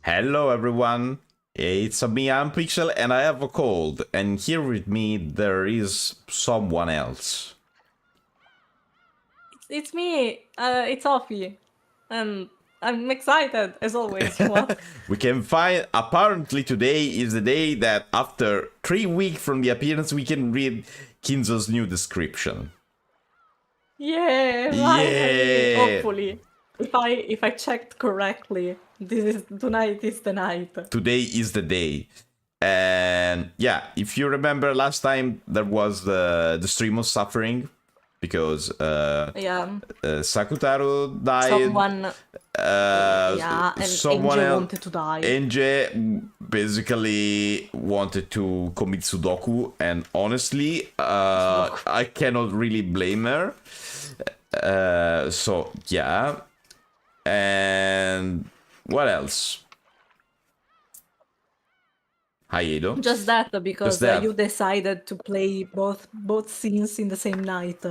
Hello everyone, it's me, I'm Pixel, and I have a cold, and here with me there is someone else. It's me, it's Offie, and I'm excited, as always. What? We can find, apparently today is the day that after 3 weeks from the appearance we can read Kinzo's new description. Yeah, finally, hopefully. If I checked correctly, tonight is the night. Today is the day. And yeah, if you remember last time there was the stream of suffering because Sakutaro died. Someone and someone NJ else wanted to die. NJ basically wanted to commit Sudoku, and honestly, I cannot really blame her. So yeah, and what else? Hi, Edo. Just that, because you decided to play both scenes in the same night.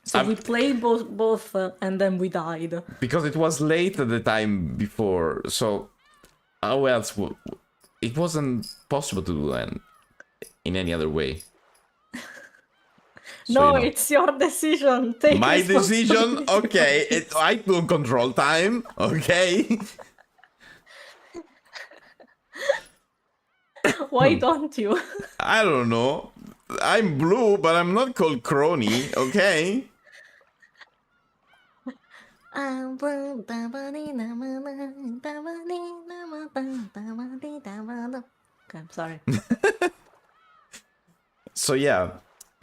So we played both, and then we died. Because it was late at the time before, so how else would... It wasn't possible to do that in any other way. So, no, it's your decision. Take my decision? Okay, I don't control time, okay? Why don't you? I don't know. I'm blue, but I'm not called Crony, okay? Okay, I'm sorry. So yeah.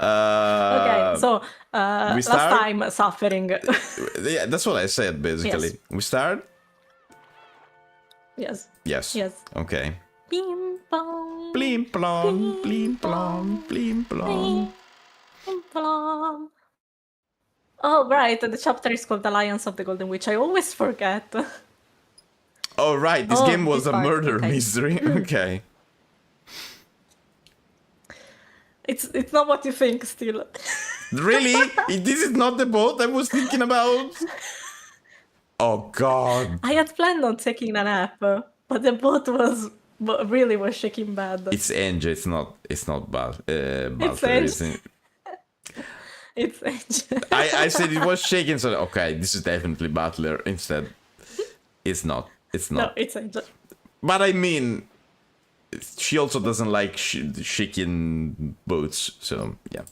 Okay, so last time suffering. Yeah, that's what I said basically. Yes. We start? Yes. Yes. Yes. Okay. Blim plom. Blim plom. Blim plom. Blim plom. Blim plom. Oh, right, the chapter is called Alliance of the Golden Witch. I always forget. Oh, right, this game was a murder mystery. Okay. It's not what you think, still. Really? This is not the boat I was thinking about? Oh, God. I had planned on taking a nap, but the boat really was shaking bad. It's NJ, it's not bad. It's NJ. It's NJ. I said it was shaking, so okay, this is definitely Butler. Instead, it's not. It's not. No, it's NJ. But I mean, she also doesn't like shaking boats, so yeah.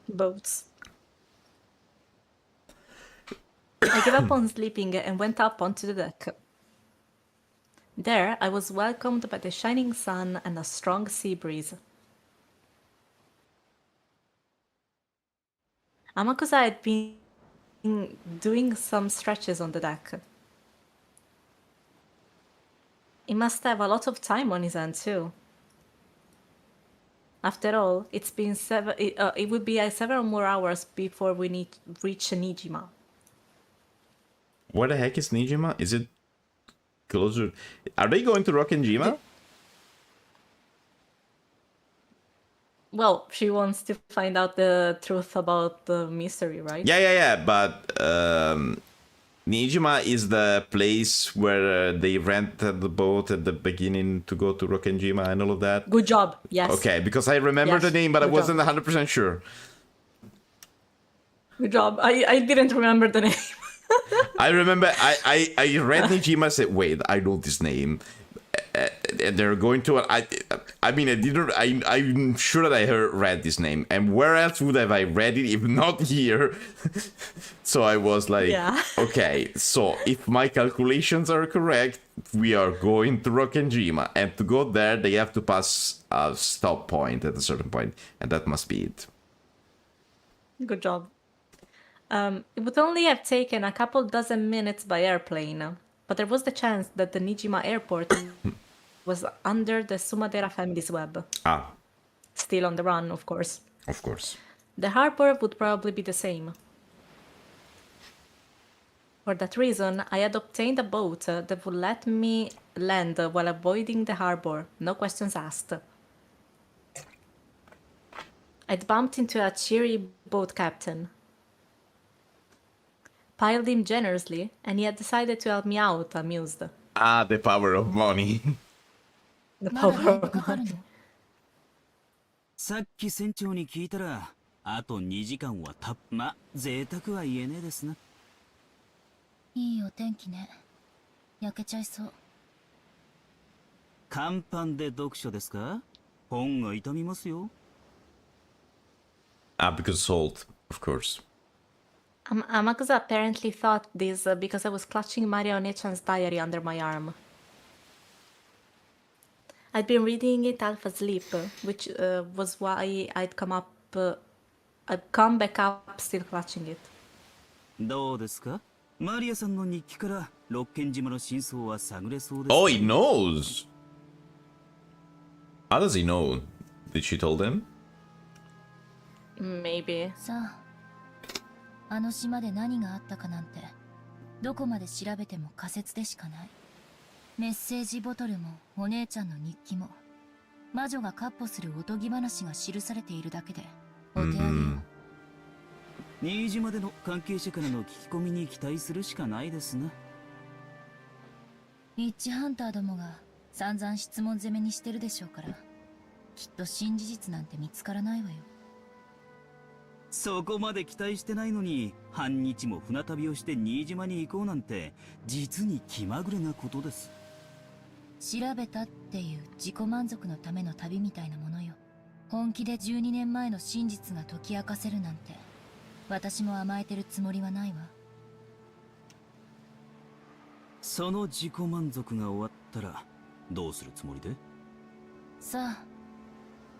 Boats. I gave up on sleeping and went up onto the deck. There, I was welcomed by the shining sun and a strong sea breeze. Amakusa had been doing some stretches on the deck. He must have a lot of time on his hand too. After all, it would be several more hours before we reach Nijima. Where the heck is Nijima? Is it closer? Are they going to Rokkenjima? Well, she wants to find out the truth about the mystery, right? Yeah, but Nijima is the place where they rented the boat at the beginning to go to Rokkenjima and all of that. Good job, yes. Okay, because I remember the name, but I wasn't 100% sure. Good job. I didn't remember the name. I remember I read Nijima and said, wait, I know this name. And they're going to... I mean, I'm sure that I read this name. And where else would have I read it if not here? So I was like, yeah. Okay, so if my calculations are correct, we are going to Rokkenjima. And to go there, they have to pass a stop point at a certain point. And that must be it. Good job. It would only have taken a couple dozen minutes by airplane. But there was the chance that the Nijima airport was under the Sumadera family's web. Ah. Still on the run, of course. Of course. The harbor would probably be the same. For that reason, I had obtained a boat that would let me land while avoiding the harbor, no questions asked. I'd bumped into a cheery boat captain. Piled him generously, and he had decided to help me out, amused. Ah, the power of money. The まだ power だいぶ of かかる money. の？さっき船長に聞いたら、あと2時間はま、贅沢は言えねえですな。いいお天気ね。焼けちゃいそう。甲板で読書ですか？本が傷みますよ。Ah, because salt, of course. Amakusa apparently thought this because I was clutching Mario Onechan's diary under my arm. I'd been reading it half asleep, which was why I'd come back up still clutching it. どうですか？マリアさんの日記から六軒島の真相は探れそうですか？ Oh, he knows. How does he know? Did she told him? Maybe. さあ、あの島で何があったかなんて、どこまで調べても仮説でしかない。メッセージボトルもお姉ちゃんの日記も、魔女が闊歩するおとぎ話が記されているだけで、お手上げよ。新島での関係者からの聞き込みに期待するしかないですな。ウィッチハンターどもが散々質問攻めにしてるでしょうから、きっと新事実なんて見つからないわよ。そこまで期待してないのに、半日も船旅をして新島に行こうなんて、実に気まぐれなことです。調べたっていう自己満足のための旅みたいなものよ。本気で12年前の真実が解き明かせるなんて、私も甘えてるつもりはないわ。その自己満足が終わったらどうするつもりで？さあ、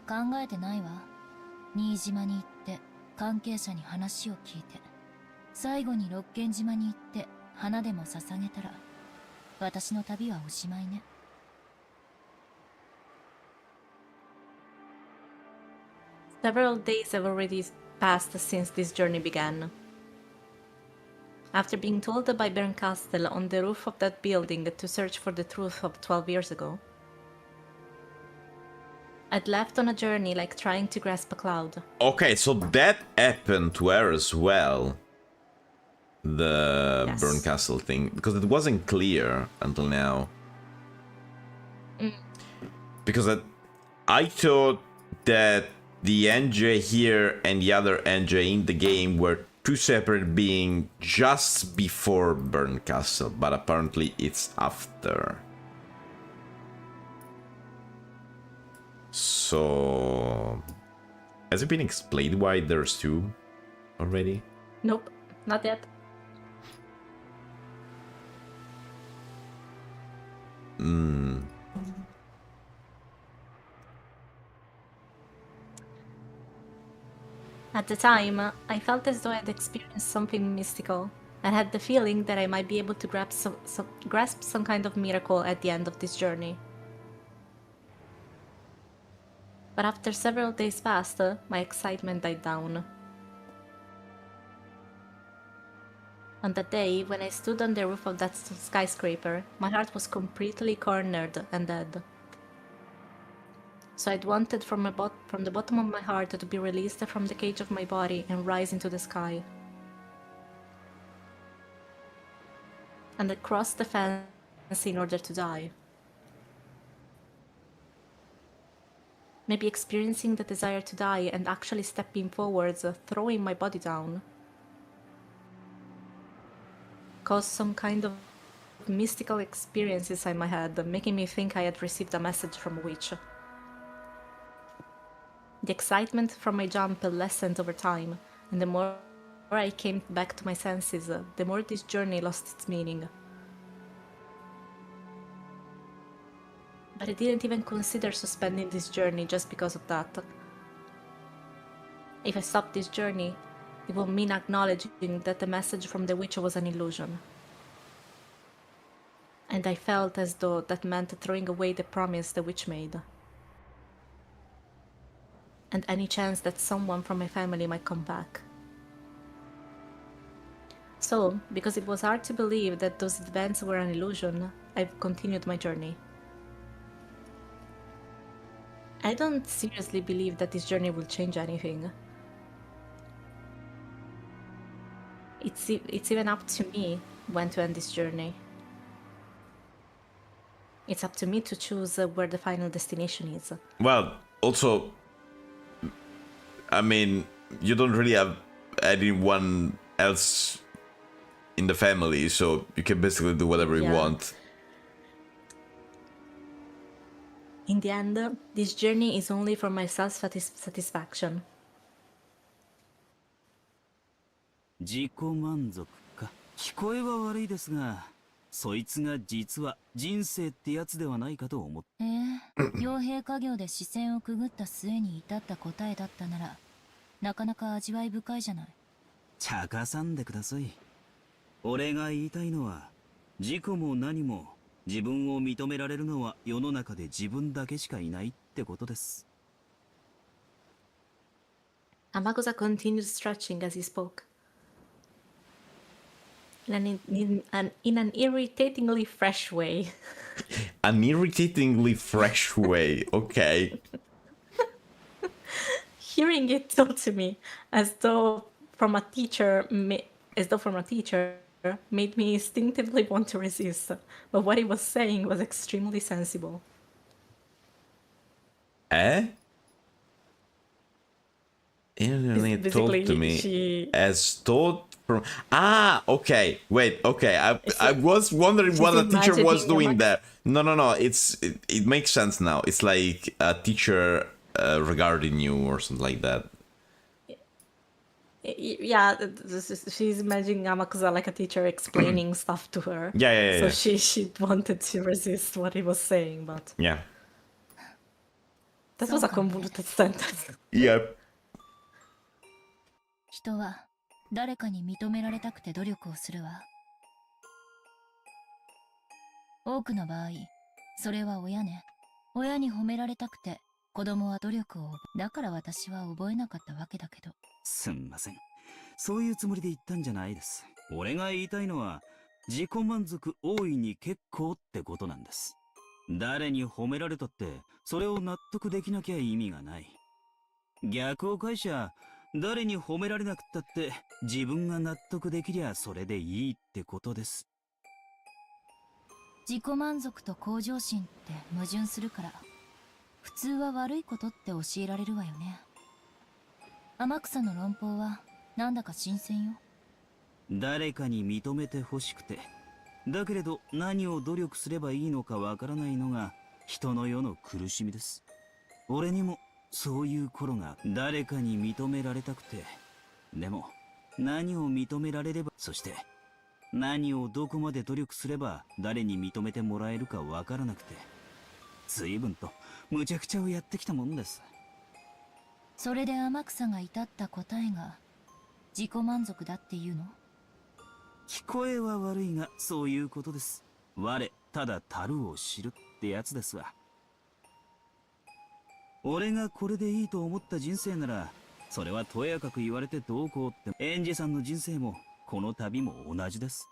考えてないわ。新島に行って関係者に話を聞いて、最後に六軒島に行って花でも捧げたら、私の旅はおしまいね。Several days have already passed since this journey began. After being told by Bernkastel on the roof of that building to search for the truth of 12 years ago, I'd left on a journey like trying to grasp a cloud. Okay, so that happened to her as well. The Yes. Burn Castle thing, because it wasn't clear until now. Because I thought that the NJ here and the other NJ in the game were two separate beings just before Burn Castle, but apparently it's after. So, has it been explained why there's two already? Nope, not yet. At the time, I felt as though I'd experienced something mystical. I had the feeling that I might be able to grasp some kind of miracle at the end of this journey. But after several days passed, my excitement died down. On that day, when I stood on the roof of that skyscraper, my heart was completely cornered and dead. So I'd wanted from the bottom of my heart to be released from the cage of my body and rise into the sky. And I crossed the fence in order to die. Maybe experiencing the desire to die and actually stepping forwards, throwing my body down, caused some kind of mystical experience inside my head, making me think I had received a message from a witch. The excitement from my jump lessened over time, and the more I came back to my senses, the more this journey lost its meaning. But I didn't even consider suspending this journey just because of that. If I stopped this journey, it would mean acknowledging that the message from the witch was an illusion. And I felt as though that meant throwing away the promise the witch made. And any chance that someone from my family might come back. So, because it was hard to believe that those events were an illusion, I've continued my journey. I don't seriously believe that this journey will change anything. It's even up to me when to end this journey. It's up to me to choose where the final destination is. Well, also, I mean, you don't really have anyone else in the family, so you can basically do whatever you Yeah. want. In the end, this journey is only for my self-satisfaction. 自己満足か。聞こえは悪いですが、そいつが実は人生ってやつではないかと思って。傭兵家業で視線をくぐった末に至った答えだったなら、なかなか味わい深いじゃない。茶化さんでください。俺が言いたいのは、自己も何も自分を認められるのは世の中で自分だけしかいないってことです。Amakusa continued stretching as he spoke. In an irritatingly fresh way. An irritatingly fresh way, okay. Hearing it told to me as though from a teacher made me instinctively want to resist, but what he was saying was extremely sensible. Eh? It told to me she as taught from... Ah, okay. Wait, okay. I was wondering what a teacher was doing there. No. It makes sense now. It's like a teacher regarding you or something like that. Yeah, she's imagining Amakusa like a teacher explaining stuff to her. Yeah. So she wanted to resist what he was saying, but Yeah. that was a convoluted sentence. Yep. 人は誰かに認められたくて努力をするわ。多くの場合、それは親ね。親に褒められたくて子供は努力を。だから私は覚えなかったわけだけど。すんません。そういうつもりで言ったんじゃないです。俺が言いたいのは、自己満足大いに結構ってことなんです。誰に褒められたって、それを納得できなきゃ意味がない。逆を返しゃ、誰に褒められなくったって自分が納得できりゃそれでいいってことです。自己満足と向上心って矛盾するから、普通は悪いことって教えられるわよね。天草の論法はなんだか新鮮よ。誰かに認めて欲しくて、だけれど何を努力すればいいのかわからないのが人の世の苦しみです。俺にもそういう頃が、誰かに認められたくて、でも何を認められれば、そして何をどこまで努力すれば誰に認めてもらえるかわからなくて、随分と無茶苦茶をやってきたもんです。それで天草が至った答えが自己満足だっていうの？聞こえは悪いがそういうことです。我ただ樽を知るってやつですわ。俺がこれでいいと思った人生なら、それはとやかく言われてどうこうって。エンジさんの人生もこの旅も同じです。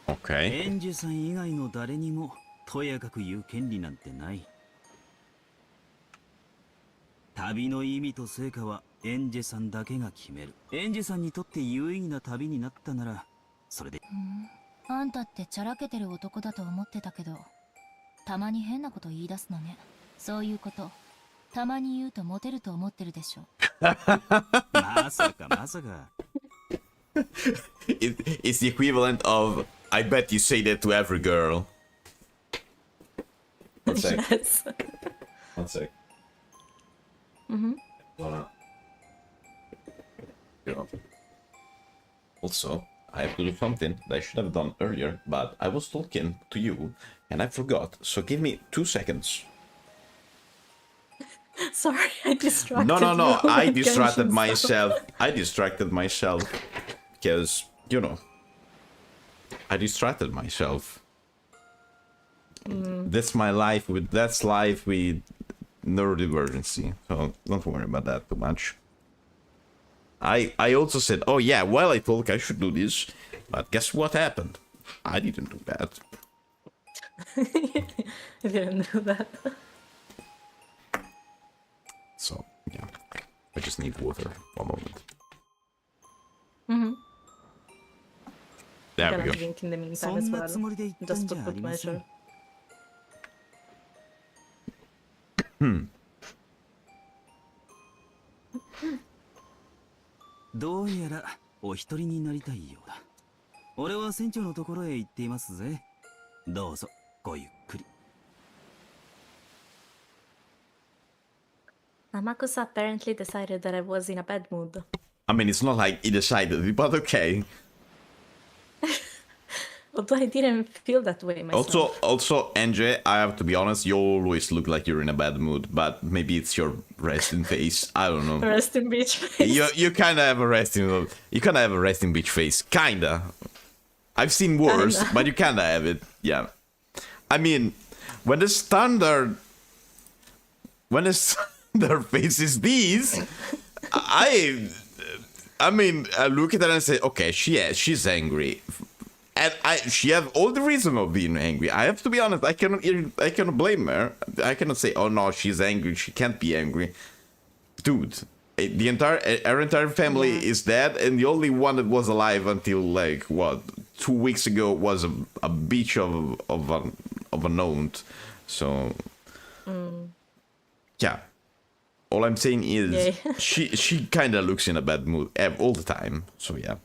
Okay. エンジさん以外の誰にもとやかく言う権利なんてない。旅の意味と成果はエンジさんだけが決める。エンジさんにとって有意義な旅になったなら、それで。あんたってちゃらけてる男だと思ってたけど、たまに変なこと言い出すのね。そういうこと、たまに言うとモテると思ってるでしょ。まさかまさか。It's the equivalent of, I bet you say that to every girl. One sec. Yes. One sec. Also, I have to do something that I should have done earlier, but I was talking to you and I forgot. So give me 2 seconds. Sorry, I distracted No. you I with distracted Genshin myself. stuff. I distracted myself because, you know, I distracted myself. That's my life that's life with neurodivergency. So don't worry about that too much. I also said, oh yeah, while I talk I should do this, but guess what happened? I didn't do that. I didn't do that. So yeah, I just need water. 1 moment. There gonna we go. drink in the meantime そ as んな well. つもりで言ったん Just じ for ゃあり good ません measure. どうやらお一人になりたいようだ。俺は船長のところへ行っていますぜ。どうぞごゆっくり。Amakusa apparently decided that I was in a bad mood. I mean, it's not like he decided it, but okay. Although I didn't feel that way myself. Also, NJ, I have to be honest, you always look like you're in a bad mood, but maybe it's your resting face. I don't know. Resting bitch face. You kinda have a resting bitch face. Kinda. I've seen worse, Kinda. but you kinda have it. Yeah. I mean, when the standard face is these, I look at her and say, okay, she's angry. And she has all the reason of being angry. I have to be honest. I cannot blame her. I cannot say, oh no, she's angry. She can't be angry, dude. Our entire family is dead, and the only one that was alive until like what 2 weeks ago was a beach of a note. So yeah. All I'm saying is she kind of looks in a bad mood all the time. So yeah.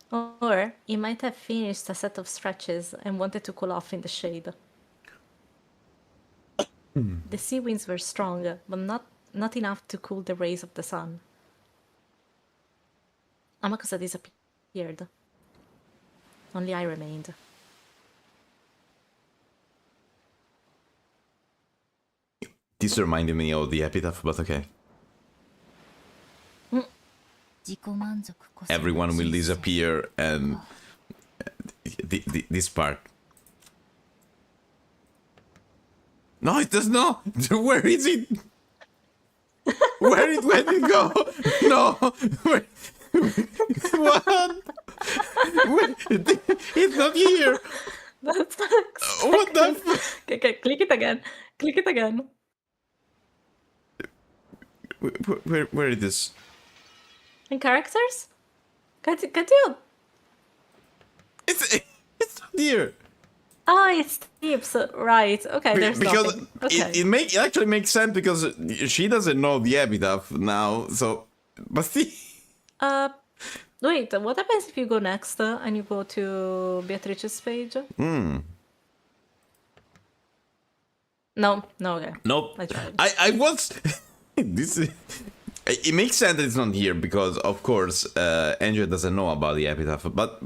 Or he might have finished a set of stretches and wanted to cool off in the shade. The sea winds were strong, but not enough to cool the rays of the sun. Amakusa disappeared. Only I remained. This reminded me of the epitaph, but okay. Everyone will disappear, and this part. No, it does not. Where is it? Where did it go? No. Where? What? It's not here. That sucks. What the? Okay, click it again. Click it again. Where is this? In characters? Can't you? It's not here. Oh, it's tips. Right. Okay, there's Because nothing. Okay. it actually makes sense because she doesn't know the epitaph now. So, but see. Wait, what happens if you go next and you go to Beatrice's page? No, okay. Nope. I tried. I was. This is. It makes sense that it's not here because, of course, Angel doesn't know about the epitaph, but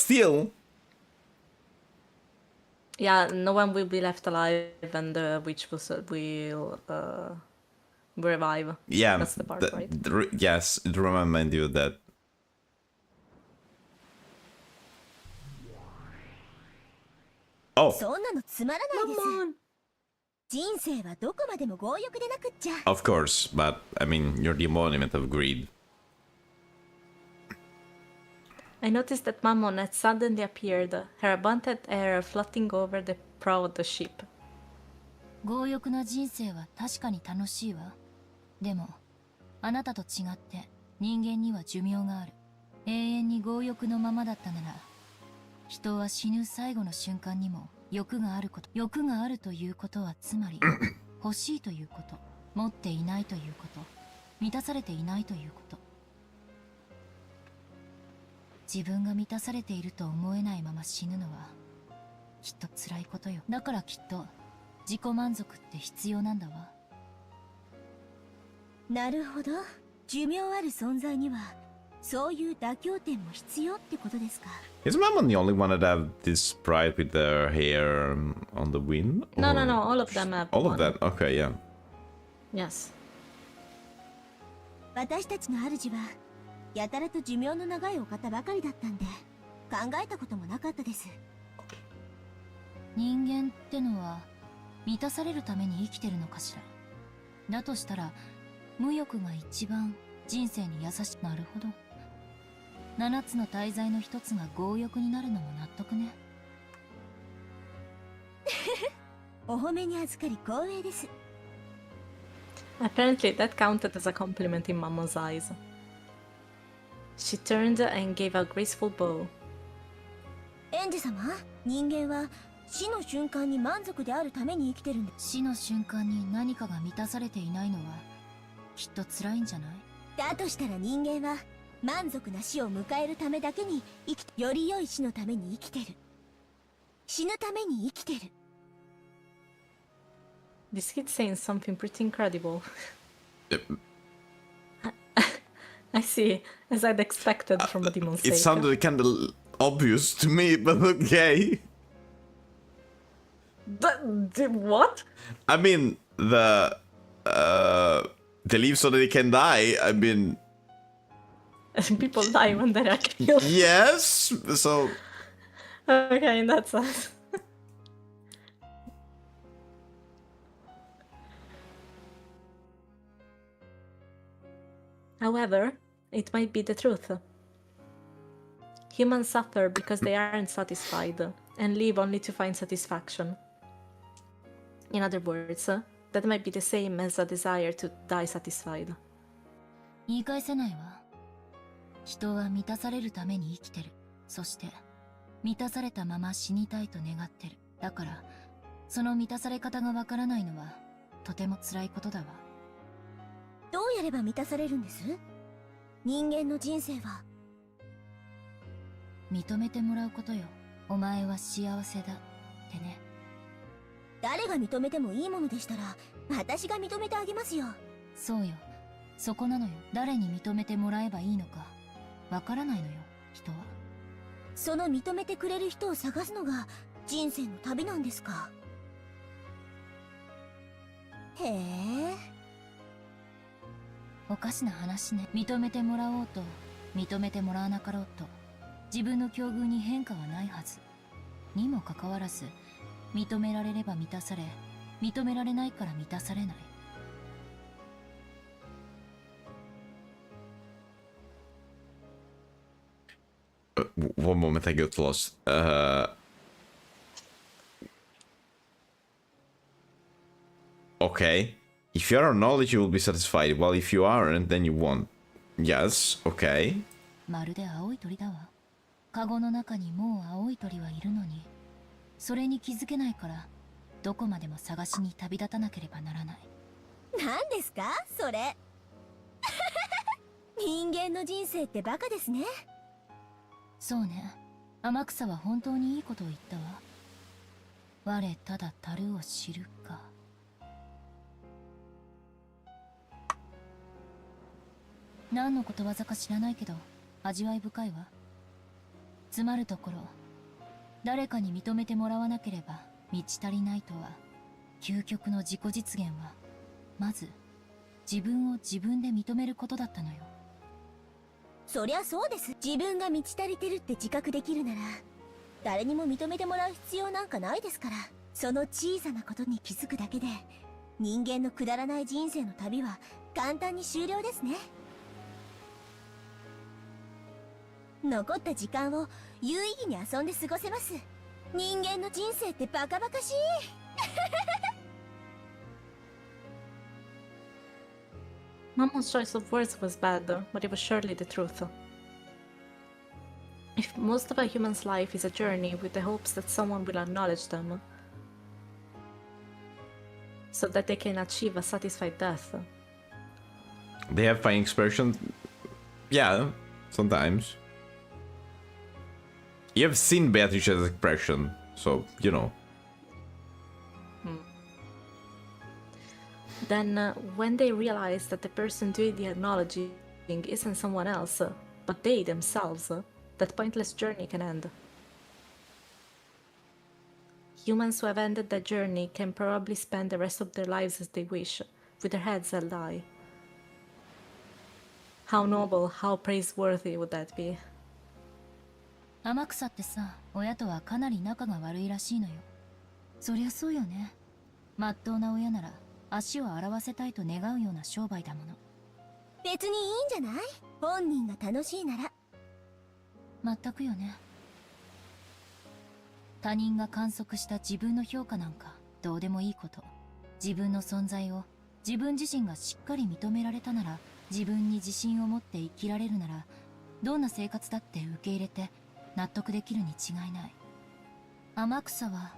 still. Yeah, no one will be left alive, and the witch will revive. Yeah, That's the part, right? Yes, it reminded you of that. Oh. そんなのつまらないです。人生はどこまでも強欲でなくっちゃ。Of course, but I mean, you're the embodiment of greed. I noticed that Mammon had suddenly appeared, her abundant hair floating over the prow of the ship. 強欲な人生は確かに楽しいわ。でも、あなたと違って人間には寿命がある。永遠に強欲のままだったなら、人は死ぬ最後の瞬間にも欲があるということはつまり欲しいということ、持っていないということ、満たされていないということ。自分が満たされていると思えないまま死ぬのはきっと辛いことよ。だからきっと自己満足って必要なんだわ。なるほど。寿命ある存在にはそういう妥協点も必要ってことですか。Is Mammon the only one that have this sprite with their hair on the wind? No, all of them have All one. of that? Okay, yeah. Yes. 私たちの主はやたらと寿命の長いお方ばかりだったんで考えたこともなかったです。人間ってのは満たされるために生きてるのかしら。だとしたら無欲が一番人生に優しい。なるほど。7つの大罪の一つが強欲になるのも納得ね。お褒めに預かり光栄です。Apparently that counted as a compliment in Mammon's eyes. She turned and gave a graceful bow. エンジ様、人間は死の瞬間に満足であるために生きてるんです。死の瞬間に何かが満たされていないのはきっと辛いんじゃない？だとしたら人間は満足な死を迎えるためだけにより良い死のために生きてる。死ぬために生きてる。This kid saying something pretty incredible. I see, as I'd expected from a demon's It sake. sounded kind of obvious to me, but okay. What? I mean, they live so that they can die. I mean, People die when they are killed. yes. So Okay, in that sense. However, it might be the truth. Humans suffer because they aren't satisfied and live only to find satisfaction. In other words, that might be the same as a desire to die satisfied. 言い返せないわ。人は満たされるために生きてる。そして満たされたまま死にたいと願ってる。だからその満たされ方がわからないのはとても辛いことだわ。どうやれば満たされるんです？人間の人生は。認めてもらうことよ。お前は幸せだってね。誰が認めてもいいものでしたら私が認めてあげますよ。そうよ。そこなのよ。誰に認めてもらえばいいのかわからないのよ、人は。その認めてくれる人を探すのが人生の旅なんですか。へえ。おかしな話ね。認めてもらおうと認めてもらわなかろうと自分の境遇に変化はないはず。にもかかわらず認められれば満たされ、認められないから満たされない。One moment, I got lost. Okay. If you are knowledge, you will be satisfied. Well, if you aren't, then you won't. Yes, okay. まるで青い鳥だわ。カゴの中にもう青い鳥はいるのに、それに気づけないからどこまでも探しに旅立たなければならない。何ですかそれ。人間の人生ってバカですね。そうね。天草は本当にいいことを言ったわ。我ただ樽を知るか。何のことわざか知らないけど味わい深いわ。つまるところ、誰かに認めてもらわなければ満ち足りないとは、究極の自己実現はまず自分を自分で認めることだったのよ。そりゃそうです。自分が満ち足りてるって自覚できるなら誰にも認めてもらう必要なんかないですから。その小さなことに気づくだけで人間のくだらない人生の旅は簡単に終了ですね。残った時間を有意義に遊んで過ごせます。人間の人生ってバカバカしい。Mamon's choice of words was bad, but it was surely the truth. If most of a human's life is a journey with the hopes that someone will acknowledge them, so that they can achieve a satisfied death. They have fine expression. Yeah, sometimes. You have seen Beatrice's expression, so, you know. Then, when they realize that the person doing the acknowledging isn't someone else, but they themselves, that pointless journey can end. Humans who have ended that journey can probably spend the rest of their lives as they wish, with their heads held high. How noble, how praiseworthy would that be? 天草ってさ、親とはかなり仲が悪いらしいのよ。そりゃそうよね。まっとうな親なら足を洗わせたいと願うような商売だもの。別にいいんじゃない？本人が楽しいなら。全くよね。他人が観測した自分の評価なんかどうでもいいこと。自分の存在を自分自身がしっかり認められたなら、自分に自信を持って生きられるなら、どんな生活だって受け入れて納得できるに違いない。天草は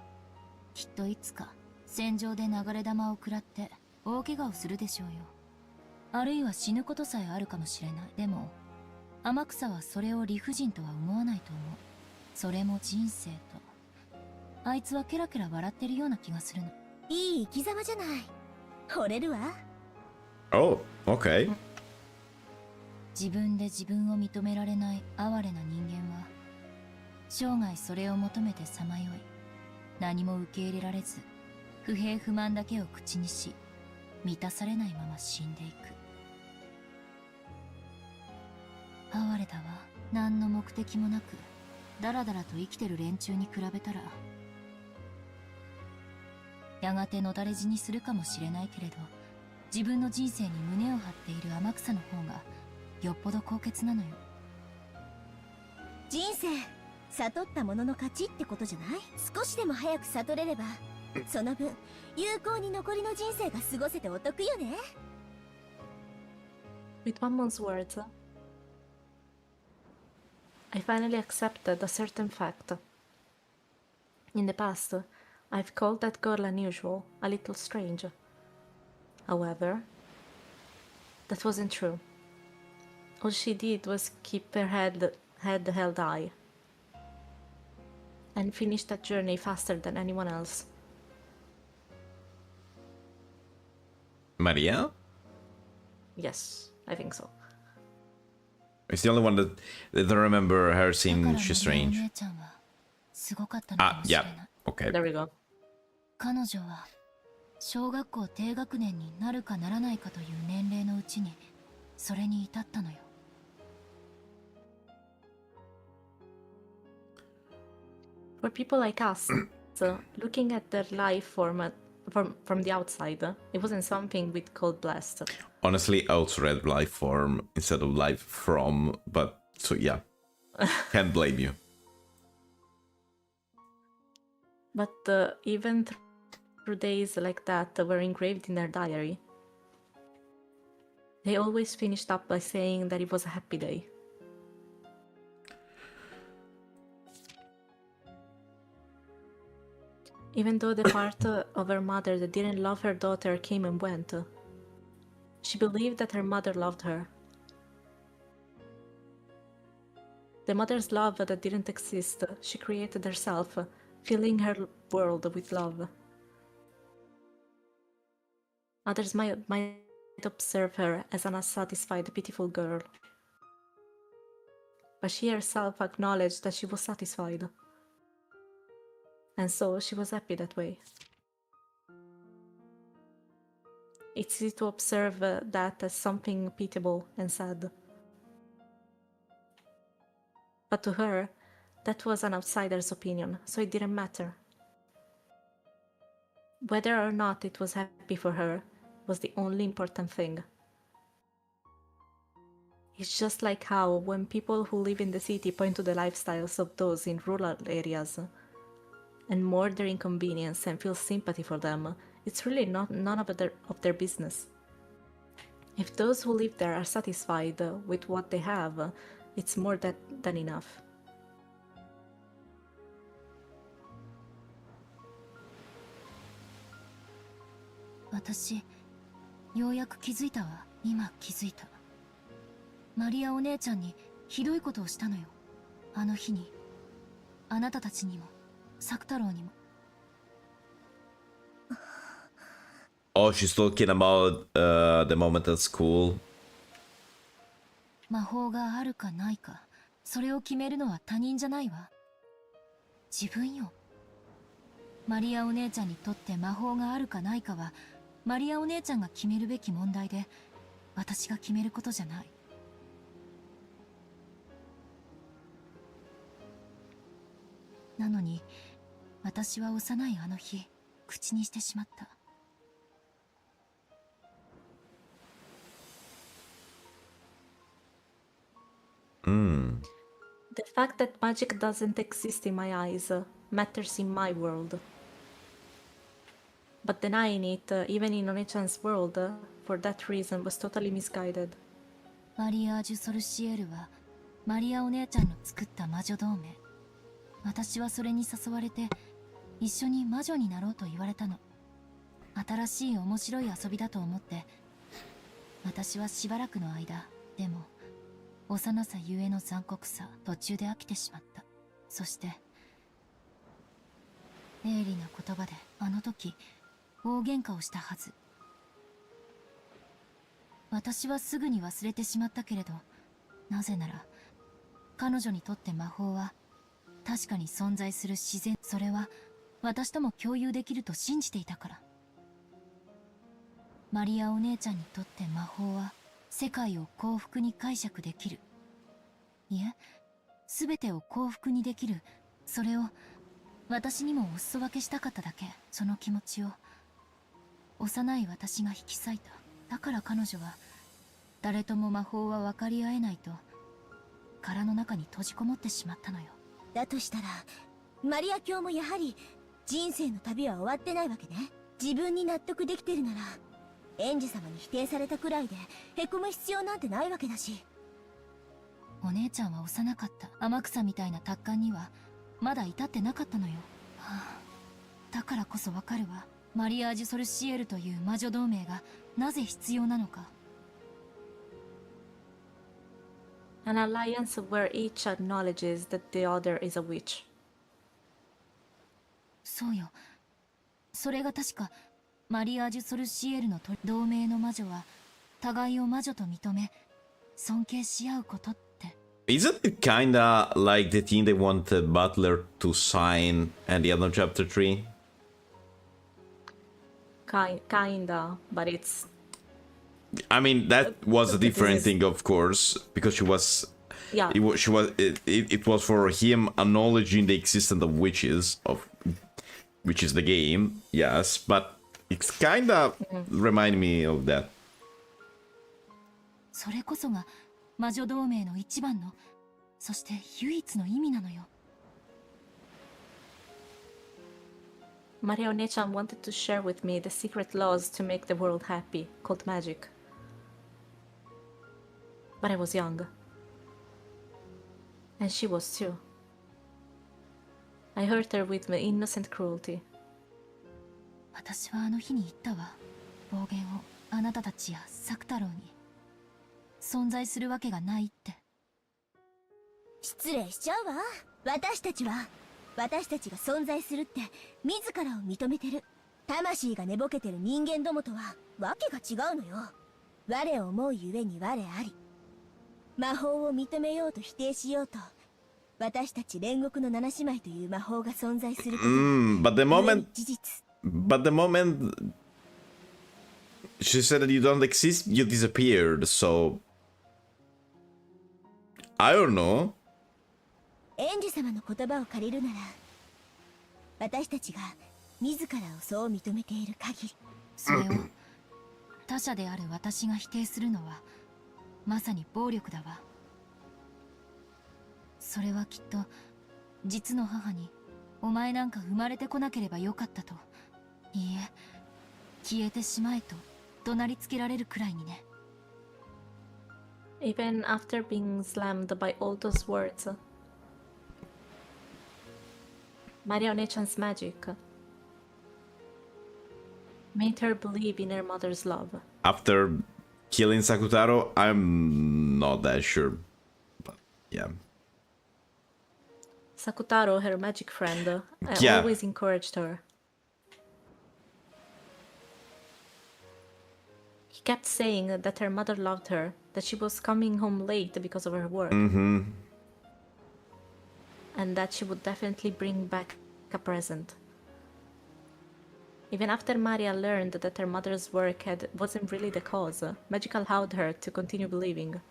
きっといつか戦場で流れ弾を食らって大怪我をするでしょうよ。あるいは死ぬことさえあるかもしれない。でも天草はそれを理不尽とは思わないと思う。それも人生と。あいつはケラケラ笑ってるような気がするの。いい生き様じゃない。惚れるわ。 Oh, okay. 自分で自分を認められない哀れな人間は生涯それを求めてさまよい、何も受け入れられず不平不満だけを口にし、満たされないまま死んでいく。哀れだわ。何の目的もなくダラダラと生きてる連中に比べたら、やがてのたれ死にするかもしれないけれど、自分の人生に胸を張っている天草の方がよっぽど高潔なのよ。人生悟ったものの勝ちってことじゃない？少しでも早く悟れればその分有効に残りの人生が過ごせてお得よね。 With one month's words, I finally accepted a certain fact. In the past, I've called that girl unusual, a little strange. However, that wasn't true. All she did was keep her head held high and finish that journey faster than anyone else. Maria? Yes, I think so. It's the only one that I remember her だから seeing マリア she's お strange. 姉ちゃんはすごかったのか Ah, もしれ yeah. ない。 Okay. There we go. 彼女は小学校低学年になるかならないかという年齢のうちにそれに至ったのよ。For people like us, so looking at their life from the outside, it wasn't something we'd call blessed. Honestly, I also read life form instead of life from, but so yeah. Can't blame you. But even through days like that were engraved in their diary, they always finished up by saying that it was a happy day. Even though the part of her mother that didn't love her daughter came and went, she believed that her mother loved her. The mother's love that didn't exist, she created herself, filling her world with love. Others might observe her as an unsatisfied, pitiful girl, but she herself acknowledged that she was satisfied. And so she was happy that way. It's easy to observe that as something pitiable and sad. But to her, that was an outsider's opinion, so it didn't matter. Whether or not it was happy for her was the only important thing. It's just like how when people who live in the city point to the lifestyles of those in rural areas and mourn their inconvenience and feel sympathy for them, it's really none of their business. If those who live there are satisfied with what they have, it's more than enough. 私、ようやく気づいたわ。今気づいた。マリアお姉ちゃんにひどいことをしたのよ。あの日に。あなたたちにも、作太郎にも。Oh, she's talking about the moment at school. 魔法があるかないか、それを決めるのは他人じゃないわ。自分よ。マリアお姉ちゃんにとって魔法があるかないかは、マリアお姉ちゃんが決めるべき問題で、私が決めることじゃない。なのに、私は幼いあの日、口にしてしまった。The fact that magic doesn't exist in my eyes matters in my world. But denying it, even in One-chan's world, for that reason was totally misguided. マリアージュ・ソルシエルはマリアお姉ちゃんの作った魔女同盟。私はそれに誘われて一緒に魔女になろうと言われたの。新しい面白い遊びだと思って。私はしばらくの間、でも幼さゆえの残酷さ、途中で飽きてしまった。そして鋭利な言葉であの時大喧嘩をしたはず。私はすぐに忘れてしまったけれど、なぜなら彼女にとって魔法は確かに存在する自然、それは私とも共有できると信じていたから。マリアお姉ちゃんにとって魔法は世界を幸福に解釈できる、いえ、全てを幸福にできる、それを私にもお裾分けしたかっただけ。その気持ちを幼い私が引き裂いた。だから彼女は誰とも魔法は分かり合えないと殻の中に閉じこもってしまったのよ。だとしたらマリア卿もやはり人生の旅は終わってないわけね。自分に納得できてるなら園児様に否定されたくらいでへこむ必要なんてないわけだし。お姉ちゃんは幼かった。天草みたいな達観にはまだ至ってなかったのよ。はあ、だからこそわかるわ。マリアージュ・ソルシエルという魔女同盟がなぜ必要なのか。An alliance where each acknowledges that the other is a witch. そうよ。それが確かマリアージュ・ソルシエルの同盟の魔女は互いを魔女と認め尊敬し合うことって。 Isn't it kinda like the thing they want the butler to sign at the end of chapter 3? Kinda, but it's... I mean, that was a This different is- thing, of course, because she was... Yeah. It was for him acknowledging the existence of witches, which is the game, yes, but it's kinda remind me of that. それこそが魔女同盟の一番の、そして唯一の意味なのよ。Maria Onechan wanted to share with me the secret laws to make the world happy, called magic. But I was young. And she was too. I hurt her with my innocent cruelty. 私はあの日に言ったわ。暴言をあなたたちや作太郎に。存在するわけがないって。失礼しちゃうわ。私たちが存在するって自らを認めてる。魂が寝ぼけてる人間どもとはわけが違うのよ。我を思うゆえに我あり。魔法を認めようと否定しようと、私たち煉獄の七姉妹という魔法が存在することはBut the moment... 事実。 But the moment she said that you don't exist, you disappeared, so... I don't know. 園児様の言葉を借りるなら、私たちが自らをそう認めている限り。それを他者である私が否定するのはまさに暴力だわ。それはきっと実の母にお前なんか生まれてこなければよかったと、いいえ消えてしまえと怒鳴りつけられるくらいにね。 Even after being slammed by all those words, Maria Onechan's magic made her believe in her mother's love. After killing Sakutaro, I'm not that sure. But yeah. Sakutaro, her magic friend, Yeah. always encouraged her. He kept saying that her mother loved her, that she was coming home late because of her work, Mm-hmm. and that she would definitely bring back a present. Even after Maria learned that her mother's work wasn't really the cause, magic allowed her to continue believing.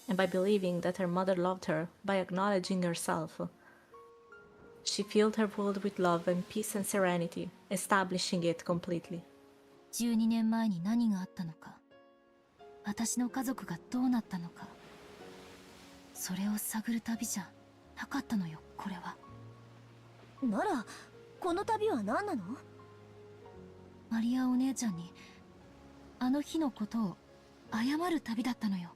And by believing that her mother loved her, by acknowledging herself, she filled her world with love and peace and serenity, establishing it completely. 12年前に何があったのか、私の家族がどうなったのか、それを探る旅じゃなかったのよ、これは。ならこの旅は何なの？マリアお姉ちゃんにあの日のことを謝る旅だったのよ。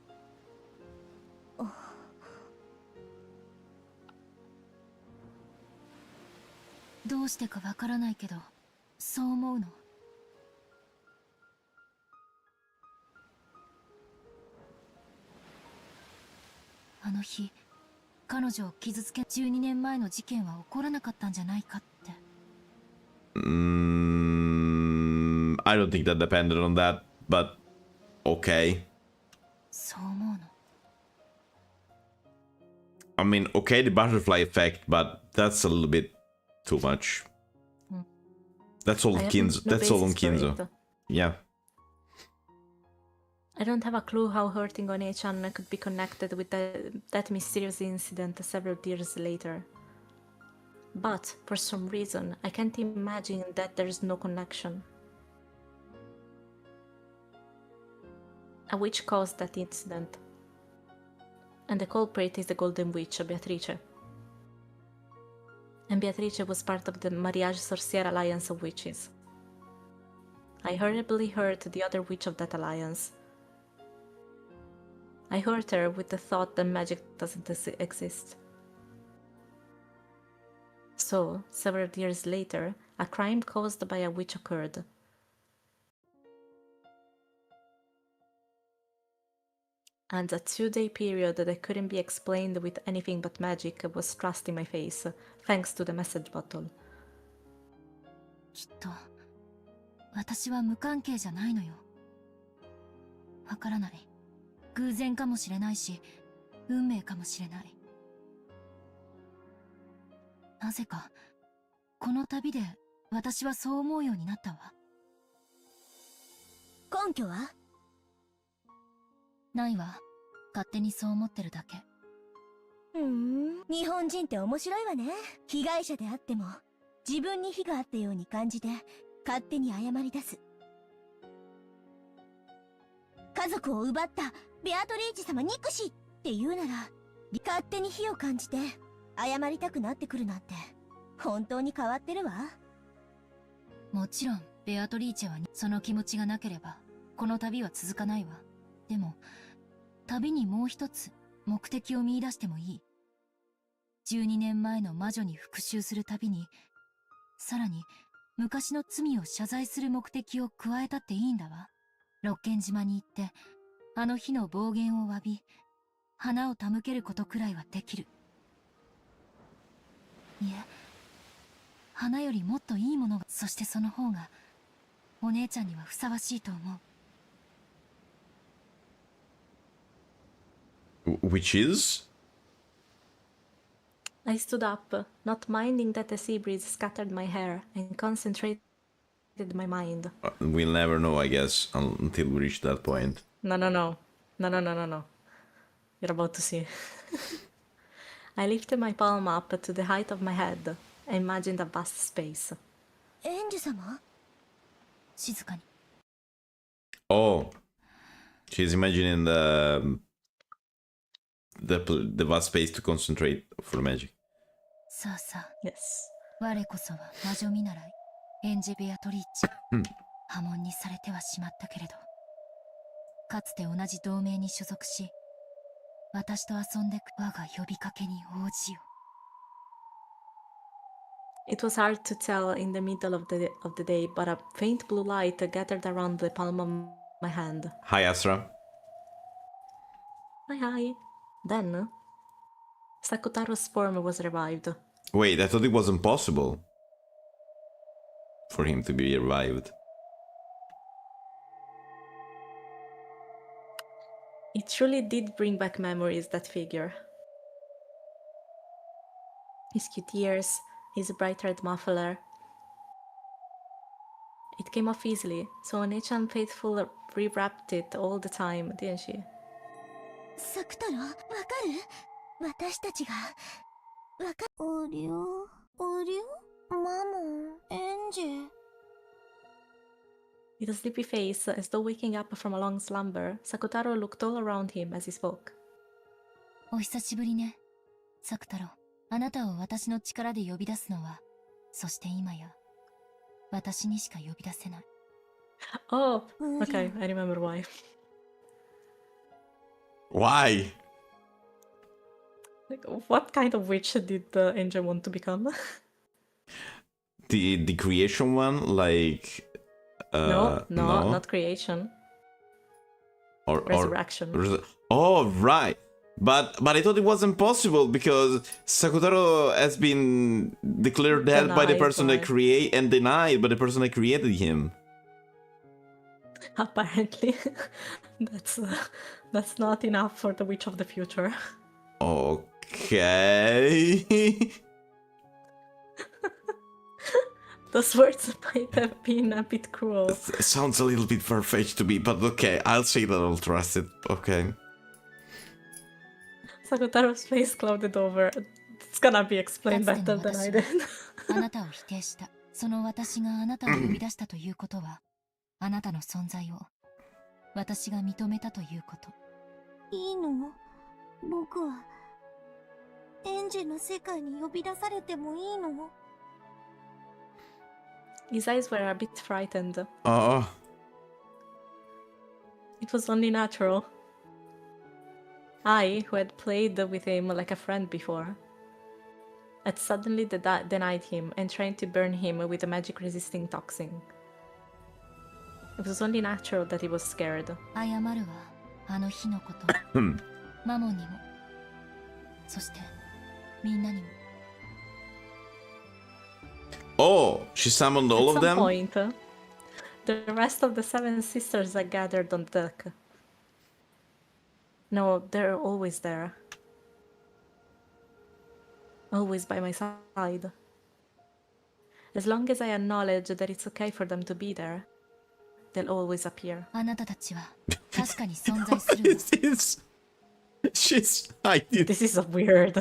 どうしてかわからないけど、そう思うの。あの日、彼女を傷つけ、12年前の事件は起こらなかったんじゃないかって。I don't think that depended on that, but okay. そう思うの。I mean, okay, the butterfly effect, but that's a little bit too much. That's all I have Kinzo. no That's all on basis for Kinzo. it. Yeah. I don't have a clue how hurting One-chan could be connected with that mysterious incident several years later. But, for some reason, I can't imagine that there's no connection. A witch caused that incident. And the culprit is the Golden Witch, Beatrice. And Beatrice was part of the Mariage Sorcière alliance of witches. I horribly hurt the other witch of that alliance. I hurt her with the thought that magic doesn't exist. So, several years later, a crime caused by a witch occurred. And a 2-day period that couldn't be explained with anything but magic was thrust in my face, thanks to the message bottle. きっと、私は無関係じゃないのよ。わからない。偶然かもしれないし、運命かもしれない。なぜか、この旅で私はそう思うようになったわ。根拠は？ないわ。勝手にそう思ってるだけ。日本人って面白いわね。被害者であっても、自分に非があったように感じて、勝手に謝り出す。家族を奪ったベアトリーチ様憎しって言うなら、勝手に非を感じて、謝りたくなってくるなんて、本当に変わってるわ。もちろん、ベアトリーチェはその気持ちがなければ、この旅は続かないわ。でも、旅にもう一つ目的を見出してもいい。12年前の魔女に復讐する旅に、さらに昔の罪を謝罪する目的を加えたっていいんだわ。六軒島に行って、あの日の暴言を詫び、花を手向けることくらいはできる。いえ、花よりもっといいものが、そしてその方が、お姉ちゃんにはふさわしいと思う。Which is? I stood up, not minding that the sea breeze scattered my hair and concentrated my mind. We'll never know, I guess, until we reach that point. No. You're about to see. I lifted my palm up to the height of my head and imagined a vast space. エンジュ様？静かに。Oh, she's imagining the vast space to concentrate for magic. さあさあ、 Yes. 我こそは魔女見習い、エンジェ・ベアトリーチ。破門にされてはしまったけれど、かつて同じ同盟に所属し、私と遊んでく我が呼びかけに応じよ。It was hard to tell in the middle of the day, but a faint blue light gathered around the palm of my hand. Hi, Astra. Hi. Then, Sakutaro's form was revived. Wait, I thought it wasn't possible for him to be revived. It truly did bring back memories, that figure. His cute ears, his bright-red muffler. It came off easily, so One-chan faithful rewrapped it all the time, didn't she? サクタロ、わかる？私たちが、おりょ、マモ、エンジェ。With a sleepy face, as though waking up from a long slumber, Sakutaro looked all around him as he spoke. お久しぶりね、サクタロ。あなたを私の力で呼び出すのは、そして今や、私にしか呼び出せない。Oh, okay, I remember why. Why? Like, what kind of witch did Angel want to become? The creation one, like No, no, not creation. or Resurrection. oh right, but I thought it wasn't possible because Sakutaro has been declared dead by the Denied person that by- create and denied by the person that created him. Apparently, that's not enough for the witch of the future. Okay. Those words might have been a bit cruel. It sounds a little bit far-fetched to me, but okay, I'll say that I'll trust it. Okay. Sakutaro's face clouded over. It's gonna be explained かつて better の than I 私 did. はあなたを否定した。その私があなたを生み出したということは、あなたの存在を私が認めたということ。いいの？僕はエンジェの世界に呼び出されてもいいの？ His eyes were a bit frightened. Oh. It was only natural. I, who had played with him like a friend before, had suddenly denied him and tried to burn him with a magic-resisting toxin. It was only natural that he was scared. 謝るわ、あの日のこと。マモンにも、そしてみんなにも。Oh, she summoned all At of some them? point, the rest of the seven sisters are gathered on deck. No, they're always there. Always by my side. As long as I acknowledge that it's okay for them to be there, they'll always appear. あなたたちは確かに存在するわ。 This is... She's hiding. This is a weird.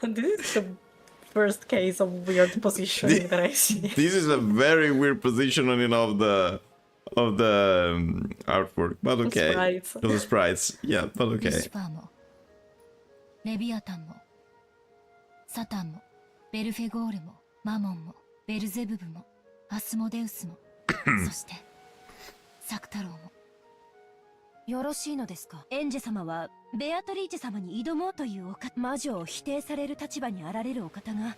This is the first case of weird positioning that I see. This is a very weird positioning of the artwork, but okay. sprites. Of the sprites, yeah, but ル okay. シファーも、レビアタンも、サタンも、ベルフェゴールも、マモンも、ベルゼブブも、アスモデウスも、そしてサクタロウも。よろしいのですか？エンジェ様はベアトリーチェ様に挑もうというお方、魔女を否定される立場にあられるお方が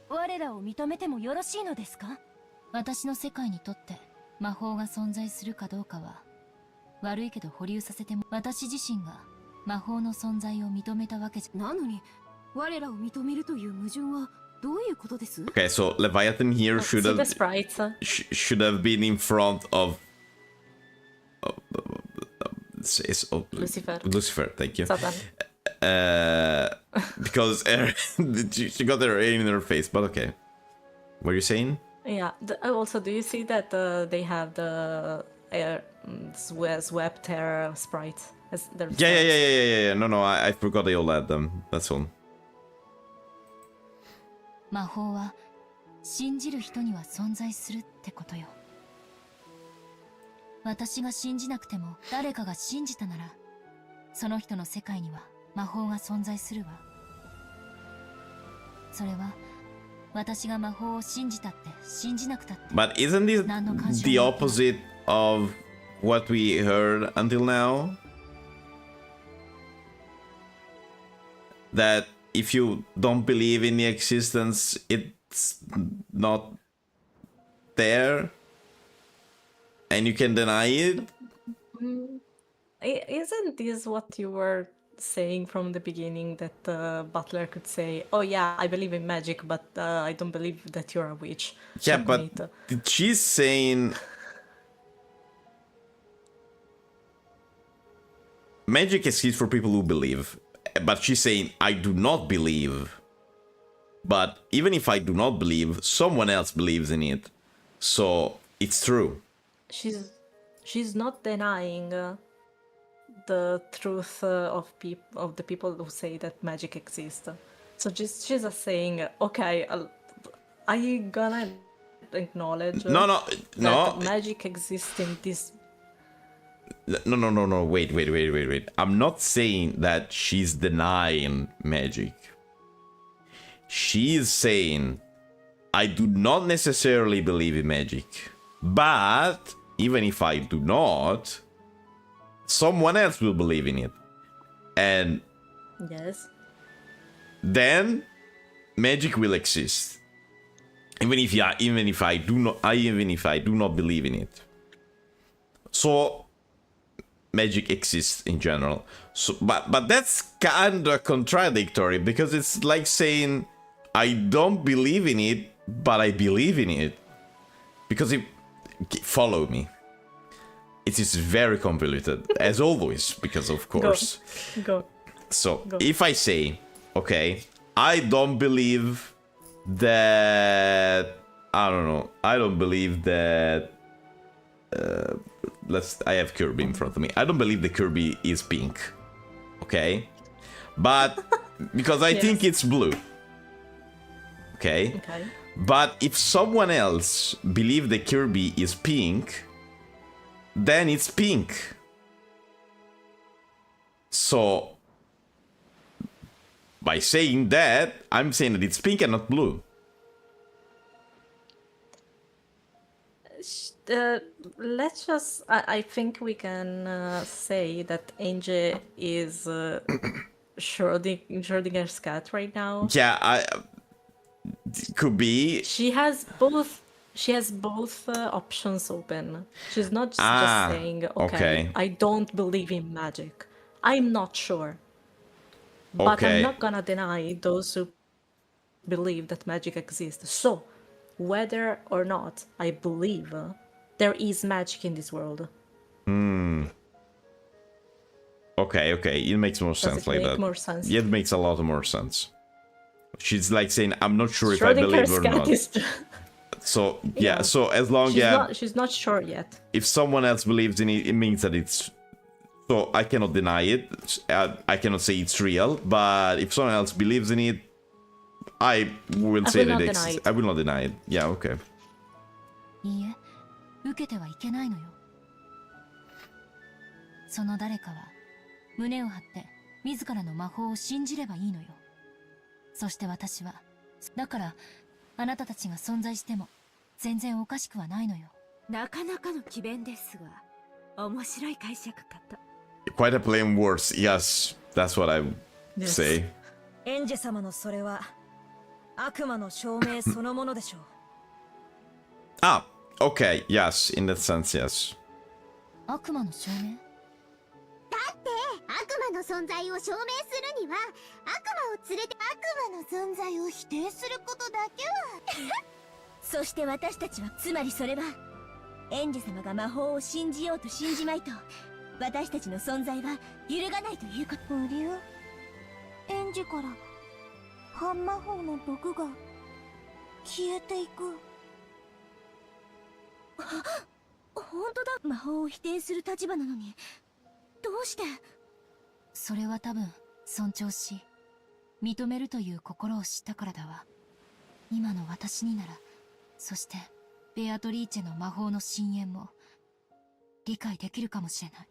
我らを認めてもよろしいのですか？私の世界にとって魔法が存在するかどうかは悪いけど保留させても、私自身が魔法の存在を認めたわけじゃ。なのに我らを認めるという矛盾はどういうことです？ Okay, so Leviathan here should See have the sprites. should have been in front of Lucifer. Lucifer, thank you. Satan. Because she got her in her face, but okay. What are you saying? Yeah. Also, do you see that they have the swept hair sprites as their Yeah. No, I forgot they all had them. That's all. 魔法は信じる人には存在するってことよ。私が信じなくても誰かが信じたなら、その人の世界には魔法が存在するわ。それは私が魔法を信じたって信じなくたって。 But isn't this the opposite of what we heard until now? That if you don't believe in the existence, it's not there, and you can deny it? Isn't this what you were saying from the beginning, that the butler could say, "Oh yeah, I believe in magic, but I don't believe that you're a witch." Yeah, but Checkmate. she's saying magic exists for people who believe, but she's saying I do not believe. But even if I do not believe, someone else believes in it, so it's true. She's not denying the truth of the people who say that magic exists. So she's just saying, okay, are you gonna acknowledge No. that magic exists in this? No. Wait. I'm not saying that she's denying magic. She's saying I do not necessarily believe in magic, but even if I do not, someone else will believe in it, and Yes. then magic will exist. Even if I do not believe in it. So magic exists in general. So but that's kinda contradictory, because it's like saying I don't believe in it, but I believe in it. Because follow me. It is very convoluted, as always, because of course. Go. So, if I say, okay, I don't believe that, I don't know, I don't believe that, I have Kirby in front of me. I don't believe the Kirby is pink, okay? But, because I think it's blue, okay? Okay. But if someone else believes the Kirby is pink, then it's pink. So, by saying that, I'm saying that it's pink and not blue. Let's just. I think we can say that Angie is Schrodinger's cat right now. Yeah, could be. She has both. She has both options open. She's not just saying, okay, I don't believe in magic. I'm not sure. But I'm not gonna deny those who believe that magic exists. So, whether or not I believe there is magic in this world. Okay, it makes more sense like that. Does it make more sense? Yeah, it makes a lot more sense. She's like saying, I'm not sure if I believe or not. So, yeah, so as long as... She's not sure yet. If someone else believes in it, it means that it's... So, I cannot deny it. I cannot say it's real. But if someone else believes in it, I will say that it exists. I will not deny it. Yeah, okay. いいえ、受けてはいけないのよ。その誰かは胸を張って自らの魔法を信じればいいのよ。そして私は、だからあなたたちが存在しても全然おかしくはないのよ。なかなかの詭弁ですが、面白い解釈かと。Quite a plain words. Yes, that's what I would say. エンジェ様のそれは悪魔の証明そのものでしょう。Ah, okay, yes, in that sense, yes. 悪魔の証明？だって悪魔の存在を証明するには悪魔を連れて悪魔の存在を否定することだけはそして私たちはつまりそれはエンジェ様が魔法を信じようと信じまいと私たちの存在は揺るがないということ。無流エンジェから半魔法の毒が消えていく。本当だ。魔法を否定する立場なのにどうして？それは多分尊重し認めるという心を知ったからだわ。今の私になら、そしてベアトリーチェの魔法の深淵も理解できるかもしれない。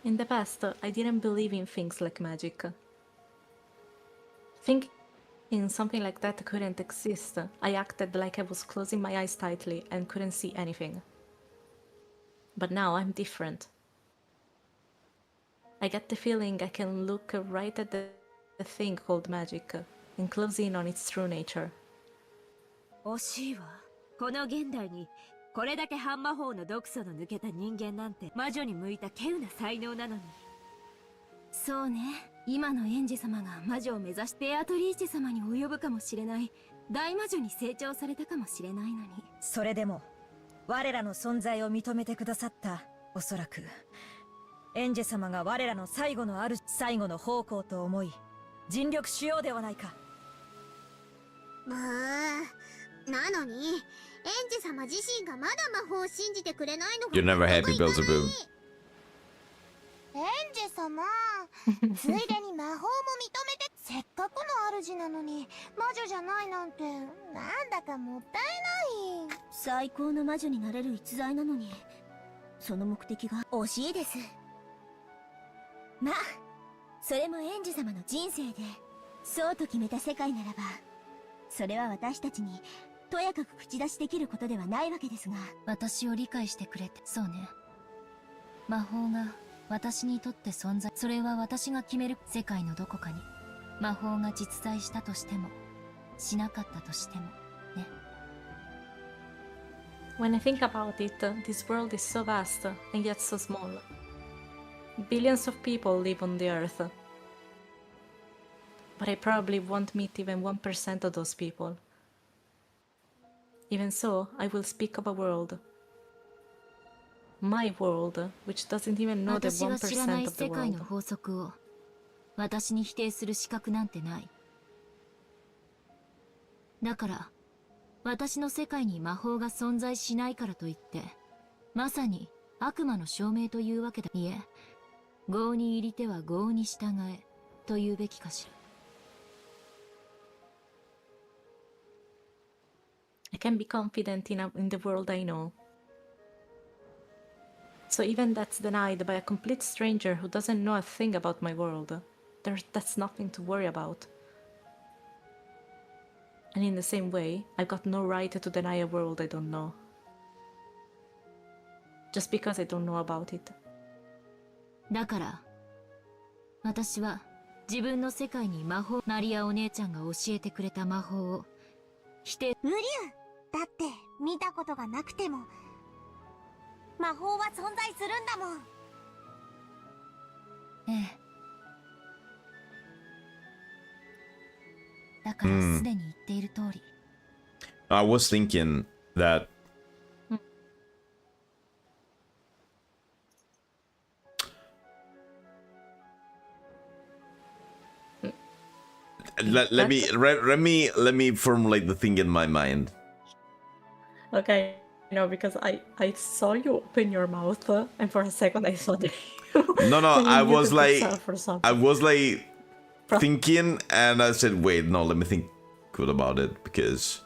In the past, I didn't believe in things like magic. Thinking something like that couldn't exist, I acted like I was closing my eyes tightly and couldn't see anything. But now I'm different. I get the feeling I can look right at the thing called magic and close in on its true nature. 惜しいわ。この現代にこれだけ半魔法の毒素の抜けた人間なんて魔女に向いた稀有な才能なのに。そうね。今のエンジェ様が魔女を目指してベアトリーチェ様に及ぶかもしれない大魔女に成長されたかもしれないのに。それでも我らの存在を認めてくださった。おそらくエンジェ様が我らの最後の最後の奉公と思い尽力しようではないか。なのにエンジェ様自身がまだ魔法を信じてくれないのが You're never happy, Beelzebub. エンジェ様ついでに魔法も認めてせっかくの主なのに魔女じゃないなんてなんだかもったいない。最高の魔女になれる逸材なのにその目的が惜しいです。まあそれもエンジェ様の人生でそうと決めた世界ならばそれは私たちにとやかく口出しできることではないわけですが。私を理解してくれて、そうね。魔法が私にとって存在、それは私が決める。世界のどこかに魔法が実在したとしてもしなかったとしてもね。 When I think about it, this world is so vast and yet so small. Billions of people live on the earth. But I probably won't meet even 1% of those people. Even so, I will speak of a world. My world, which doesn't even know the 私が知らな 1% い of the 世界の world. 法則を私に否定する資格なんてない。だから私の世界に魔法が存在しないからといってまさに悪魔の証明というわけだ。いえ、業に入りては業に従えというべきかしら。 I can be confident in the world I know. So even that's denied by a complete stranger who doesn't know a thing about my world, that's nothing to worry about. And in the same way, I've got no right to deny a world I don't know. Just because I don't know about it. だから私は自分の世界に魔法、マリアお姉ちゃんが教えてくれた魔法を否定。無理ゅだって見たことがなくても魔法は存在するんだもん。ええ。だからすでに言っている通り。I was thinking that let me formulate the thing in my mind. Okay, because I saw you open your mouth, and for a second I thought that No, I was like Pro- thinking, and I said, wait, no, let me think good about it, because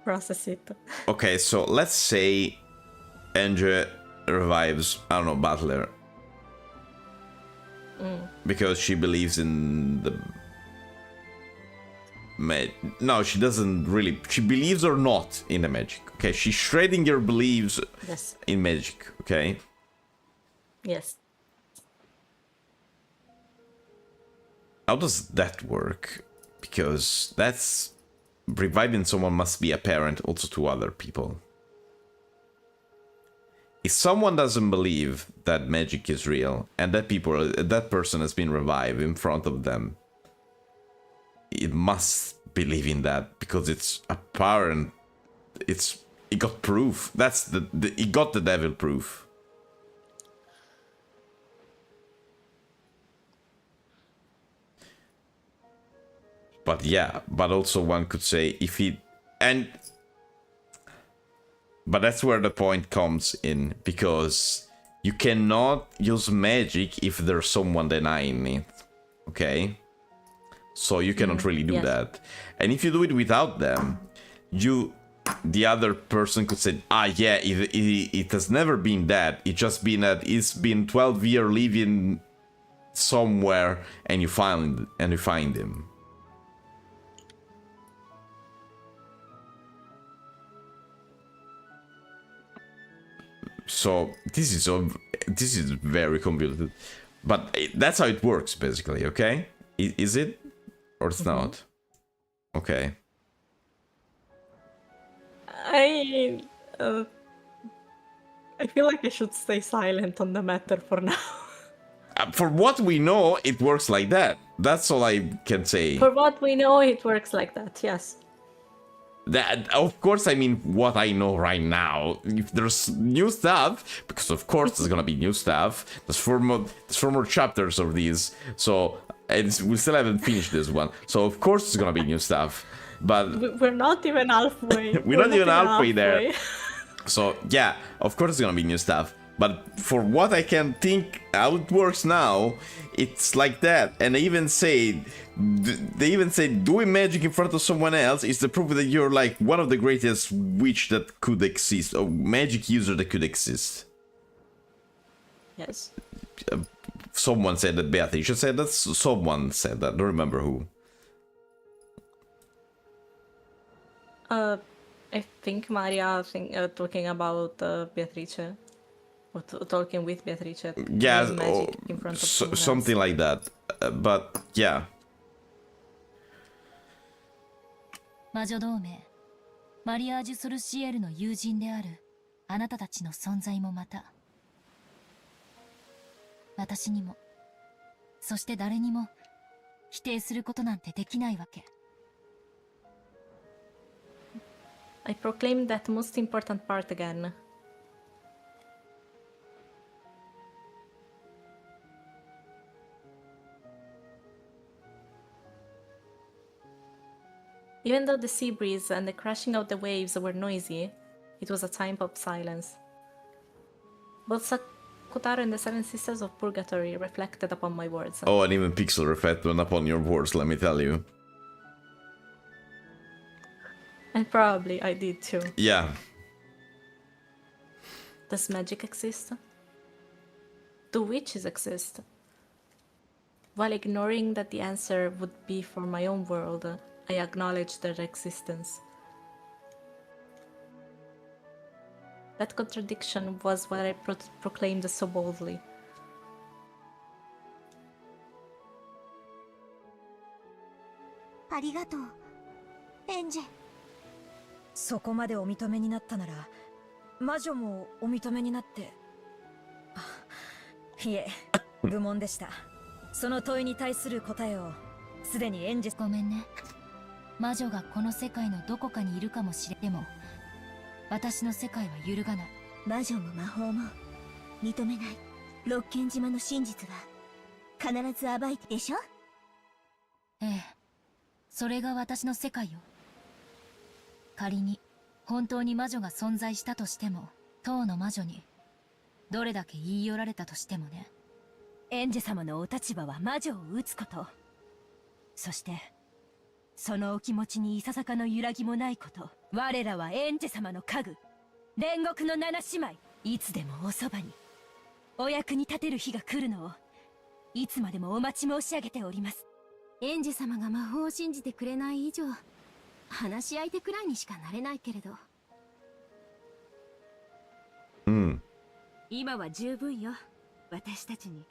process it. okay, so let's say Andrew revives, I don't know, Butler. Because she believes in the no, she doesn't really. She believes or not in the magic. Okay, she's shredding your beliefs Yes. in magic. Okay. Yes. How does that work? Because that's reviving someone must be apparent also to other people. If someone doesn't believe that magic is real and that person has been revived in front of them, it must believe in that because it's apparent. It got proof. That's it got the devil proof. But yeah, but also one could say if he but that's where the point comes in, because you cannot use magic if there's someone denying it. Okay? So you cannot really do that. And if you do it without them, the other person could say, yeah, it has never been that. It's just been that it's been 12 years living somewhere and you find him. So this is very complicated, but that's how it works basically. Okay, is it or it's not? Okay. I feel like I should stay silent on the matter for now. For what we know, it works like that. That's all I can say. For what we know, it works like that. Yes. That, of course, I mean what I know right now. If there's new stuff, because of course there's gonna be new stuff. There's four more chapters of these, so we still haven't finished this one. So of course there's gonna be new stuff, but We're not even halfway. we're not even halfway there. So yeah, of course there's gonna be new stuff. But for what I can think how it works now, it's like that. And they even say doing magic in front of someone else is the proof that you're like one of the greatest witch that could exist, or magic user that could exist. Yes. Someone said that, Beatrice said that, someone said that, I don't remember who. I think Maria talking about Beatrice. Or talking with Beatrice. Yeah, doing magic in front of someone else. something like that. But yeah. 魔女同盟マリアージュ・ソルシエルの友人であるあなたたちの存在もまた私にもそして誰にも否定することなんてできないわけ。 I proclaim that most important part again. Even though the sea breeze and the crashing of the waves were noisy, it was a time of silence. Both Sakutaro and the Seven Sisters of Purgatory reflected upon my words. Oh, and even Pixel reflected upon your words, let me tell you. And probably I did too. Yeah. Does magic exist? Do witches exist? While ignoring that the answer would be for my own world, I acknowledged their existence. That contradiction was what I proclaimed so boldly. ありがとう、エンジェ。そこまでお認めになったなら魔女もお認めになって。あ、いえ、愚問でした。その問いに対する答えをすでにエンジェ。ごめんね。魔女がこの世界のどこかにいるかもしれでも私の世界は揺るがない。魔女も魔法も認めない六軒島の真実は必ず暴いてでしょ。ええ、それが私の世界よ。仮に本当に魔女が存在したとしても当の魔女にどれだけ言い寄られたとしてもね。エンジェ様のお立場は魔女を討つこと、そしてそのお気持ちにいささかの揺らぎもないこと。我らはエンジェ様の家具煉獄の七姉妹、いつでもおそばにお役に立てる日が来るのをいつまでもお待ち申し上げております。エンジェ様が魔法を信じてくれない以上話し相手くらいにしかなれないけれど。今は十分よ。私たちに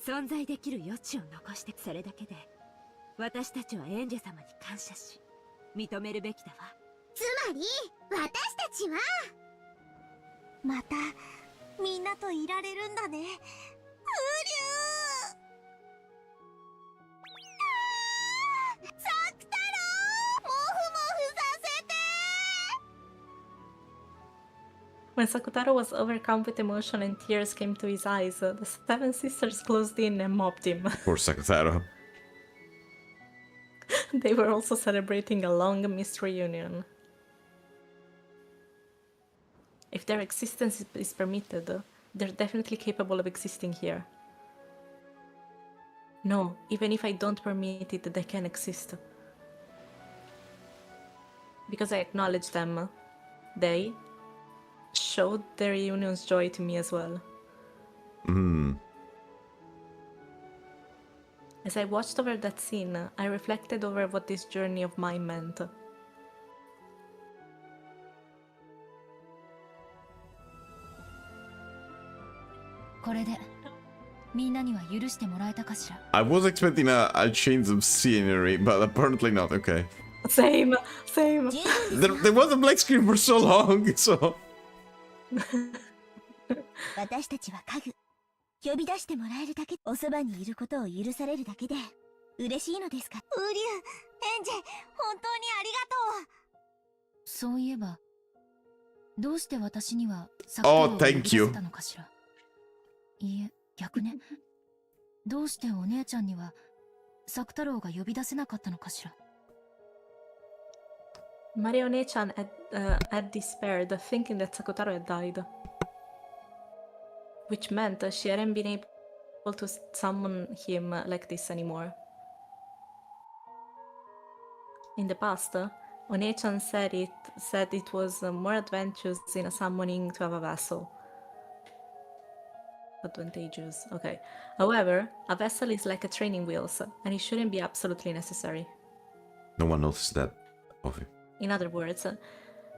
存在できる余地を残して、それだけで私たちはエンジェ様に感謝し認めるべきだわ。つまり私たちはまたみんなといられるんだね。うりゅー、サク太郎、モフモフさせて。 When Sakutaro was overcome with emotion and tears came to his eyes, the Seven Sisters closed in and mobbed him. Poor Sakutaro. They were also celebrating a long mystery union. If their existence is permitted, they're definitely capable of existing here. No, even if I don't permit it, they can exist. Because I acknowledge them, they showed their union's joy to me as well. As I watched over that scene, I reflected over what this journey of mine meant. I was expecting a change of scenery, but apparently not. Okay. Same. There was a black screen for so long, so. 私たちは家具。呼び出してもらえるだけ、おそばにいることを許されるだけで嬉しいのですか。ウリュウ、エンジェ、本当にありがとう。そういえば、どうして私にはサ Oh, クタロウを呼び thank 出 you. せたのかしら。いいえ、逆ね。どうしてお姉ちゃんにはサク太郎が呼び出せなかったのかしら。Marionne-chan had despaired, thinking that Sakutaro had died. Which meant she hadn't been able to summon him like this anymore. In the past, One-chan said it was more advantageous in a summoning to have a vassal. Advantageous, okay. However, a vessel is like a training wheels, and it shouldn't be absolutely necessary. No one noticed that of you. In other words,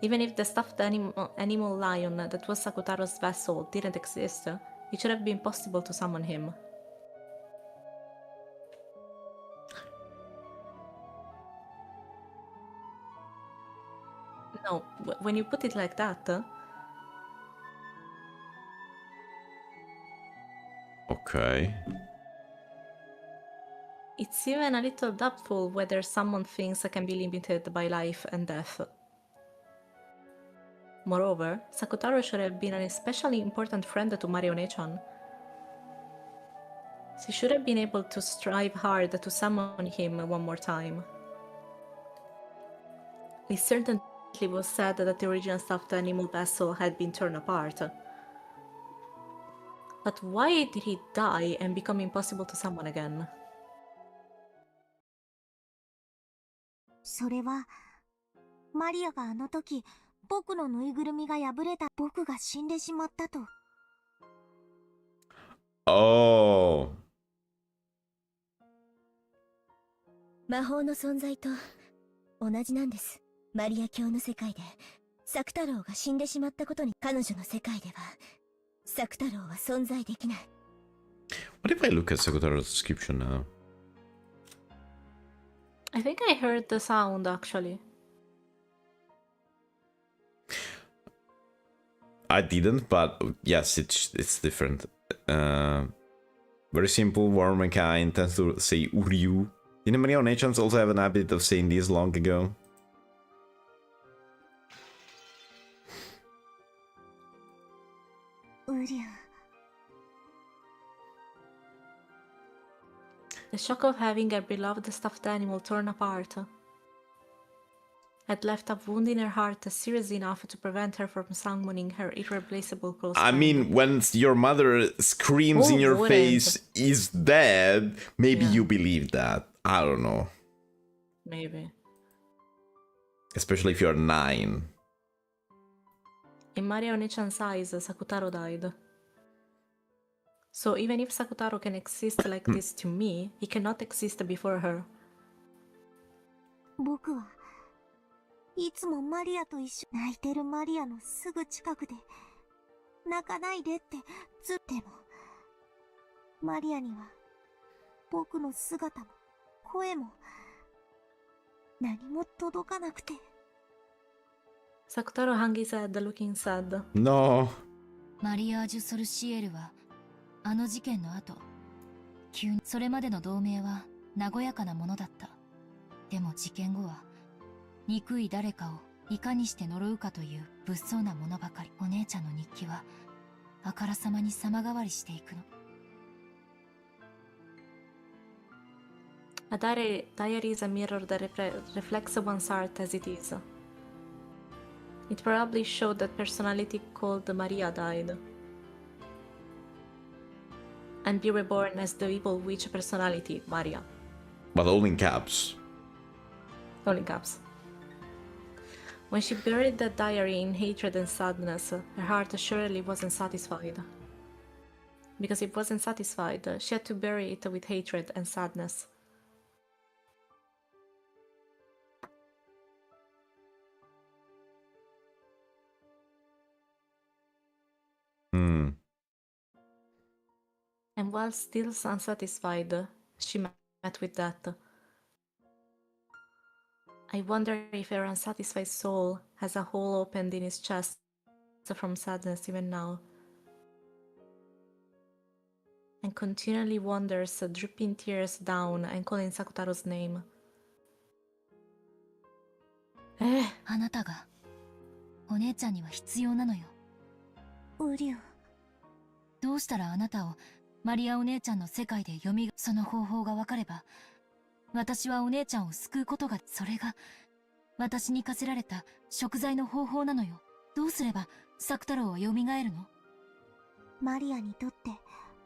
Even if the stuffed animal lion that was Sakutaro's vessel didn't exist, it should have been possible to summon him. No, when you put it like that... Okay. It's even a little doubtful whether summon things can be limited by life and death. Moreover, Sakutaro should have been an especially important friend to Marione-chan. She should have been able to strive hard to summon him one more time. It certainly was said that the original stuffed animal vessel had been torn apart. But why did he die and become impossible to summon again? それはマリアがあの時僕のぬいぐるみが破れた僕が死んでしまったと Oh. 魔法の存在と同じなんです。マリア教の世界でサク太郎が死んでしまったことに彼女の世界ではサク太郎は存在できない。 What if I look at Sakutaro's description now? I think I heard the sound actually. I didn't, but yes, it's different. Very simple, warm and kind, tends to say Uryu. Didn't Marione-chans also have an habit of saying this long ago? Uryu. The shock of having her beloved stuffed animal torn apart had left a wound in her heart serious enough to prevent her from summoning her irreplaceable close I friend. mean, when your mother screams in your face, is dead, maybe you believe that. I don't know. Maybe. Especially if you're 9. In Marione-chan's eyes, Sakutaro died. So even if Sakutaro can exist like this to me, he cannot exist before her. 僕はいつもマリアと一緒泣いてるマリアのすぐ近くで泣かないでってずってもマリアには僕の姿も声も何も届かなくて Sakutaro hung his head, looking sad. No. マリアージュ・ソルシエルはあの事件の後急にそれまでの同盟は和やかなものだった。でも事件後は憎い誰かをいかにして呪うかという物騒なものばかり。お姉ちゃんの日記はあからさまに様変わりしていくの。A diary is a mirror that reflects one's heart as it is. It probably showed that personality called Maria died. And be reborn as the evil witch personality, Maria. But all in caps. All in caps. When she buried that diary in hatred and sadness, her heart surely wasn't satisfied. Because it wasn't satisfied, she had to bury it with hatred and sadness. And while still unsatisfied, she met with death. I wonder if her unsatisfied soul has a hole opened in his chest from sadness even now. And continually wanders, dripping tears down and calling Sakutaro's name. あなたがお姉ちゃんには必要なのよ。ウリュウ。どうしたらあなたをマリアお姉ちゃんの世界でその方法がわかれば、私はお姉ちゃんを救うことが、それが私に課せられた贖罪の方法なのよ。どうすればサク太郎は蘇るの？マリアにとって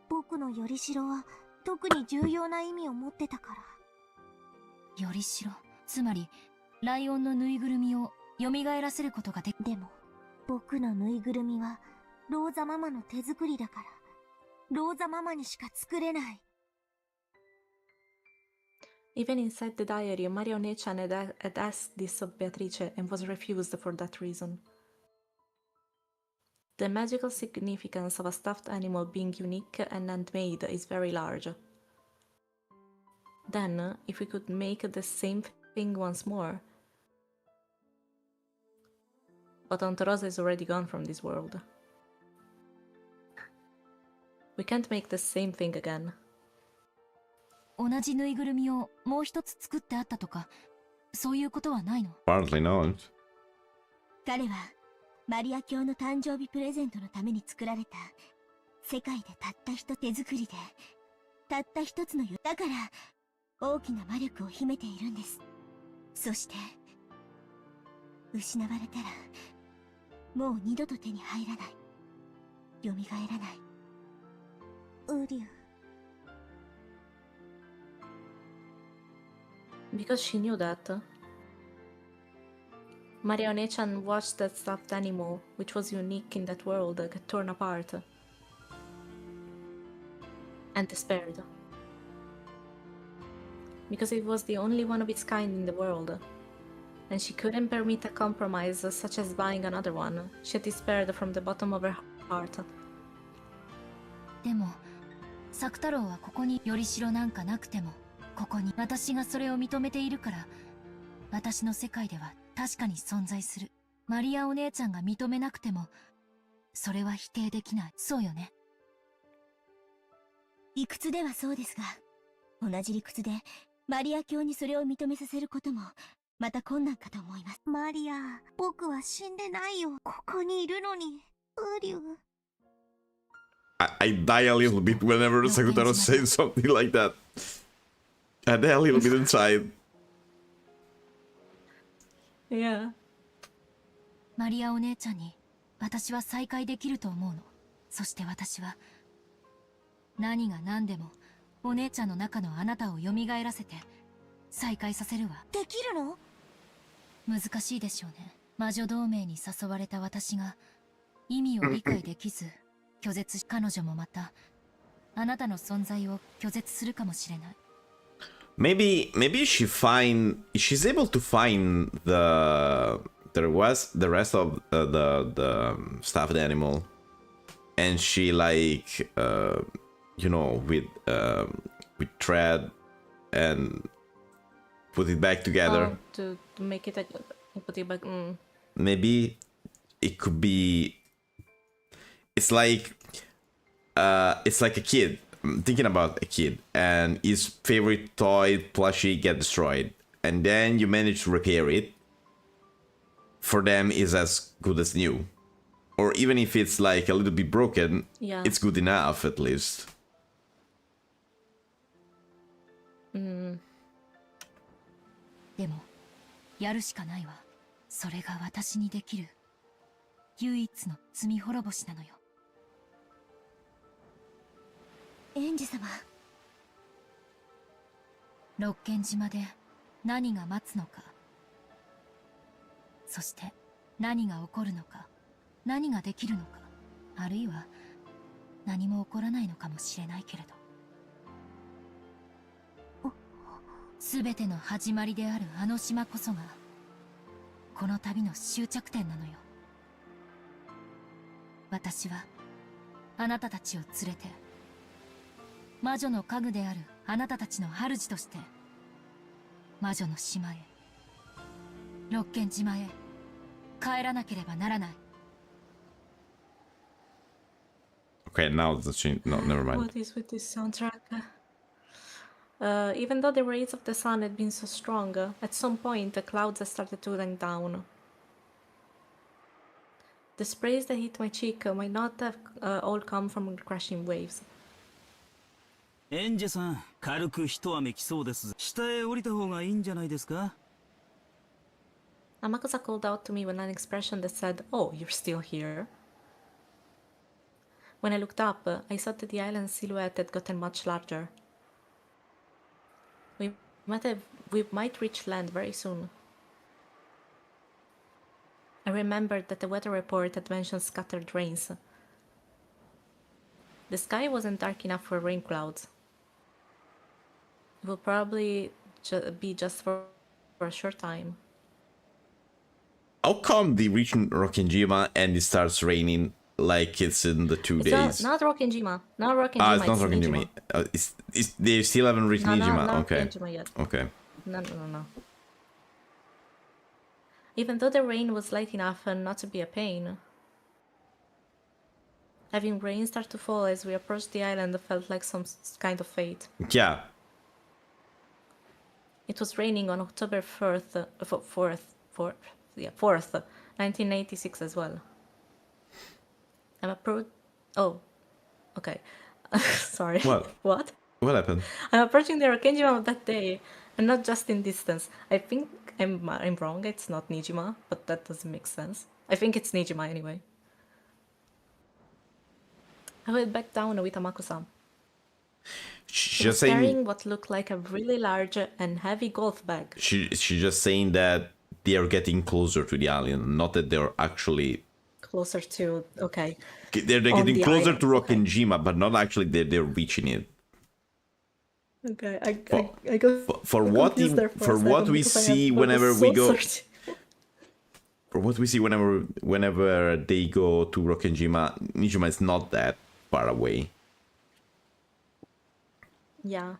僕のよりしろは特に重要な意味を持ってたから。よりしろ、つまりライオンのぬいぐるみを蘇らせることがでも僕のぬいぐるみはローザママの手作りだから、ローザママにしか作れない。Even inside the diary, Maria Onechan had asked this of Beatrice and was refused for that reason. The magical significance of a stuffed animal being unique and handmade is very large. Then, if we could make the same thing once more... But Aunt Rosa is already gone from this world. We can't make the same thing again. 同じぬいぐるみをもう一つ作ってあったとか、そういうことはないの？ Apparently not. 彼はマリア教の誕生日プレゼントのために作られた世界でたった一手作りでたった一つのだから大きな魔力を秘めているんです。そして失われたらもう二度と手に入らない、蘇らない。ウリュウ。 Because she knew that. Maria Onechan watched that stuffed animal, which was unique in that world, get torn apart. And despaired. Because it was the only one of its kind in the world. And she couldn't permit a compromise such as buying another one. She despaired from the bottom of her heart. でも、作太郎はここによりしろなんかなくても、ここに私がそれを認めているから、私の世界では確かに存在する。マリアお姉ちゃんが認めなくても、それは否定できない。そうよね。理屈ではそうですが、同じ理屈でマリア教にそれを認めさせることもまた困難かと思います。マリア、僕は死んでないよ。ここにいるのに。ウリュウ。 I die a little bit whenever Sakutaro says something like that. I die a little bit inside. Yeah. マリアお姉ちゃんに私は再会できると思うの。そして私は何が何でもお姉ちゃんの中のあなたを蘇らせて再会させるわ。できるの？難しいでしょうね。魔女同盟に誘われた私が意味を理解できず拒絶し、彼女もまたあなたの存在を拒絶するかもしれない。Maybe she's able to find the rest of the stuffed animal, and she like with thread and put it back together. Oh, to make it put it back. Maybe it could be. It's like a kid. I'm thinking about a kid, and his favorite toy plushie get destroyed, and then you manage to repair it. For them, is as good as new, or even if it's like a little bit broken, Yeah. it's good enough at least. でもやるしかないわ。それが私にできる唯一の罪滅ぼしなのよ。エンジ様。六軒島で何が待つのか、そして何が起こるのか、何ができるのか、あるいは何も起こらないのかもしれないけれど、すべての始まりであるあの島こそがこの旅の終着点なのよ。私はあなたたちを連れて魔女の家具であるあなたたちの主として魔女の島へ、六軒島へ帰らなければならない。 Okay, now the no, never mind. What is with this soundtrack? Even though the rays of the sun had been so strong, at some point the clouds had started to rain down. The sprays that hit my cheek might not have all come from crashing waves. エンジェさん、軽く一雨来そうです。下へ降りた方がいいんじゃないですか？ Amakusa called out to me with an expression that said, "Oh, you're still here." When I looked up, I saw that the island's silhouette had gotten much larger. We might reach land very soon. I remembered that the weather report had mentioned scattered rains. The sky wasn't dark enough for rain clouds. It will probably be just for a short time. How come they reach Rokkenjima and it starts raining like it's in the 2 days? Not Rokkenjima. Not Rokkenjima. Ah, it's not Nijima. Rokkenjima. They still haven't reached No, Nijima. not Okay. Rokkenjima yet. Okay. No. Even though the rain was light enough not to be a pain, having rain start to fall as we approached the island felt like some kind of fate. Yeah. It was raining on October 4th, 1986 as well. Oh, okay. Sorry. What? What? What happened? I'm approaching the Rokkenjima of that day, and not just in distance. I think I'm wrong. It's not Nijima, but that doesn't make sense. I think it's Nijima anyway. I went back down with Amako-san. She's She just was saying. carrying what looked like a really large and heavy golf bag. She's just saying that they are getting closer to the alien, not that they're actually. Closer to, okay. They're On getting the closer island, to okay. Rokkenjima, but not actually they're reaching it. Okay, I got For what confused there for a for what second we because I see was whenever so we go. searching. For what we see whenever they go to Rokkenjima, Nijima is not that far away. Yeah.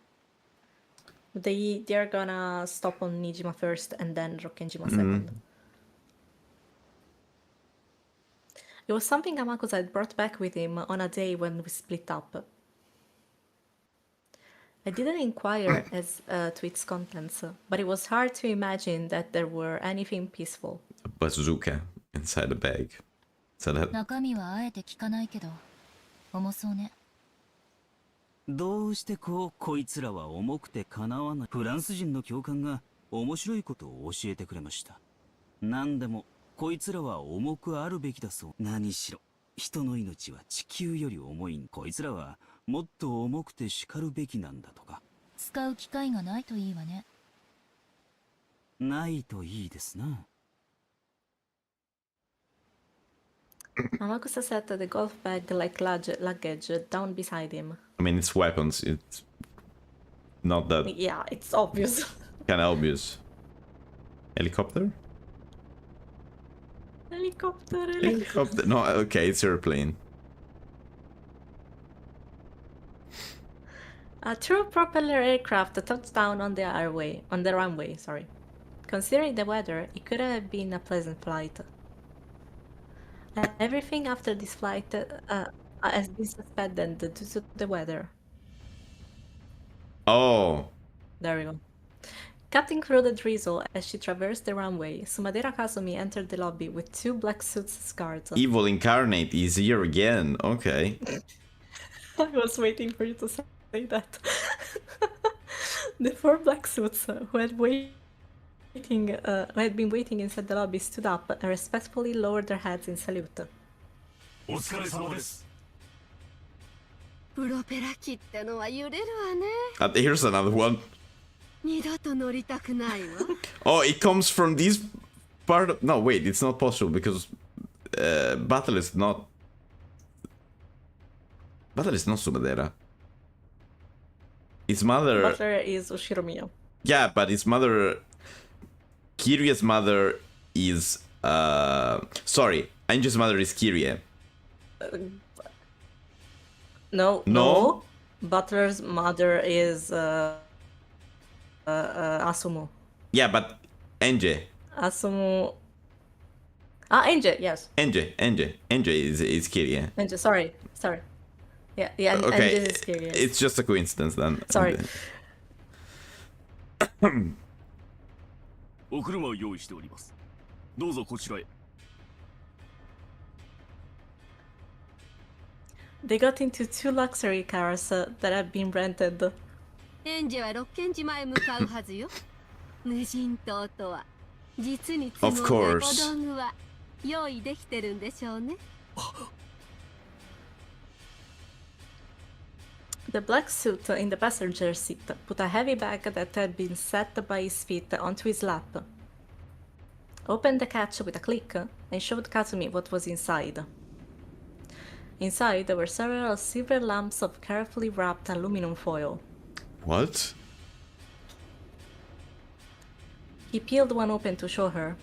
They're gonna stop on Nijima first and then Rokkenjima second. It was something Amakusa had brought back with him on a day when we split up. I didn't inquire as to its contents, but it was hard to imagine that there were anything peaceful. A bazooka inside a bag. So that 中身はあえて聞かないけど重そうね。どうしてこいつらは重くてかなわない。フランス人の教官が面白いことを教えてくれました。何でもこいつらは重くあるべきだそう。何しろ人の命は地球より重い。こいつらはもっと重くて叱るべきなんだとか。使う機会がないといいわね。ないといいですな。Amakusa set the golf bag like luggage down beside him. I mean, it's weapons. It's not that Yeah, it's obvious. kind of obvious. Helicopter? Helicopter. No, okay, it's airplane. A true propeller aircraft touched down on the runway. Sorry. Considering the weather, it could have been a pleasant flight. Everything after this flight has been suspended due to the weather. Oh, There we go. Cutting through the drizzle as she traversed the runway, Sumadera Kasumi entered the lobby with 2 black suits as guards. Evil Incarnate is here again. Okay. I was waiting for you to say that. The 4 black suits who had been waiting inside the lobby stood up and respectfully lowered their heads in salute. お疲れ様です。プロペラ機ってのは揺れるわね。 Here's another one. 二度と乗りたくないわ。 Oh, it comes from this part of... No, wait, it's not possible because Battle is not Sumadera. His mother... Butler is Ushiromiya. Yeah, but his mother... Kirie's mother is... Sorry, Angel's mother is Kirie. No. Butler's mother is Asumu. Yeah, but Enge. Asumu. Enge, yes. Enge is Kirie. Enge, sorry. Yeah, Okay, Enge is curious. it's just a coincidence then. Sorry. お車を用意しております。どうぞこちらへ。They got into 2 luxury cars that had been rented. エンジェは六軒島へ向かうはずよ。無人島とは実に都合な Of 小 course. 道具は用意できてるんでしょうね。The black suit in the passenger seat put a heavy bag that had been set by his feet onto his lap, opened the catch with a click, and showed Kazumi what was inside. Inside there were several silver lamps of carefully wrapped aluminum foil. What? He peeled one open to show her.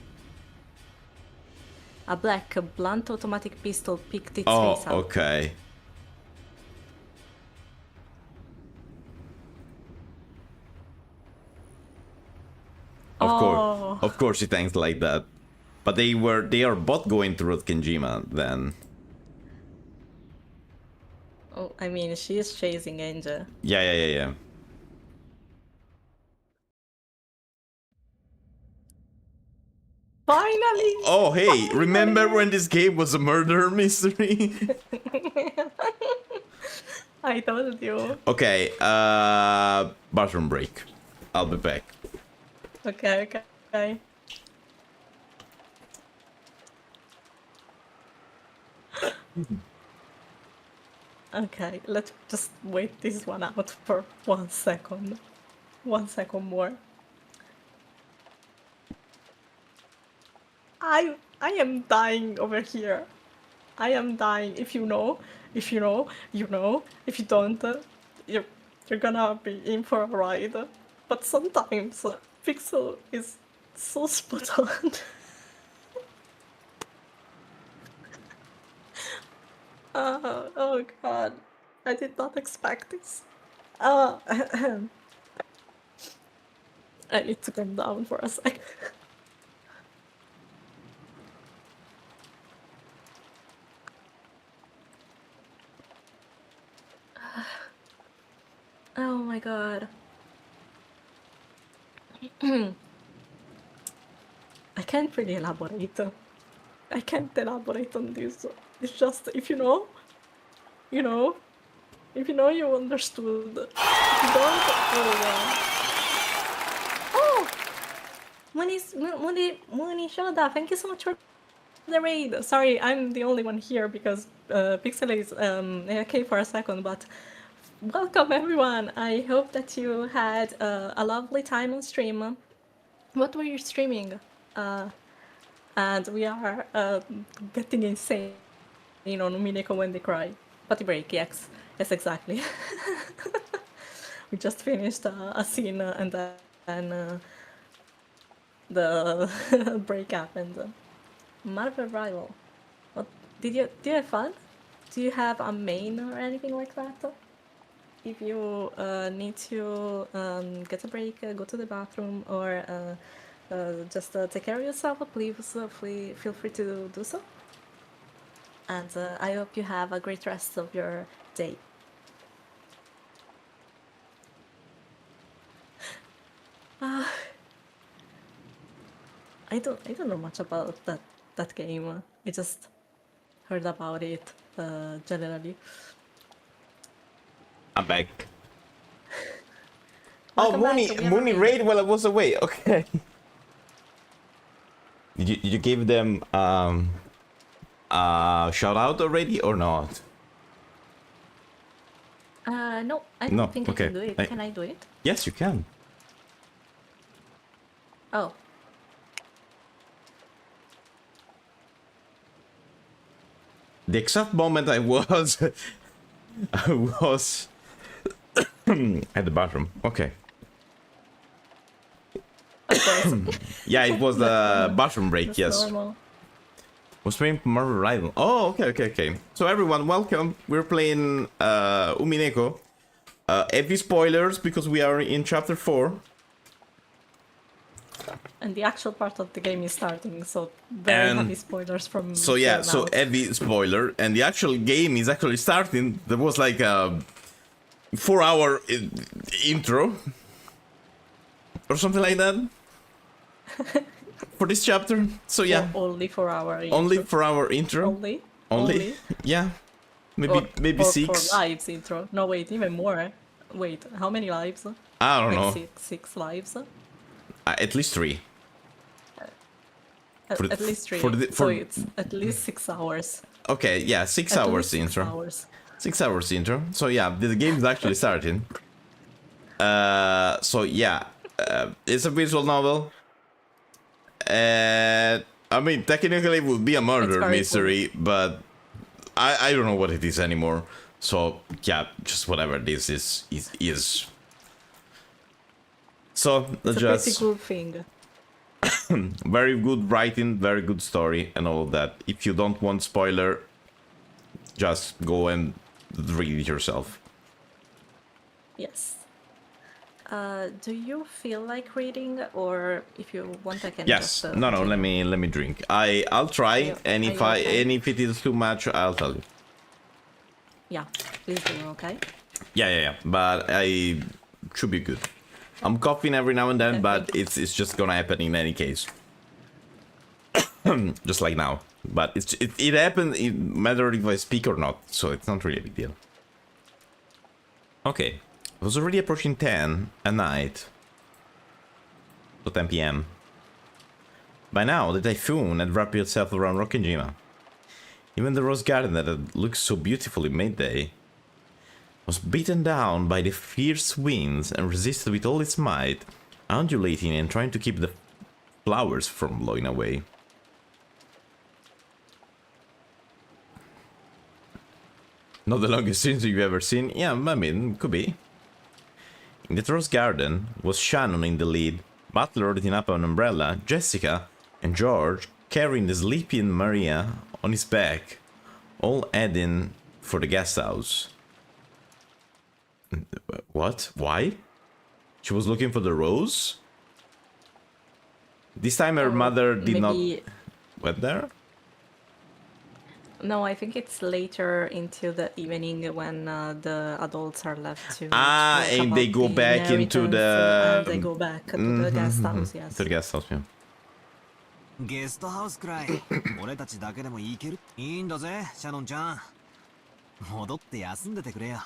A black, blunt automatic pistol picked its Oh, face out. okay. Of course it ends like that. But they are both going through Kenjima then. Oh, I mean, she is chasing Angel. Yeah. Finally! Oh, hey, Finally! remember when this game was a murder mystery? I told you. Okay, bathroom break. I'll be back. Okay. Okay, let's just wait this one out for 1 second. 1 second more. I am dying over here. I am dying. If you know. If you know, you know. If you don't, you're gonna be in for a ride. But sometimes Pixel is so spot on. Oh god, I did not expect this. I need to calm down for a sec. Oh my god. I can't really elaborate. I can't elaborate on this. It's just, if you know, you know. If you know, you understood. If you don't, oh! Muni Shoda, thank you so much for the raid. Sorry, I'm the only one here because Pixel is AFK for a second, but welcome everyone. I hope that you had a lovely time on stream. What were you streaming? And we are getting insane on Umineko when they cry. Potty break, yes. Yes, exactly. We just finished a scene and then the break happened. Marvel Rival. What do you have fun? Do you have a main or anything like that? If you need to get a break, go to the bathroom, or just take care of yourself, please feel free to do so. And I hope you have a great rest of your day. I don't know much about that game. I just heard about it generally. I'm back. Welcome back, Mooney raid while I was away. Okay. Did you give them shout out already or not? No, I don't think okay. I can do it. Can I do it? Yes, you can. Oh. The exact moment I was I was at the bathroom. Okay. Yeah, it was the bathroom break. That's yes. normal. Was playing Marvel Rival. Oh, okay. So everyone, welcome. We're playing Umineko. Heavy spoilers because we are in chapter 4. And the actual part of the game is starting, so very heavy spoilers from. So yeah, so now. heavy spoiler, and the actual game is actually starting. There was like a 4-hour intro or something like that for this chapter. So yeah, only 4 hour. Intro. only 4-hour intro. Only. Yeah, maybe or 6. 4 lives intro. No, wait, even more. Wait, how many lives? I don't know. Six lives. At least 3. At least 3. So it's at least 6 hours. Okay, yeah, 6 At hours least 6 intro. hours. 6 hours intro. So yeah, the game is actually starting. So yeah, it's a visual novel. I mean, technically it would be a murder mystery, but I don't know what it is anymore. So yeah, just whatever this is. So It's a pretty cool thing. Very good writing, very good story, and all of that. If you don't want spoiler, just go and read it yourself. Yes. Do you feel like reading, or if you want, I can Yes. just... No. continue? Let me drink. I'll try, and if it is too much, I'll tell you. Yeah, please do, okay? Yeah. But I should be good. I'm coughing every now and then, but it's just gonna happen in any case. Just like now. But it happened, it matter if I speak or not, so it's not really a big deal. Okay. It was already approaching 10 at night. So 10 p.m. By now, the typhoon had wrapped itself around Rokkenjima. Even the rose garden that had looked so beautiful in midday was beaten down by the fierce winds and resisted with all its might, undulating and trying to keep the flowers from blowing away. Not the longest since you've ever seen? Yeah, I mean, could be. In the rose garden was Shannon in the lead, Butler holding up an umbrella, Jessica and George carrying the sleeping Maria on his back, all heading for the guest house. What? Why? She was looking for the rose? This time her mother did not went there? No, I think it's later into the evening when the adults are left to and they go back into the... and they go back to the guest house, yes. To the guest house, yeah. ゲストハウスくらい俺たちだけでも行けるいいんだぜシャノンちゃん戻って休んでてくれよ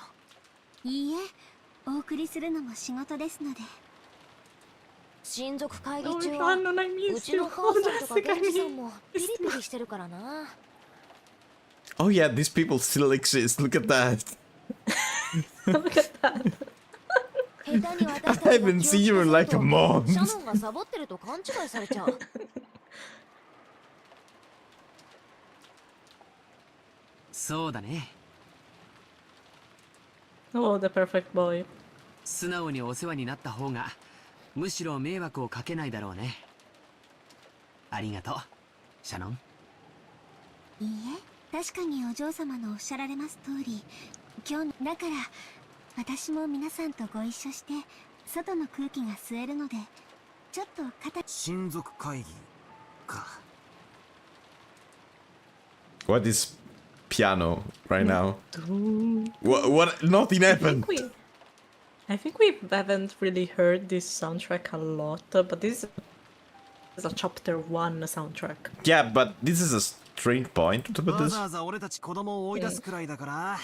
いいえお送りするのも仕事ですので親族会議中はうちの母さんとかデンジさんもピリピリしてるからな Oh yeah, these people still exist. Look at that. Look at that. I haven't seen you in like a month. シャノンがサボってると勘違いされちゃうそうだね Oh, the perfect boy. 素直にお世話になった方がむしろ迷惑をかけないだろうねありがとうシャノンいいえ確かにお嬢様のおっしゃられます通り今日だから私も皆さんとご一緒して外の空気が吸えるのでちょっと親族会議か What is piano right now? What? Nothing happened. I think we haven't really heard this soundtrack a lot, but this is a chapter 1 soundtrack. Yeah, but this is a strange point to put わ this. ざわざ俺たち子供を追い出すくらいだから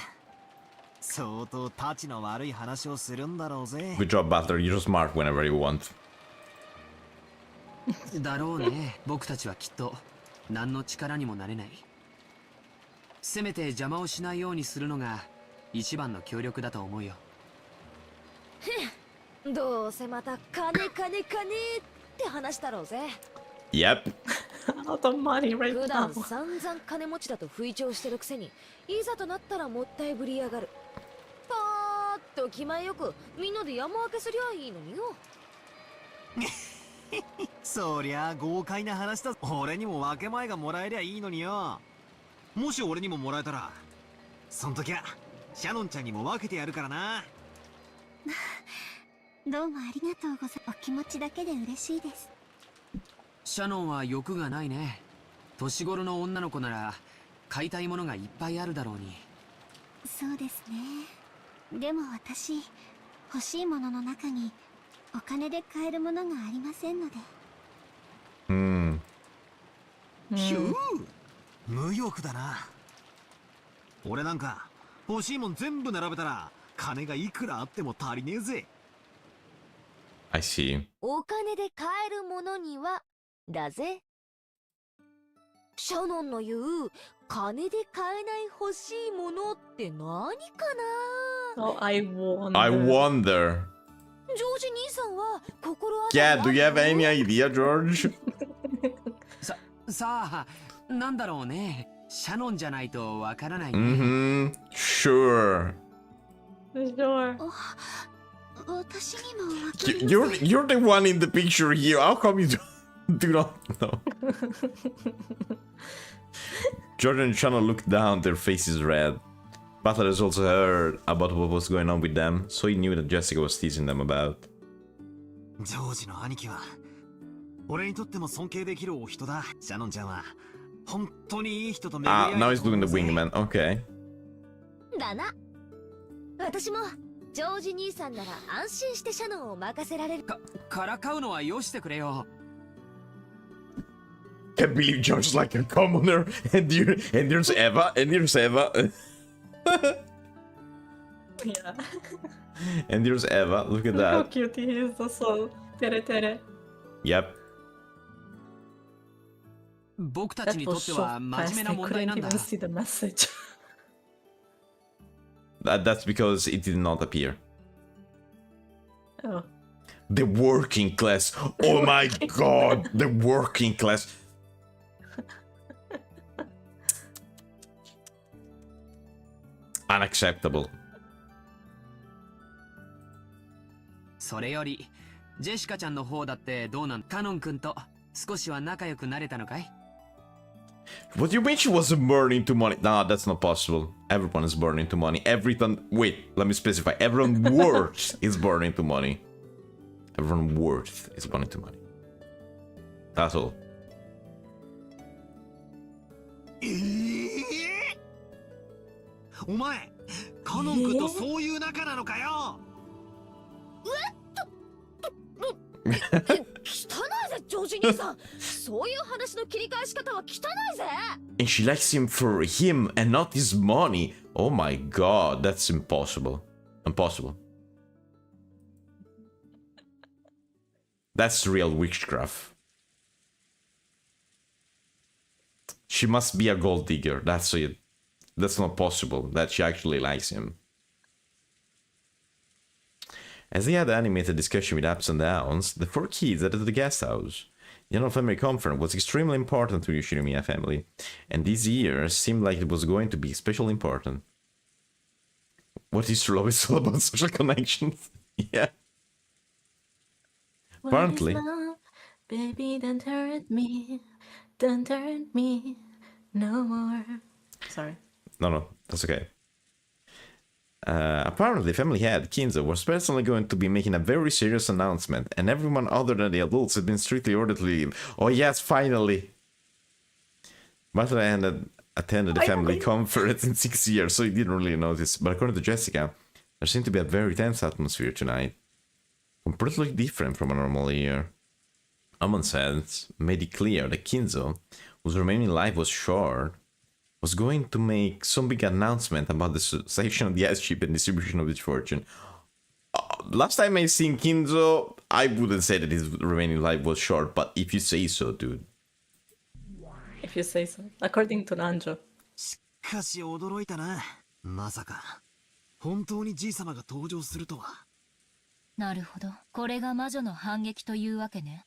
相当タチの悪い話をするんだろうぜ Good job, Butler. You're smart whenever you want. だろうね僕たちはきっと何の力にもなれないせめて邪魔をしないようにするのが一番の協力だと思うよどうせまた金って話だろうぜ Yep. Out of money right 普段 now. 散々金持ちだと吹聴してるくせにいざとなったらもったいぶりやがるパーッと気前よくみんなで山分けすりゃいいのによそりゃ豪快な話だ俺にも分け前がもらえりゃいいのによもし俺にももらえたらそん時はシャノンちゃんにも分けてやるからなどうもありがとうございますお気持ちだけで嬉しいですシャノンは欲がないね年頃の女の子なら買いたいものがいっぱいあるだろうにそうですねでも私欲しいものの中にお金で買えるものがありませんのでひゅー無欲だな俺なんか欲しいもん全部並べたら金がいくらあっても足りねえぜ I see. お金で買えるものにはだぜシャノンの言う金で買えない欲しいものって何かな Oh, I wonder. I wonder. ジョージ兄さんは心当たり Yeah, do you have any idea, George? さあなんだろうねシャノンじゃないとわからないね Sure. Sure. 私にもわかり You're the one in the picture here. How come you do? Do not know. Jordan and Shana looked down, their faces red. Butler has also heard about what was going on with them, so he knew that Jessica was teasing them about. ジョージの兄貴は俺にとっても尊敬できるお人だ。シャノンちゃんは本当にいい人と巡り合 Ah, え now た he's doing the wingman. Okay. だな。私もジョージ兄さんなら安心してシャノンを任せられる。からかうのはよしてくれよ。Can't believe George's like a commoner, and there's Eva, and there's Eva. Yeah. And there's Eva, look at Look how that. cute he is also. Tere tere. Yep. 僕た That ちにとっ was て so は真 fast, 面目な I 問題 couldn't なんだ。 even see the message. That's because it did not appear. Oh. The working class. Oh my god, the working class. Unacceptable. それよりジェシカちゃんの方だってどうなん？カノン君と少しは仲良くなれたのかい？ What do you mean she wasn't burning to money? Nah, that's not possible. Everyone is burning to money. Wait, let me specify. Everyone worth is burning to money. Everyone worth is burning to money. That's all. お前、カノン君とそういう仲なのかよ。汚いぜジョージ兄さん。そういう話の切り返し方は汚いぜ。 And she likes him for him and not his money. Oh my god, that's impossible. Impossible. That's real witchcraft. She must be a gold digger. That's it. That's not possible that she actually likes him. As they had an animated discussion with ups and downs, the four kids headed to the guest house. The annual family conference was extremely important to the Shinomiya family, and this year seemed like it was going to be especially important. What is true love is all about social connections. Yeah. Apparently. What is love? Baby, don't hurt me. Don't hurt me no more. Sorry. No, that's okay. Apparently, family head Kinzo was personally going to be making a very serious announcement, and everyone other than the adults had been strictly ordered to leave. Oh yes, finally! Butler had attended the family conference in 6 years, so he didn't really notice. But according to Jessica, there seemed to be a very tense atmosphere tonight. Completely different from a normal year. Amon said, made it clear that Kinzo, whose remaining life was short, was going to make some big announcement about the cessation of the ice ship and distribution of its fortune. Last time I seen Kinzo, I wouldn't say that his remaining life was short, but if you say so, dude. If you say so. According to Nanjo. しかし驚いたな。まさか本当にじい様が登場するとは。なるほど。これが魔女の反撃というわけね。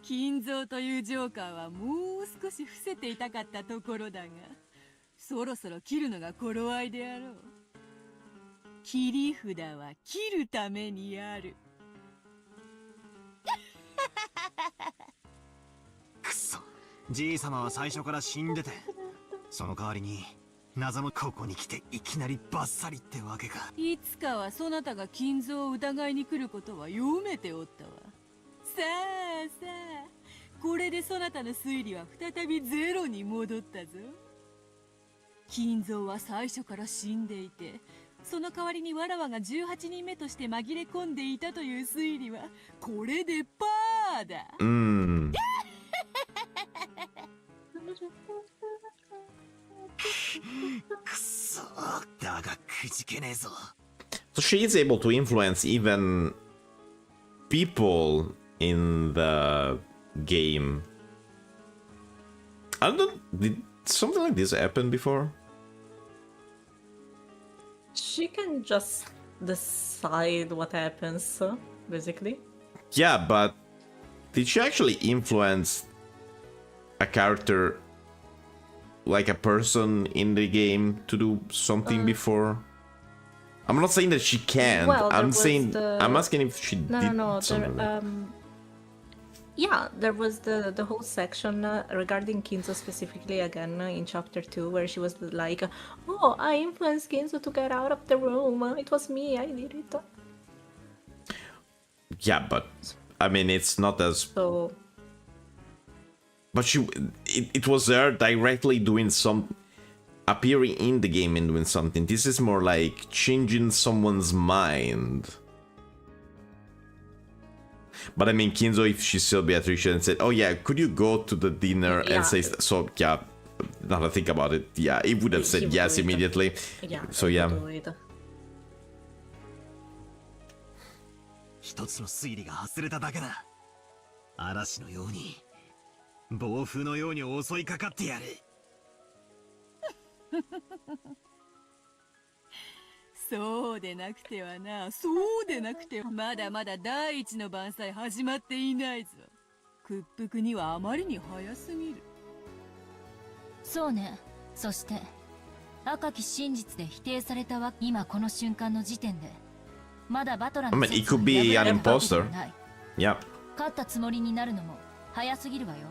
金蔵というジョーカーはもう少し伏せていたかったところだが、そろそろ切るのが頃合いであろう。切り札は切るためにある。くそ、じい様は最初から死んでて、その代わりに謎のここに来ていきなりバッサリってわけか。いつかはそなたが金蔵を疑いに来ることは読めておったわ。さあさあ、これでそなたの推理は再びゼロに戻ったぞ。金蔵は最初から死んでいて、その代わりにわらわが18人目として紛れ込んでいたという推理はこれでパーだ。くそ、だがくじけねえぞ。So she is able to influence even people in the game. I don't know, did something like this happen before? She can just decide what happens, basically. Yeah, but did she actually influence a character, like a person in the game, to do something before? I'm not saying that she can't. Well, there I'm was saying the- I'm asking if she No, did no, no. something. Yeah, there was the whole section regarding Kinzo specifically again in chapter 2, where she was like, "Oh, I influenced Kinzo to get out of the room. It was me. I did it." Yeah, but I mean, it's not as. So But it was her directly doing some, appearing in the game and doing something. This is more like changing someone's mind. But I mean, Kinzo, if she saw Beatrice and said, "Oh yeah, could you go to the dinner and say?" So yeah, now that I think about it, yeah, it would have He said would yes do it. immediately. yeah. So he yeah. would do it. 一つの推理が外れただけだ。嵐のように、暴風のように襲いかかってやる。そうでなくてはな、そうでなくてはまだまだ第一の晩祭始まっていないぞ。屈服にはあまりに早すぎる。そうね。そして赤き真実で否定されたわ。今この瞬間の時点でまだバトラ I の mean, it could be an imposter. Yeah. 勝ったつもりになるのも早すぎるわよ。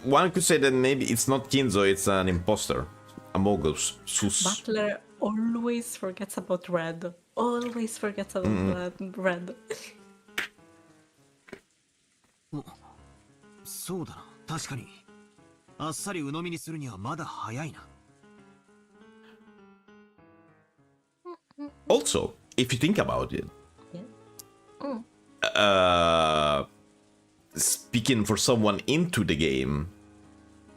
One could say that maybe it's not Kinzo, it's an imposter. A mogul. Butler always forgets about Red. Always forgets about Red. そうだな、確かに。あっさり鵜呑みにするにはまだ早いな。Also, if you think about it, Yeah. Speaking for someone into the game,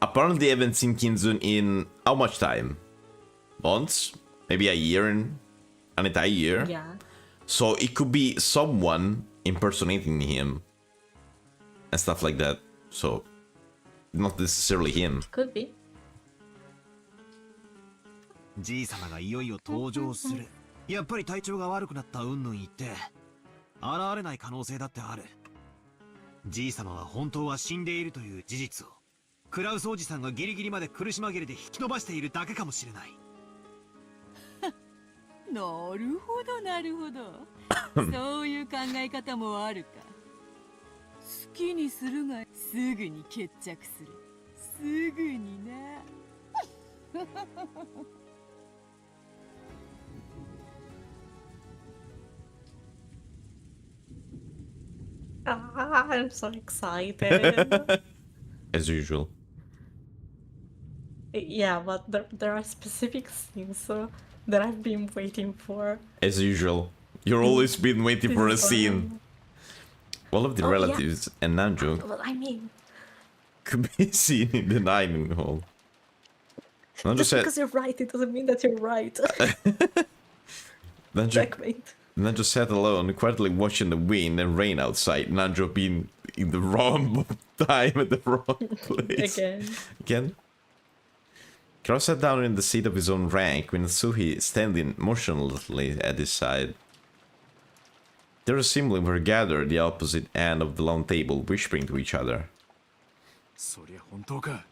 apparently I haven't seen Kinzo in how much time? Months? Maybe a year? An entire year? Yeah. So it could be someone impersonating him and stuff like that. So, not necessarily him. Could be. じいさまがいよいよ登場する。やっぱり体調が悪くなった云々言って、現れない可能性だってある。じいさまは本当は死んでいるという事実を、クラウスおじさんがギリギリまで苦し紛れで引き延ばしているだけかもしれない。なるほどなるほど。そういう考え方もあるか。好きにするがすぐに決着する。すぐにな。Ah, I'm so excited. As usual. Yeah, but there are specific scenes that I've been waiting for. As usual. You've always been waiting for a This scene. All of the Oh, yeah. relatives and Nanjo Well, I mean, could be seen in the dining hall. Nanjo just said, because you're right, it doesn't mean that you're right. Nanjo, Checkmate. Nanjo sat alone, quietly watching the wind and rain outside. Nanjo being in the wrong time at the wrong place. Again? Kuro sat down in the seat of his own rank, with Natsuhi standing motionlessly at his side. Their assembly were gathered at the opposite end of the long table, whispering to each other. そりゃ本当か。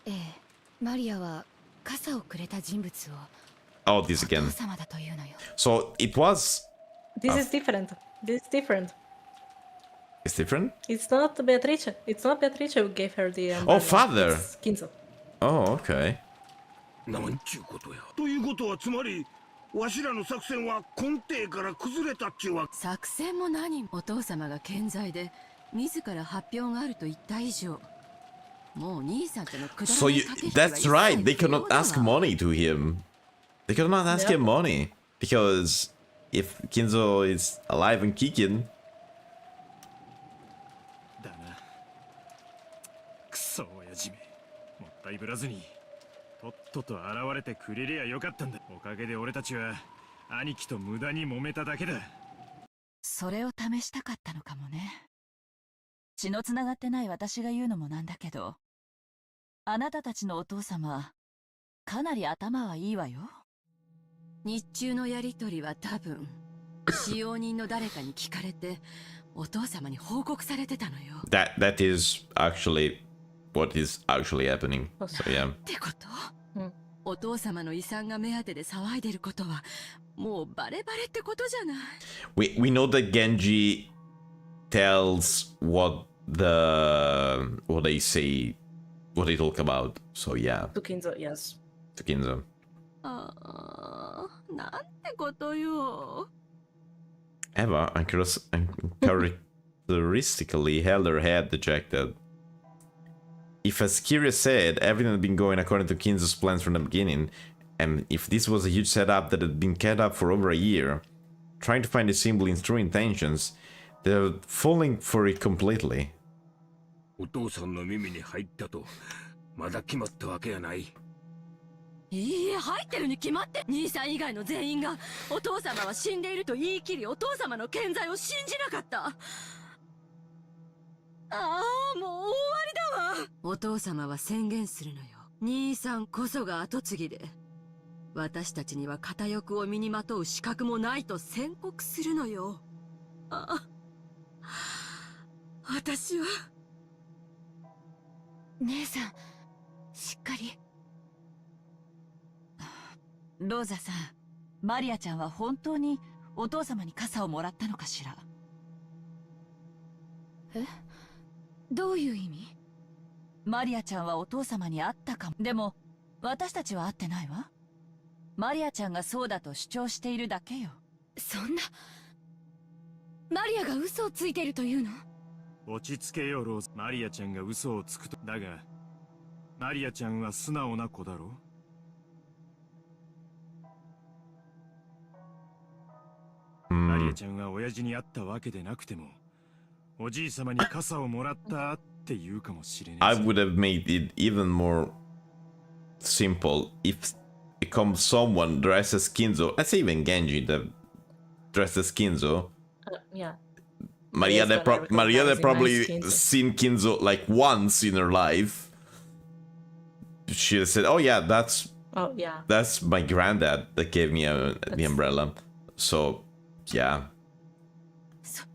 ええ、マリアは傘をくれた人物を Oh, this お again. 父様だというのよ。 So it was... This is different. This is different. It's different? It's not Beatrice. It's not Beatrice who gave her the Oh, father! It's Kinzo. Oh, okay. なんちゅうことや。ということはつまり、わしらの作戦は根底から崩れたっちゅうわ。作戦も何もお父様が健在で自ら発表があると言った以上、もう兄さんとのくだら So ない you... 駆け引きは一 That's 切 right, they 不要 cannot だわ ask money to him. They cannot ask Yep. him money. Because if Kinzo is alive and kicking... だな。くそ親父め。もったいぶらずに。とっとと現れてくれりゃよかったんだ。おかげで俺たちは兄貴と無駄に揉めただけだ。それを試したかったのかもね。血のつながってない私が言うのもなんだけど、あなたたちのお父様、かなり頭はいいわよ。日中のやりとりは多分、使用人の誰かに聞かれて、お父様に報告されてたのよ。That is actually what is actually happening. So yeah. ってこと？お父様の遺産が目当てで騒いでることはもうバレバレってことじゃない。We know that Genji tells what they say, what they talk about. So yeah. To Kinzo, yes. To Kinzo. ああ、なんてことよ。Eva uncharacteristically held her head dejected. If, as Kira said, everything had been going according to Kinzo's plans from the beginning, and if this was a huge setup that had been kept up for over a year, trying to find the siblings' true intentions, they're falling for it completely. お父さんの耳に入ったとまだ決まったわけやない。いいえ、入ってるに決まって。兄さん以外の全員がお父様は死んでいると言い切り、お父様の健在を信じなかった。ああ、もう終わりだわ。お父様は宣言するのよ。兄さんこそが跡継ぎで、私たちには片翼を身にまとう資格もないと宣告するのよ。ああ、私は。姉さん、しっかり。ローザさん、マリアちゃんは本当にお父様に傘をもらったのかしら。え？どういう意味？マリアちゃんはお父様に会ったかも。でも、私たちは会ってないわ。マリアちゃんがそうだと主張しているだけよ。そんな。マリアが嘘をついているというの？落ち着けよ、ローズ。マリアちゃんが嘘をつくと。だが、マリアちゃんは素直な子だろ？マリアちゃんは親父に会ったわけでなくても、おじい様に傘をもらったって言うかもしれない。I would have made it even more simple if it comes someone dressed as Kinzo. Let's say even Genji, the dressed as Kinzo. Yeah. Maria Yes, but I Maria recognize probably him as Kinzo. seen Kinzo like once in her life. She said, "Oh yeah, that's my granddad that gave me the umbrella." So yeah.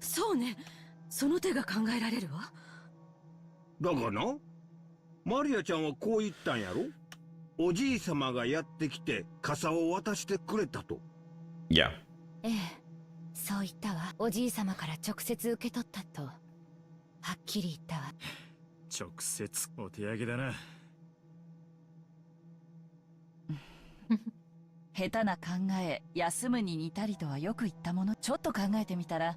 そうね。その手が考えられるわ。だがな、マリアちゃんはこう言ったんやろ。おじい様がやってきて傘を渡してくれたと。Yeah. ええ、そう言ったわ。おじい様から直接受け取ったと、はっきり言ったわ。直接お手上げだな。下手な考え、休むに似たりとはよく言ったもの。ちょっと考えてみたら、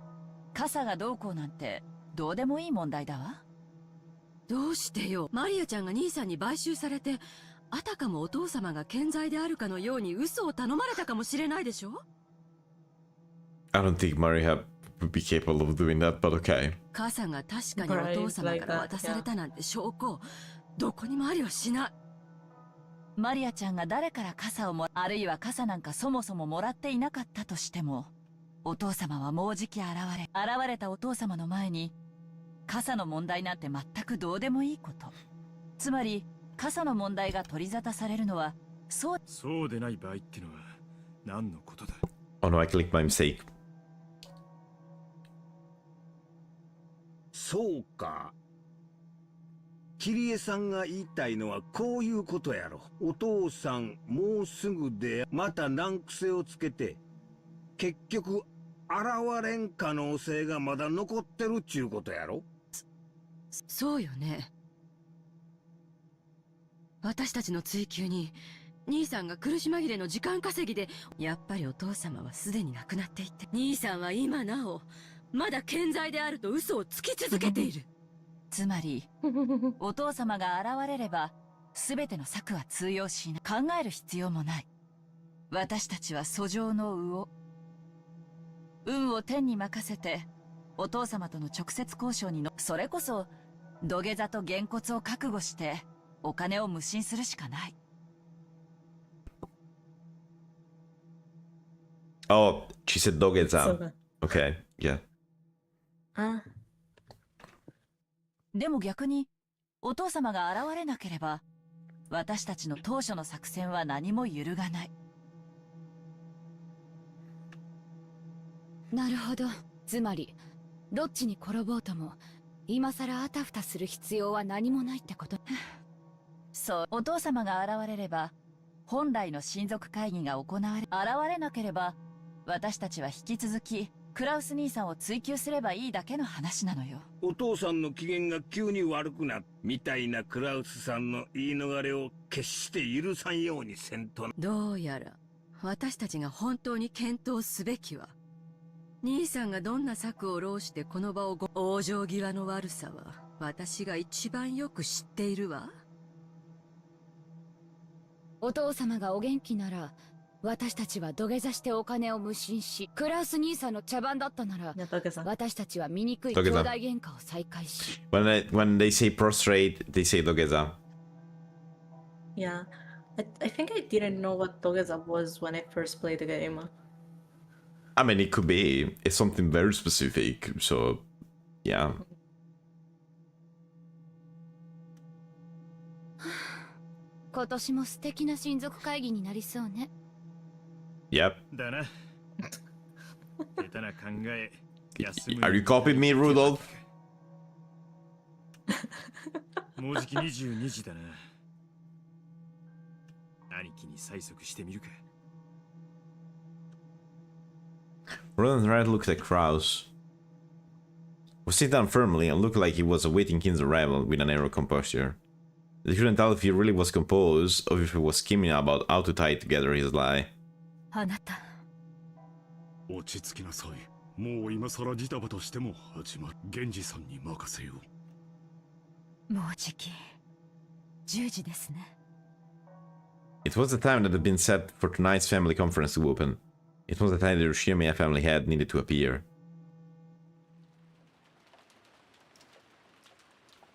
傘がどうこうなんてどうでもいい問題だわ。どうしてよ。マリアちゃんが兄さんに買収されて、あたかもお父様が健在であるかのように嘘を頼まれたかもしれないでしょ。I don't think Maria would be capable of doing that, but okay. 傘が確かにお父様から渡されたなんて証拠、どこにもありはしない。マリアちゃんが誰から傘をあるいは傘なんかそもそももらっていなかったとしても、お父様はもうじき現れたお父様の前に、傘の問題なんて全くどうでもいいこと。つまり、傘の問題が取り沙汰されるのは、そうでない場合ってのは何のことだ。 Oh no, I clicked my mistake. そうか。キリエさんが言いたいのはこういうことやろ。お父さんもうすぐでまた難癖をつけて結局現れん可能性がまだ残ってるっちゅうことやろ。そうよね。私たちの追求に兄さんが苦し紛れの時間稼ぎで、やっぱりお父様はすでに亡くなっていて、兄さんは今なおまだ健在であると嘘をつき続けている。つまり、お父様が現れれば、すべての策は通用しない。考える必要もない。私たちは訴状の運を天に任せて、お父様との直接交渉にそれこそ、土下座とげんこつを覚悟して、お金を無心するしかない。Oh, she said Dogeza. Okay, yeah. でも逆に、お父様が現れなければ、私たちの当初の作戦は何も揺るがない。なるほど。つまり、どっちに転ぼうとも、今さらあたふたする必要は何もないってこと。そう、お父様が現れれば、本来の親族会議が行われ、現れなければ私たちは引き続きクラウス兄さんを追求すればいいだけの話なのよ。お父さんの機嫌が急に悪くなっみたいなクラウスさんの言い逃れを決して許さんようにせんとな。どうやら私たちが本当に検討すべきは、兄さんがどんな策を弄してこの場を往生際の悪さは私が一番よく知っているわ。お父様がお元気なら、私たちは土下座してお金を無心し、クラウス兄さんの茶番だったなら、私たちは醜い兄弟喧嘩を再開し。When they say prostrate, they say dogeza. Yeah, I think I didn't know what Dogeza was when I first played the game. I mean, it could be. It's something very specific, so yeah. 今年も素敵な親族会議になりそうね。Yep. だな。下手な考え。Are you copying me, Rudolph? もうじき22時だな。兄貴に催促してみるか。Roland's right looked at Kraus. Was sitting down firmly and looked like he was awaiting Kin's arrival with an air of composure. They couldn't tell if he really was composed or if he was scheming about how to tie together his lie. あなた。落ち着きなさい。もう今更ジタバタしても始まる。源氏さんに任せよう。もうじき10時ですね。It was the time that had been set for tonight's family conference to open. It was the time the Yoshimiya family head needed to appear.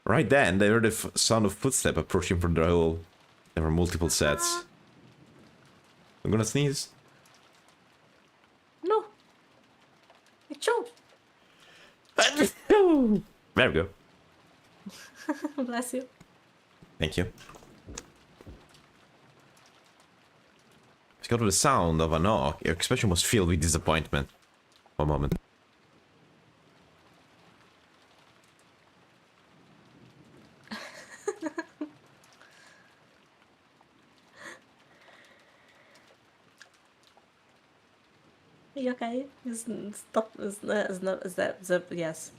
Right then, they heard the sound of footsteps approaching from the hall. There were multiple sets. I'm gonna sneeze. No. Achoo. There we go. Bless you. Thank you. Let's go to the sound of a knock. Your expression was filled with disappointment. One moment. Are you okay? Stop. Is that yes.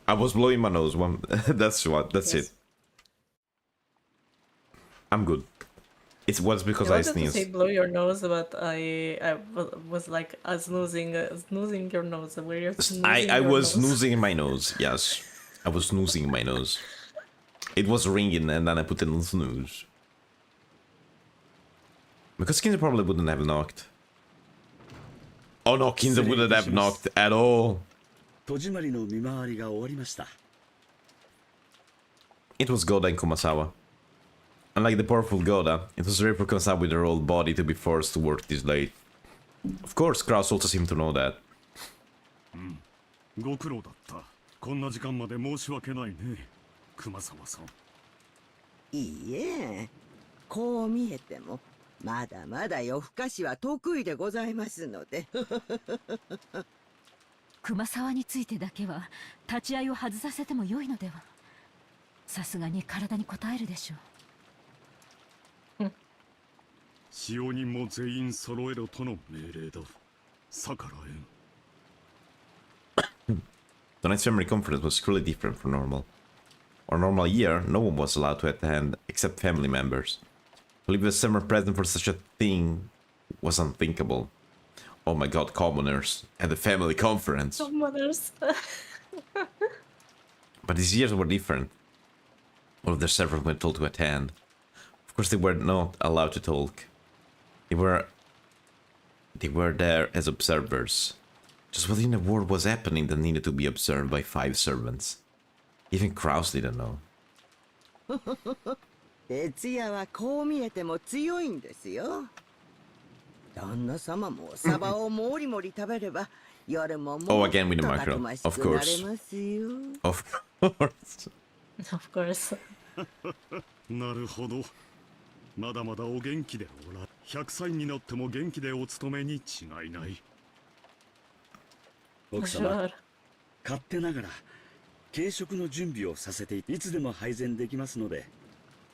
I was blowing my nose. One. That's what. That's Yes. it. I'm good. It was because I I wanted to say sneezed. blow your nose, but I was like snoozing your nose. Where you're snoozing I your was nose. snoozing my nose. Yes, I was snoozing my nose. It was ringing, and then I put it on snooze. Because Kinder probably wouldn't have knocked. Oh no, Kinder wouldn't have knocked at all. It was Goda and Kumasawa. Unlike the powerful Goda, it was rare for Kumasawa with her old body to be forced to work this late. Of course, Kraus also seemed to know that. ご苦労だった。こんな時間まで申し訳ないね、熊沢さん。いいえ、こう見えてもまだまだ夜更かしは得意でございますので。熊沢についてだけは立ち会いを外させても良いのでは。さすがに体に応えるでしょう。使用人も全員揃えろとの命令だ。逆らえん。 Tonight's family conference was truly different from normal. On a normal year, no one was allowed to attend except family members. To leave a summer present for such a thing was unthinkable. Oh my god, commoners at the family conference. Commoners. But these years were different. All of their servants were told to attend. Of course, they were not allowed to talk. They were there as observers. Just what in the world was happening that needed to be observed by 5 servants? Even Kraus didn't know. 徹夜はこう見えても強いんですよ。旦那様もサバをもりもり食べれば夜ももっと Oh, again with the た macro. くまし Of くなれ course. ますよ。Of course. Of course. なるほど。まだまだお元気でおら。100歳になっても元気でお勤めに違いない。奥様、勝手ながら軽食の準備をさせていつでも配膳できますので、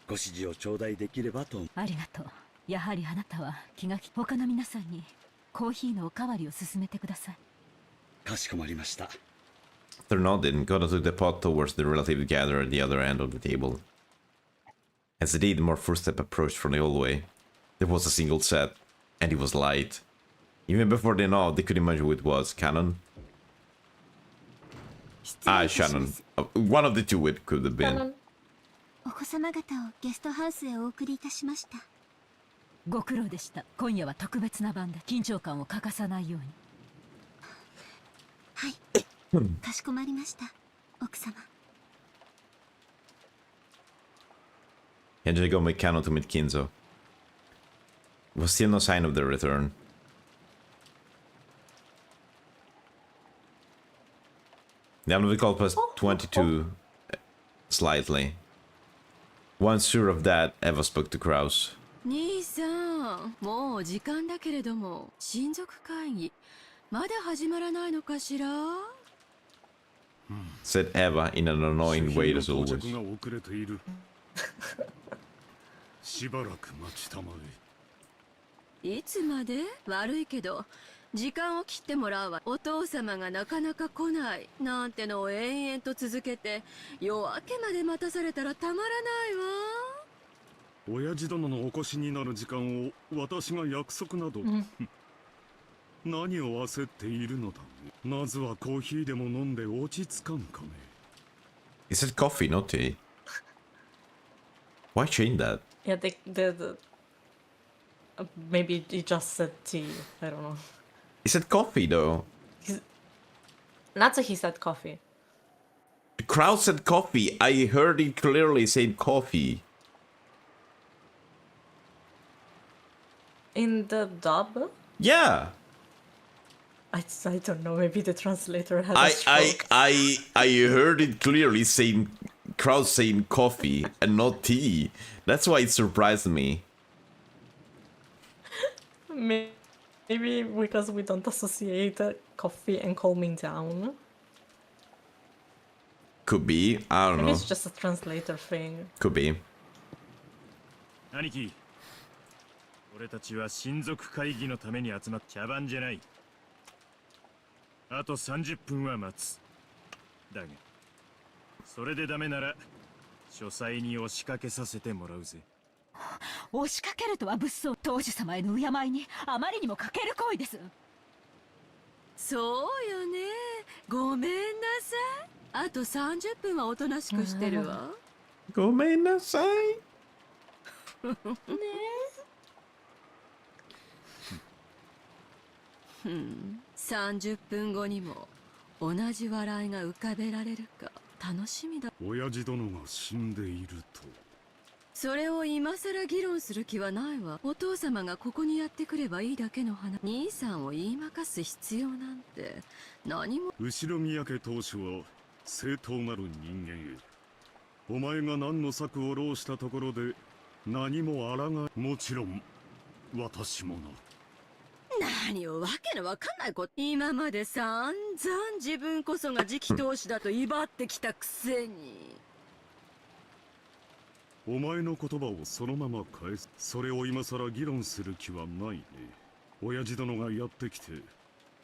ご指示を頂戴できればと。ありがとう。やはりあなたは気が利く。他の皆さんにコーヒーのおかわりを勧めてください。かしこまりました。 After nodding, Goda took the pot towards the relative gathered at the other end of the table. As they did, more footsteps approached from the hallway. There was a single set, and it was light. Even before they nod, they could imagine who it was. Cannon? Ah, Shannon. One of the two it could have been. お子様方をゲストハウスへお送りいたしました。ご苦労でした。今夜は特別な晩で緊張感を欠かさないように。はい。かしこまりました、奥様。Genji go with Cannon to meet Kinzo. There was still no sign of their return. The end of the call was 22 slightly. Once sure of that, Eva spoke to Kraus. 兄さん、もう時間だけれども、親族会議まだ始まらないのかしら? Said Eva in an annoying way as always. が遅れている。しばらく待ちたまえ。いつまで？悪いけど時間を切ってもらうわ。お父様がなかなか来ないなんてのを延々と続けて夜明けまで待たされたらたまらないわ。親父殿のお越しになる時間を私が約束など、何を焦っているのだ。まずはコーヒーでも飲んで落ち着かんかね。 He said coffee, not tea. Why change that? Yeah, maybe he just said tea. I don't know. He said coffee, though. Natsu, he said coffee. The crowd said coffee. I heard it clearly saying coffee. In the dub? Yeah. I don't know. Maybe the translator had a stroke. I heard it clearly saying crowd saying coffee and not tea. That's why it surprised me. Maybe because we don't associate coffee and calming down. Could be. I don't Maybe know. it's just a translator thing. Could be. 兄貴、俺たちは親族会議のために集まっ茶番じゃない。あと30分は待つ。だが、それでダメなら書斎に押しかけさせてもらうぜ。押しかけるとは物騒。当主様への敬いにあまりにも欠ける行為です。そうよね。ごめんなさい。あと30分はおとなしくしてるわ。ごめんなさい。ねえ。30分後にも同じ笑いが浮かべられるか楽しみだ。親父殿が死んでいると。それを今さら議論する気はないわ。お父様がここにやってくればいいだけの話。兄さんを言いまかす必要なんて何も。後宮家当主は正当なる人間へ。お前が何の策を浪したところで何も抗い。もちろん私もな。何をわけのわかんないこと。今まで散々自分こそが次期当主だと威張ってきたくせに。お前の言葉をそのまま返す。それを今さら議論する気はないね。親父殿がやってきて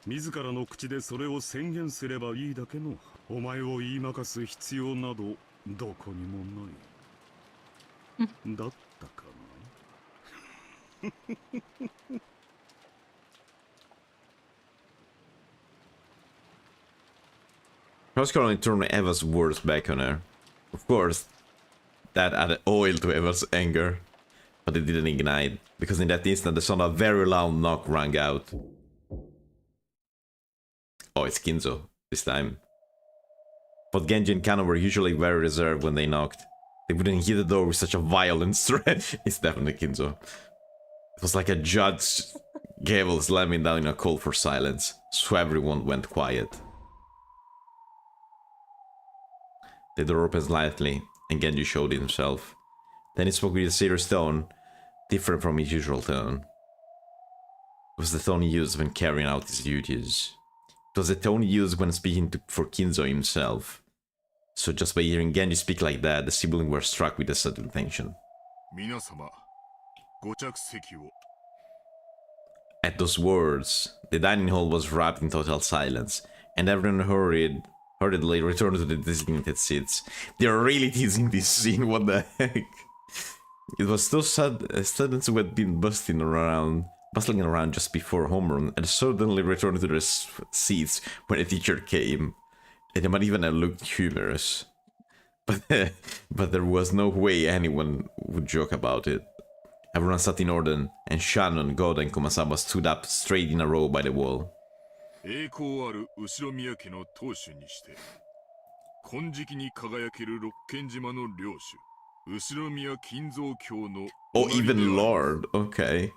自らの口でそれを宣言すればいいだけの。お前を言いまかす必要などどこにもない。だったかな。Oscar only turned Eva's words back on her. Of course, that added oil to Eva's anger, but it didn't ignite, because in that instant the sound of a very loud knock rang out. Oh, it's Kinzo, this time. But Genji and Kano were usually very reserved when they knocked. They wouldn't hit the door with such a violent threat. It's definitely Kinzo. It was like a judge gavel slamming down in a call for silence, so everyone went quiet. The door opened slightly, and Genji showed himself. Then he spoke with a serious tone, different from his usual tone. It was the tone he used when carrying out his duties. It was the tone he used when speaking for Kinzo himself. So just by hearing Genji speak like that, the siblings were struck with a sudden tension. 皆様、ご着席を。 At those words, the dining hall was wrapped in total silence, and everyone hurriedly returned to the designated seats. They're really teasing this scene, what the heck? It was so sad, students who had been bustling around just before homeroom, and suddenly returned to their seats when a teacher came. And they might even have looked humorous. But there was no way anyone would joke about it. Everyone sat in order, and Shannon, God, and Kumasama stood up straight in a row by the wall. 栄光ある後ろ宮家の当主にして金色に輝ける六軒島の領主後ろ宮金蔵卿の Oh, even Lord, okay.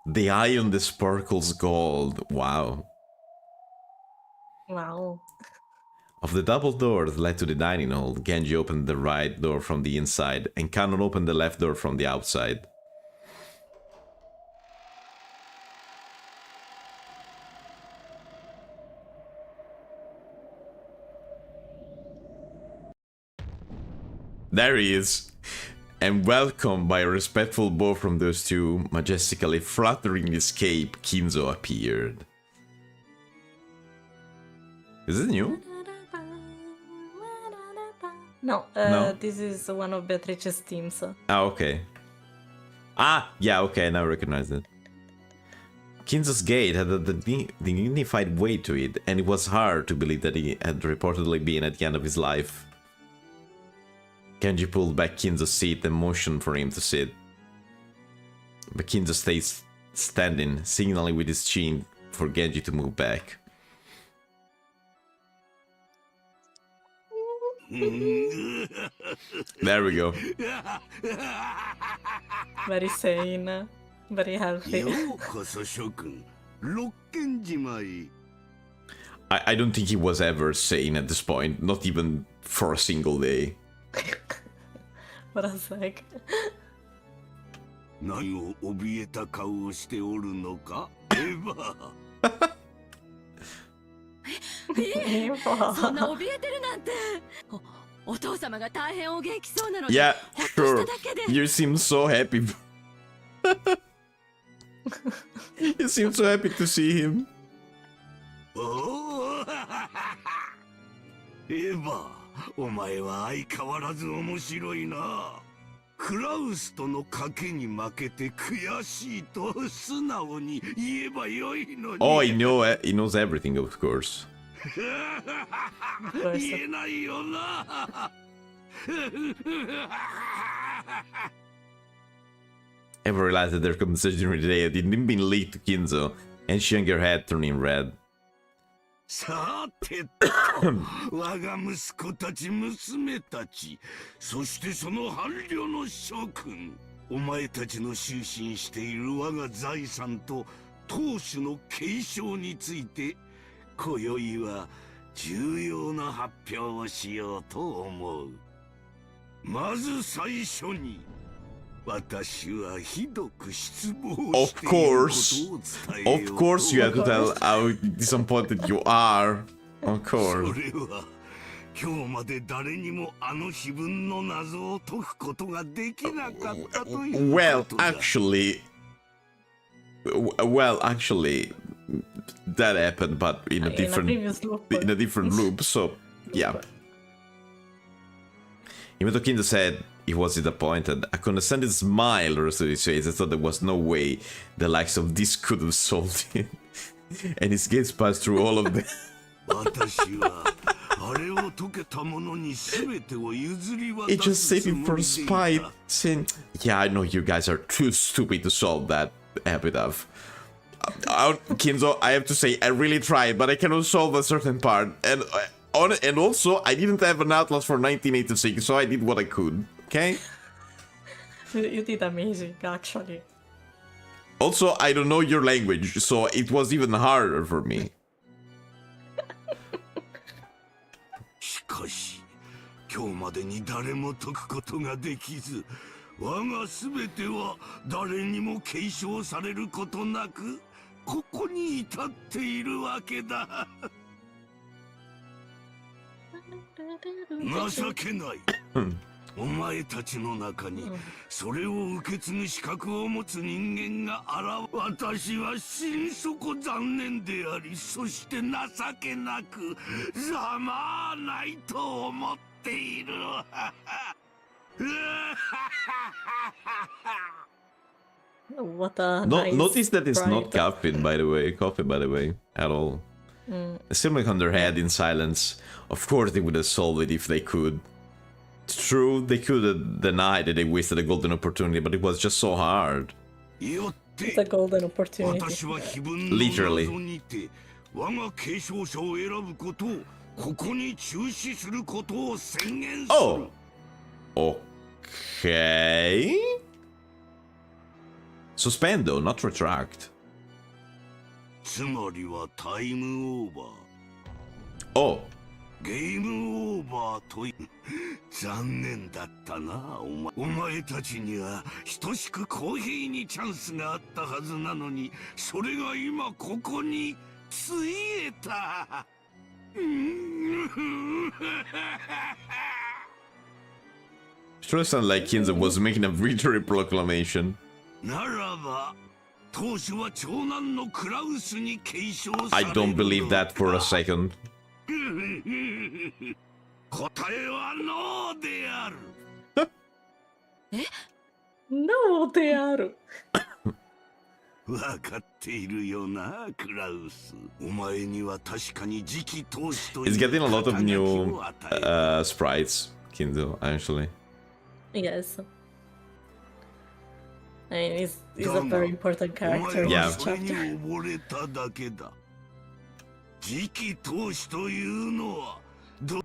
The iron that sparkles gold, wow. Wow. Oh, Of the double door that led to the dining hall, Genji opened the right door from the inside, and Kanon opened the left door from the outside. There he is! And welcomed by a respectful bow from those two, majestically fluttering his cape, Kinzo appeared. Is it new? No, No? this is one of Beatrice's themes. Ah, okay. Ah, yeah, okay, now I recognize it. Kinzo's gait had a dignified weight to it, and it was hard to believe that he had reportedly been at the end of his life. Genji pulled back Kinzo's seat and motioned for him to sit. But Kinzo stayed standing, signaling with his chin for Genji to move back. There we go. Very sane, very healthy. I don't think he was ever sane at this point, not even for a single day. What a sec. 何を怯えた顔をしておるのかエヴァそんな怯えてるなんて。お父様が大変お元気そうなので、 Yeah, ほっと sure. しただけで。 You seem so happy. You seem so happy to see him. エヴァ、お前は相変わらず面白いな。クラウスとの賭けに負けて悔しいと素直に言えばよいのに。 Oh, he knows everything, of course. 言えないよな。Ever realized that their conversation today had been leaked to Kinzo, and she hung her head, turning red. さてと、我が息子たち娘たち、そしてその伴侶の諸君、お前たちの就寝している我が財産と当主の継承について、今宵は重要な発表をしようと思う。まず最初に、私はひどく失望していることを伝えよう。Of course you have to tell how disappointed you are. Of course. それは今日まで誰にもあの碑文の謎を解くことができなかったという。Well, actually, that happened, but in a different loop. So, yeah. Even though Kinzo said he was disappointed, I could understand his smile the rest of his face. I thought there was no way the likes of this could have solved it. And his gaze passed through all of them. He just said it for spite, saying, yeah, I know you guys are too stupid to solve that epitaph. Kinzo, I have to say, I really tried, but I cannot solve a certain part. And also, I didn't have an atlas for 1986, so I did what I could. Okay? You did amazing, actually. Also, I don't know your language, so it was even harder for me. しかし、今日までに誰も解くことができず、我が全ては誰にも継承されることなく、ここに至っているわけだ。情けない。お前たちの中にそれを受け継ぐ資格を持つ人間が私は心底残念であり、そして情けなくざまあないと思っている。What a nice Notice that it's not pride. coffee, by the way, at all. Still make on their head in silence. Of course they would have solved it if they could. True, they could have denied that they wasted a golden opportunity, but it was just so hard. It's a golden opportunity. Literally. Oh! Okay... Suspendo, not retract. Oh. ゲームオーバーと残念だったな。お前たちには等しく公平にチャンスがあったはずなのに、それが今ここについえた。Sure sounded like Kinza was making a victory proclamation. ならば、当主は長男のクラウスに継承される。I don't believe that for a second. 答えはノーである。ノーである。わかっているよな、クラウス。お前には確かに次期当主という It's getting a lot of new sprites, Kinzo, actually. Yes. I mean, he's a very important character in Yeah. this chapter. 次期当主というのは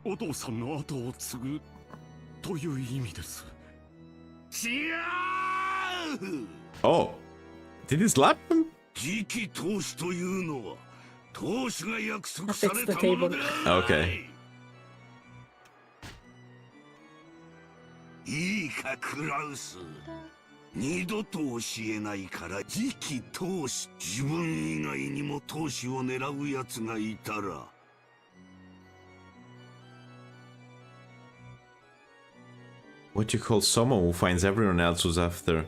お父さんの後を継ぐという意味です。違う。 Oh, did he slap him? 次期当主というのは当主が約束されたものではない。Okay. いいか、クラウス。二度と教えないから次期当主、自分以外にも当主を狙う奴がいたら。What you call someone who finds everyone else who's after?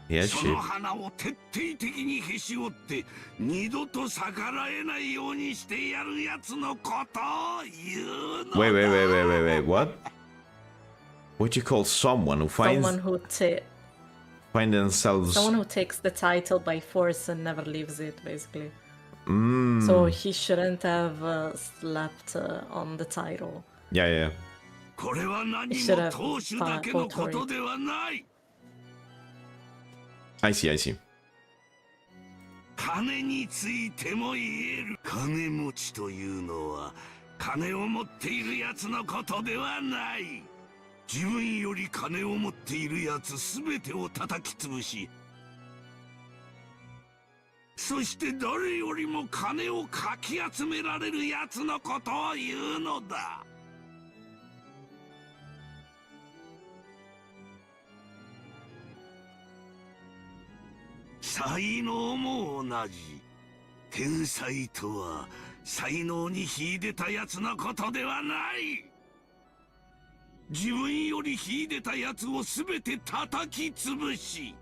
Yeah, そ shit. の花を徹底的にへし折って二度と逆らえないようにしてやる奴のことを言うのだ。 Wait, what? What you call someone who finds... Someone who find themselves... Someone who takes the title by force and never leaves it, basically. Mm. So he shouldn't have slept on the title. Yeah. これは何も当主だけのことではない。 I see. 金についても言える。金持ちというのは金を持っている奴のことではない。自分より金を持っている奴すべてを叩き潰し、そして誰よりも金をかき集められる奴のことを言うのだ。才能も同じ。天才とは才能に秀でた奴のことではない。自分より秀でた奴をすべて叩き潰し、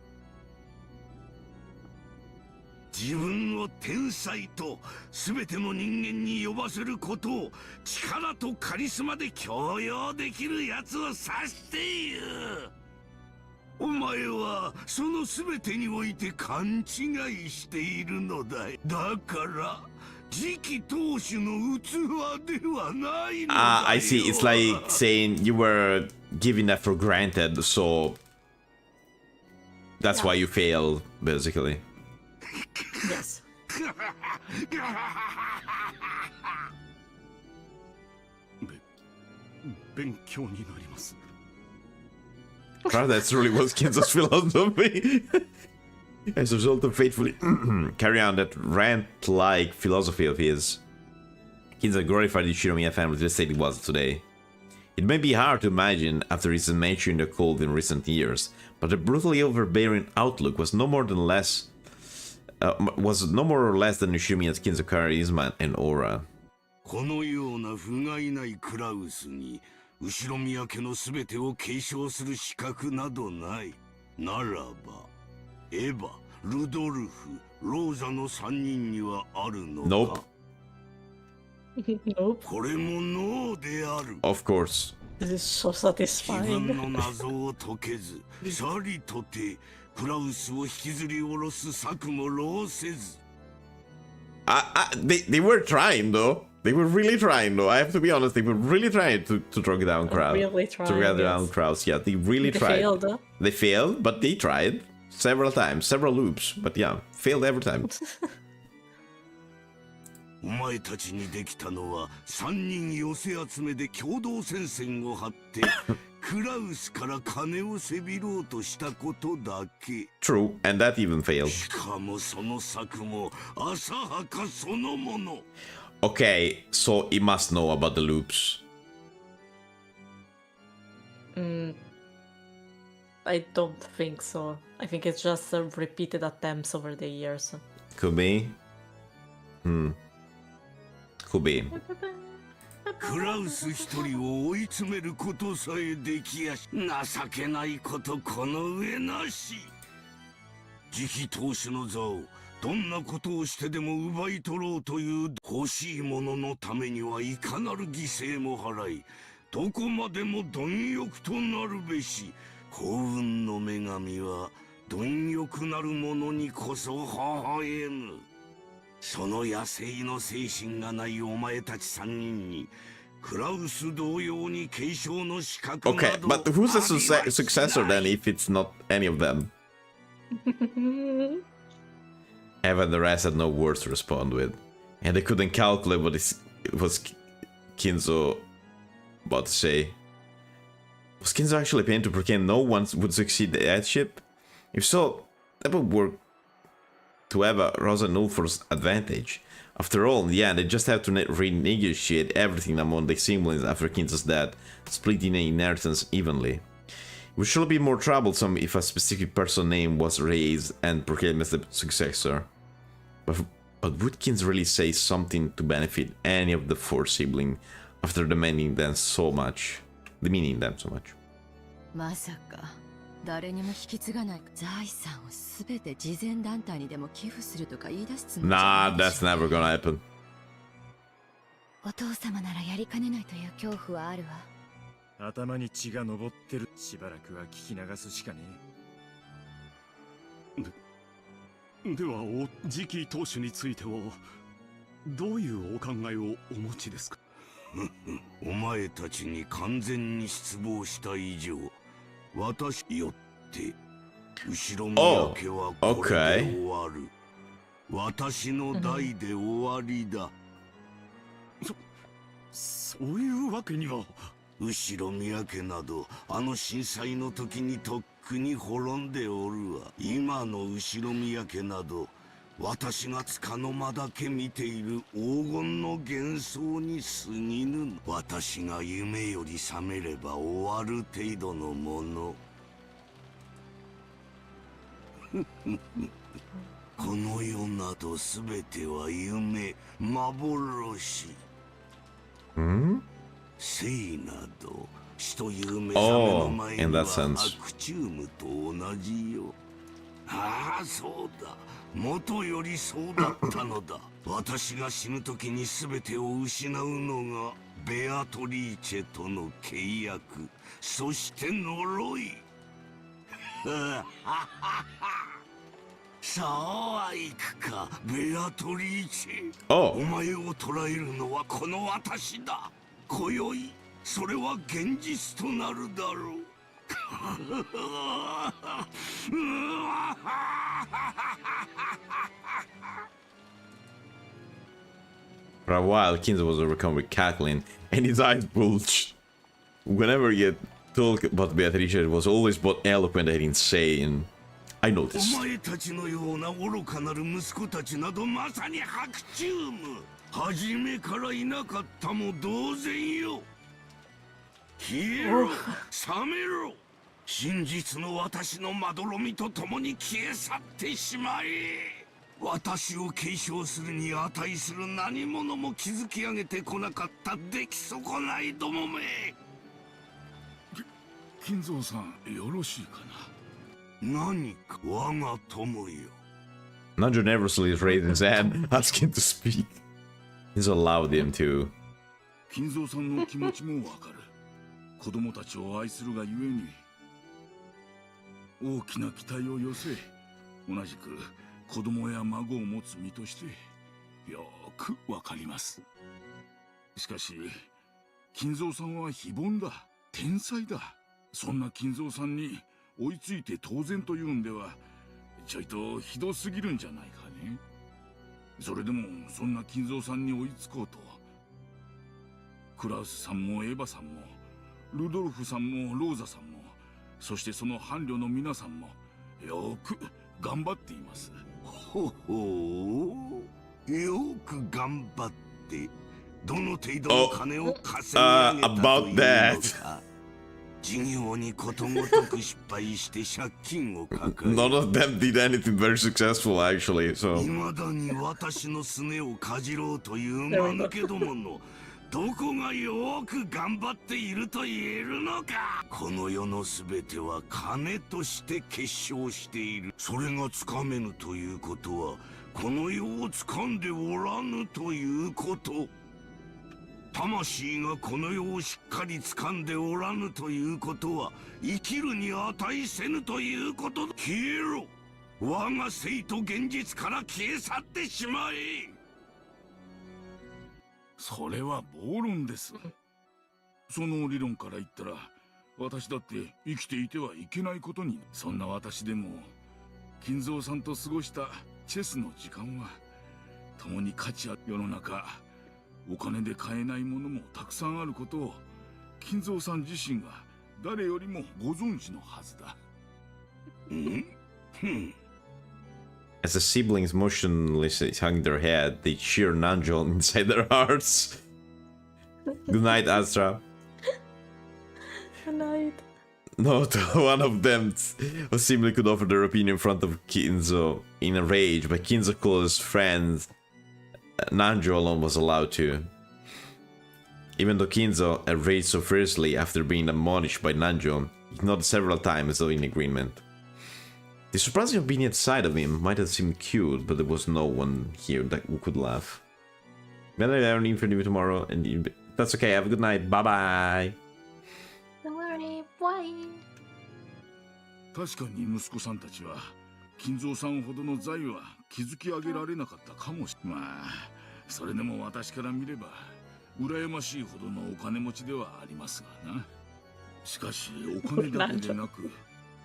自分を天才とすべての人間に呼ばせることを力とカリスマで強要できる奴を指している。お前はそのすべてにおいて勘違いしているのだ。だから次期当主の器ではないのだよ。 I see. It's like saying you were giving that for granted, so that's why you failed, basically. Yes. Wow, that's really was Kinzo's philosophy. As a result of faithfully carry on that rant-like philosophy of his, Kinzo glorified the Shinomiya family to the state it was today. It may be hard to imagine after his adventure in the cold in recent years, but the brutally overbearing outlook was no more or less than Shinomiya's Kinzo charisma and aura. このような不甲斐ないクラウスに後ろ宮家のすべてを継承する資格などない。ならばエヴァ、ルドルフ、ローザの3人にはあるのか？ Nope. これもノーである。 Of course. This is so 自分 satisfying. の謎を解けず、さりとてクラウスを引きずり下ろす策も浪せず。They were trying though. They were really trying though. I have to be honest. They were really trying to drag down crowd. Really To trying, drag down yes. crowds. Yeah, they really They tried. failed, huh? They failed, but they tried several times, several loops. But yeah, failed every time. お前たちにできたのは3人寄せ集めで共同戦線を張ってクラウスから金をせびろうとしたことだけ。 True, and that even failed. しかもその策も浅はかそのもの。 Okay, so he must know about the loops. I don't think so. I think it's just repeated attempts over the years. Could be. Could be. クラウス一人を追い詰めることさえできやし、情けないことこの上なし。次期当主の座をどんなことをしてでも奪い取ろうという欲しいもののためにはいかなる犠牲も払い、どこまでも貪欲となるべし。幸運の女神は貪欲なる者にこそ微笑む。その野生の精神がないお前たち3人にクラウス同様に継承の資格など Okay, but who's the successor then if it's not any of them? Eva and the rest had no words to respond with, and they couldn't calculate what was Kinzo about to say. Was Kinzo actually planning to pretend no one would succeed the headship? If so, that would work to Eva, Rosa, and Ulfor's advantage. After all, in the end, they just have to renegotiate everything among the siblings after Kinzo's death, splitting the inheritance evenly. It would surely be more troublesome if a specific person's name was raised and proclaimed as the successor. But would Kinzo really say something to benefit any of the 4 siblings after demeaning them so much? まさか誰にも引き継がない財産をすべて慈善団体にでも寄付するとか言い出すつもりじゃない Nah, that's never gonna happen. お父様ならやりかねないという恐怖はあるわ。頭に血が上ってる。しばらくは聞き流すしかねえ。では次期当主についてはどういうお考えをお持ちですか？お前たちに完全に失望した以上、私よって後ろ宮家はこれで終わる。私の代で終わりだ。そういうわけには。後ろ宮家などあの震災の時にとっくに滅んでおるわ。今の後ろ宮家など私が束の間だけ見ている黄金の幻想に過ぎぬ。私が夢より覚めれば終わる程度のもの。この世などすべては夢、幻。生など死という目覚めの前にはアクチュームと同じよ。ああ、そうだ。元よりそうだったのだ。私が死ぬ時に全てを失うのがベアトリーチェとの契約、そして呪い。さあ行くか、ベアトリーチェ。お前を捕らえるのはこの私だ。今宵それは現実となるだろう。For a while, Kinzo was overcome with cackling, and his eyes bulged. Whenever he had talked about Beatrice, it was always both eloquent and insane. I noticed. お前たちのような愚かなる息子たちなどまさに白チューム。初めからいなかったも同然よ。消えろ、覚めろ。真実の私のまどろみと共に消え去ってしまえ。私を継承するに値する何者も築き上げてこなかった出来損ないどもめ。金蔵さんよろしいかな。何か我が友よ。 Nanjo nervously raised his hand, asking to speak. He's allowed him to. 金蔵さんの気持ちもわかる。子供たちを愛するがゆえに大きな期待を寄せ、同じく子供や孫を持つ身としてよくわかります。しかし金蔵さんは非凡だ、天才だ。そんな金蔵さんに追いついて当然というんではちょいとひどすぎるんじゃないかね。それでもそんな金蔵さんに追いつこうとクラウスさんもエヴァさんもルドルフさんもローザさんも、そしてその伴侶の皆さんもよく頑張っています。ほほう、よく頑張ってどの程度の金を稼ぎ上げたというのか。事業にことごとく失敗して借金を抱え None of them did anything very successful, actually, so. 未だに私のすねをかじろうという間抜けどものどこがよく頑張っていると言えるのか。この世のすべては金として結晶している。それがつかめぬということはこの世をつかんでおらぬということ。魂がこの世をしっかりつかんでおらぬということは生きるに値せぬということだ。消えろ、我が生と現実から消え去ってしまえ。それは暴論です。その理論から言ったら私だって生きていてはいけないことに。そんな私でも金蔵さんと過ごしたチェスの時間は共に価値ある。世の中お金で買えないものもたくさんあることを金蔵さん自身が誰よりもご存知のはずだ。As the siblings motionlessly hung their head, they cheered Nanjo inside their hearts. Good night, Astra. Good night. Not one of them who seemingly could offer their opinion in front of Kinzo. In a rage, but Kinzo's close friend Nanjo alone was allowed to. Even though Kinzo had raged so fiercely after being admonished by Nanjo, he nodded several times as though in agreement. The surprising obedient side of him might have seemed cute, but there was no one here who could laugh. Maybe I don't need for you tomorrow, and that's okay. Have a good night. Bye bye. Don't worry, bye. 確かに息子さんたちは金蔵さんほどの財は築き上げられなかったかもしれない。まあそれでも私から見れば羨ましいほどのお金持ちではありますがな。しかしお金だけでなく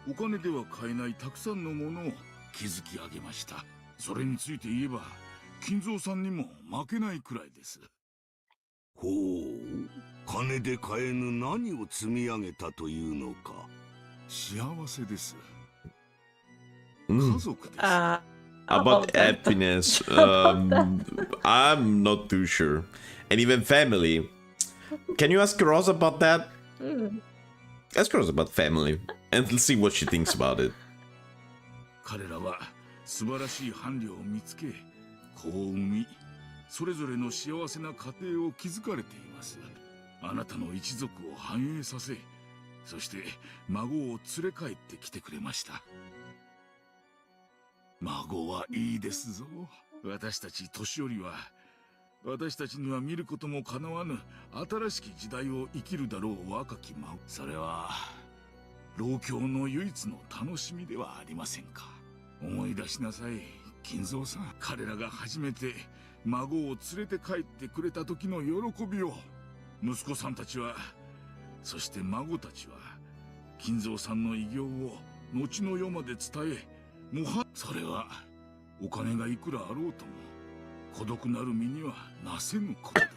お金では買えないたくさんのものを築き上げました。それについて言えば金蔵さんにも負けないくらいです。ほう、金で買えぬ何を積み上げたというのか。幸せです。 About happiness, I'm not too sure. And even family. Can you ask Rose about that? Ask Rose about family and see what she thinks about it. 彼らは素晴らしい伴侶を見つけ、子を産み、それぞれの幸せな家庭を築かれています。あなたの一族を繁栄させ、そして孫を連れ帰ってきてくれました。孫はいいですぞ。私たち年寄りは私たちには見ることもかなわぬ新しき時代を生きるだろう若き孫。それは老境の唯一の楽しみではありませんか。思い出しなさい、金蔵さん。彼らが初めて孫を連れて帰ってくれた時の喜びを息子さんたちは、そして孫たちは金蔵さんの偉業を後の世まで伝え、それはお金がいくらあろうとも孤独なる身にはなせぬことで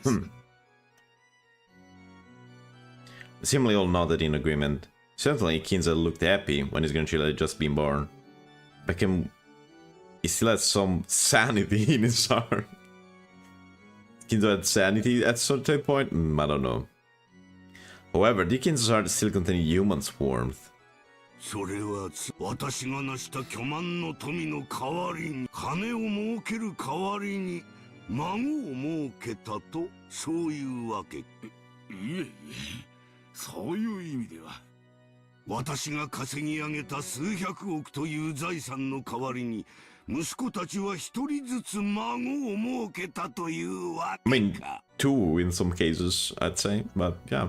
す。Seemingly all nodded in agreement. Certainly, Kinza looked happy when his grandchild had just been born. But he still had some sanity in his heart. Kinza had sanity at some point? I don't know. However, did Kinza's heart still contain human's warmth? それは私が成した巨万の富の代わりに、金を儲ける代わりに孫を儲けたと、そういうわけ。いえいえ、そういう意味では。私が稼ぎ上げた数百億という財産の代わりに息子たちは一人ずつ孫を設けたというわ I け mean, か。two in some cases, I'd say, but yeah.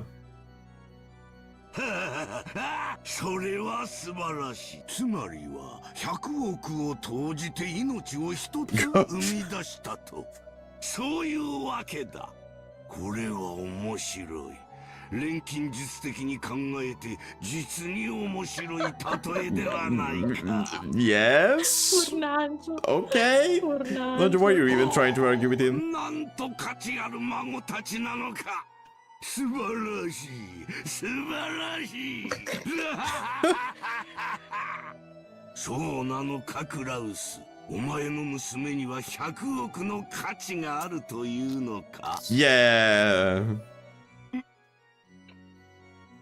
それは素晴らしい。つまりは100億を投じて命を一つ生み出したとそういうわけだ。これは面白い。錬金術的に考えて実に面白い例えではないか。Yes? Okay. Not sure why you're even trying to argue with him. なんと価値ある孫たちなのか。素晴らしい。素晴らしい。そうなのか、クラウス。お前の娘には100億の価値があるというのか。Yeah.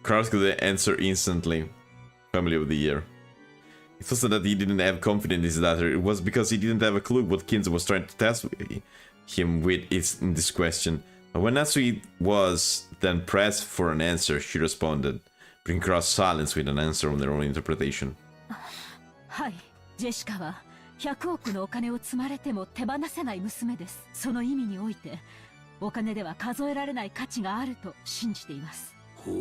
Kraus could answer instantly. Family of the year. It wasn't that he didn't have confidence in his daughter, it was because he didn't have a clue what Kinzo was trying to test him with in this question. But when Natsui was then pressed for an answer, she responded, bringing Kraus silence with an answer on their own interpretation. はい、ジェシカは100億のお金を積まれても手放せない娘です。その意味において、お金では数えられない価値があると信じています。ほう、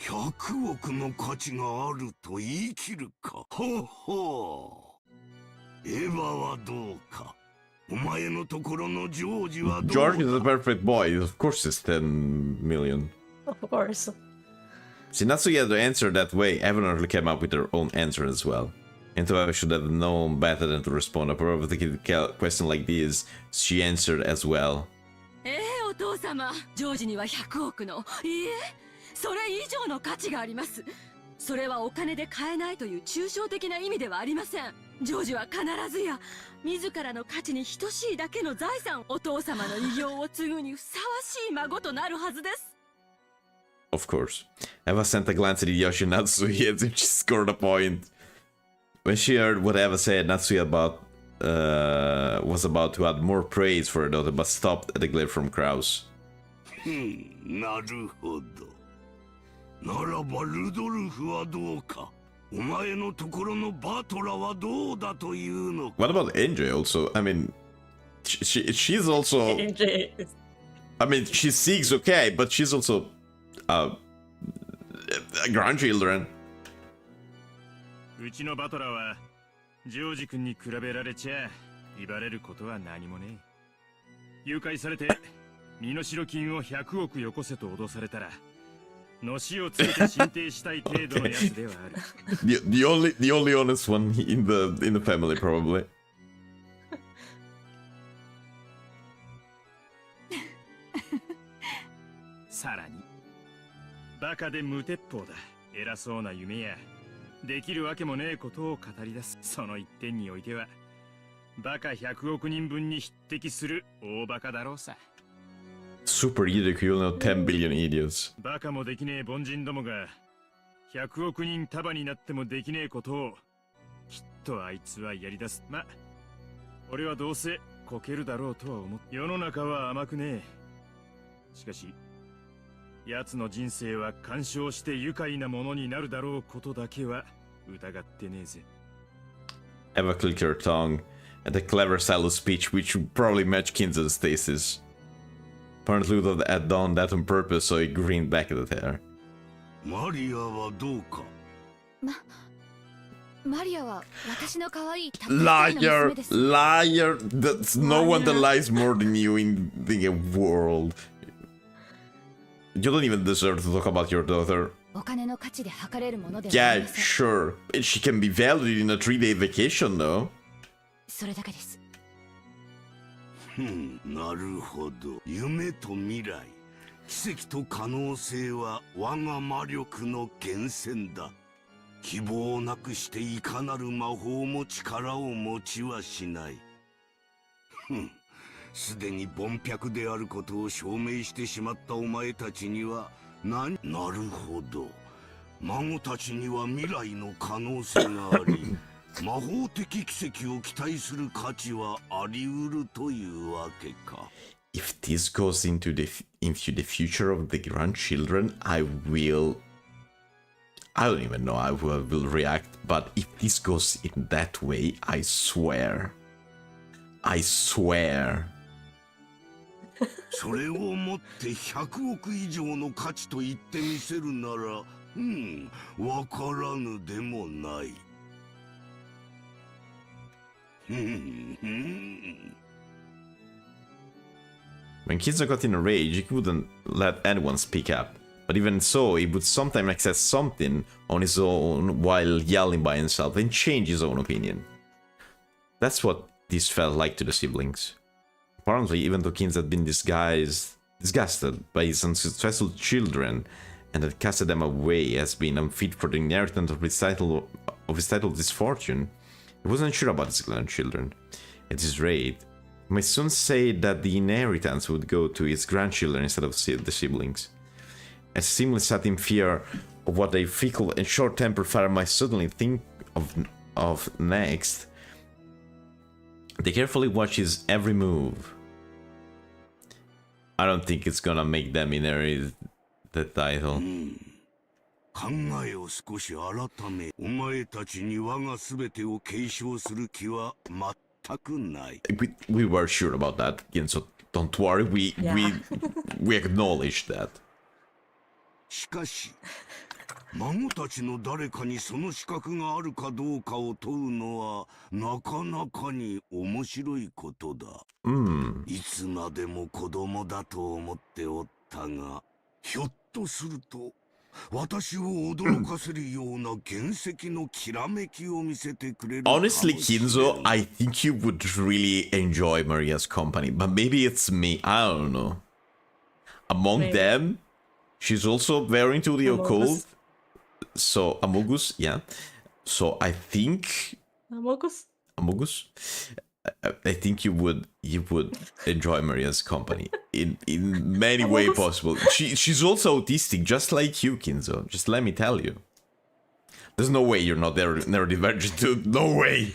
100億の価値があると言い切るか。ほほう。エヴァはどうか。お前のところのジョージはどうか。 George is a perfect boy, of course it's 10 million. Of course. See, Natsuki had to answer that way, evidently came up with her own answer as well. And however should have known better than to respond a provocative question like this, she answered as well. お父様、ジョージには100億の、いいえ、それ以上の価値があります。それはお金で買えないという抽象的な意味ではありません。ジョージは必ずや自らの価値に等しいだけの財産、お父様の偉業を継ぐにふさわしい孫となるはずです。 Of course. Eva sent a glance at Yoshi Natsuki as if she scored a point. When she heard what Eva said, Natsuki was about to add more praise for her daughter, but stopped at a glare from Kraus. なるほど。ならばルドルフはどうか。お前のところのバトラはどうだというのか。 What about NJ also? I mean, she's also... I mean, she sings okay, but she's also a grandchildren. うちのバトラーはジョージ君に比べられちゃ言われることは何もねえ。誘拐されて身代金を100億よこせと脅されたらのしをつけて進呈したい程度のやつではある。the only honest one in the family probably. さらにバカで無鉄砲だ。偉そうな夢やできるわけもねえことを語り出す。その一点においてはバカ100億人分に匹敵する大バカだろうさ。Super idiot, you know 10 billion idiots. バカもできねえ凡人どもが100億人束になってもできねえことをきっとあいつはやり出す。ま、俺はどうせこけるだろうとは思う。世の中は甘くねえ。しかし奴の人生は干渉して愉快なものになるだろうことだけは疑ってねえぜ。 Eva clicked her tongue at a clever style of speech which would probably match Kinzo's tastes. Apparently Ludo had done that on purpose, so he grinned back at her. マリアはどうか。マリアは私の可愛い Liar! Liar! That's no one that lies more than you in the world. You don't even deserve to talk about your daughter. お金の価値で測れるものでは Yeah, sure. She can be valued in a 3-day vacation, though. それだけです。なるほど。夢と未来、奇跡と可能性は我が魔力の源泉だ。希望をなくしていかなる魔法も力を持ちはしない。すでに凡百であることを証明してしまったお前たちにはなるほど。孫たちには未来の可能性があり魔法的奇跡を期待する価値はあり得るというわけか。 If this goes into the future of the grandchildren, I don't even know how I will react, but if this goes in that way, I swear. I swear. それをもって100億以上の価値と言ってみせるなら、わからぬでもない。When Kinzo got in a rage, he couldn't let anyone speak up. But even so, he would sometimes access something on his own while yelling by himself and change his own opinion. That's what this felt like to the siblings. Apparently, even though Kinzo had been disgusted by his unsuccessful children and had casted them away as being unfit for the inheritance of his title misfortune, he wasn't sure about his grandchildren. At his rate, he might soon say that the inheritance would go to his grandchildren instead of the siblings. As seemingly sat in fear of what a fickle and short-tempered father might suddenly think of next, they carefully watch his every move. I don't think it's gonna make them inherit the title. 考えを少し改め、お前たちに我が全てを継承する気は全くない。We were sure about that, so don't worry, we acknowledged that. しかし、孫たちの誰かにその資格があるかどうかを問うのはなかなかに面白いことだ。いつまでも子供だと思っておったが、ひょっとすると私を驚かせるような原石のきらめきを見せてくれるかもしれない。 Honestly, Kinzo, I think you would really enjoy Maria's company, but maybe it's me, I don't know. Among them, she's also very into the occult. So, Amogus, yeah. So, I think... Amogus? I think you would enjoy Maria's company in many ways possible. She's also autistic, just like you, Kinzo. Just let me tell you. There's no way you're not neurodivergent, dude. No way!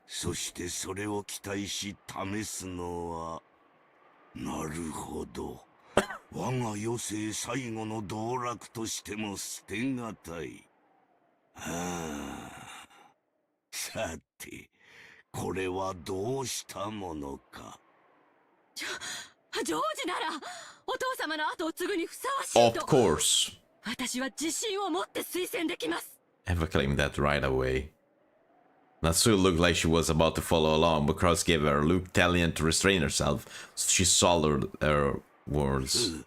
そしてそれを期待し試すのは、なるほど。我が余生最後の道楽としても捨てがたい。さて、これはどうしたものか。ジョージならお父様の後を継ぐにふさわしいと。Of course. 私は自信を持って推薦できます。Eva claimed that right away. Natsuo looked like she was about to follow along, but Cross gave her a look telling her to restrain herself, so she swallowed her words.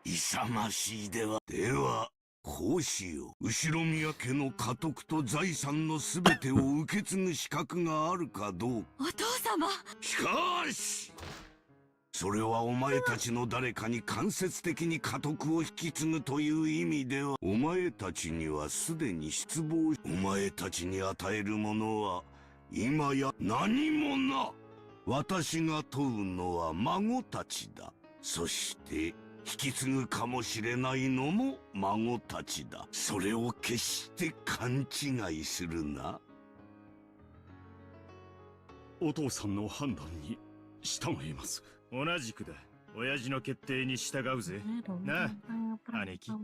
勇ましいでは。では、こうしよう。後宮家の家督と財産のすべてを受け継ぐ資格があるかどうか。お父様。しかし、それはお前たちの誰かに間接的に家督を引き継ぐという意味では、お前たちにはすでに失望し、お前たちに与えるものは今や何もな。私が問うのは孫たちだ。そして引き継ぐかもしれないのも孫たちだ。それを決して勘違いするな。お父さんの判断に従います。同じくだ。親父の決定に従うぜ。なあ、姉貴。も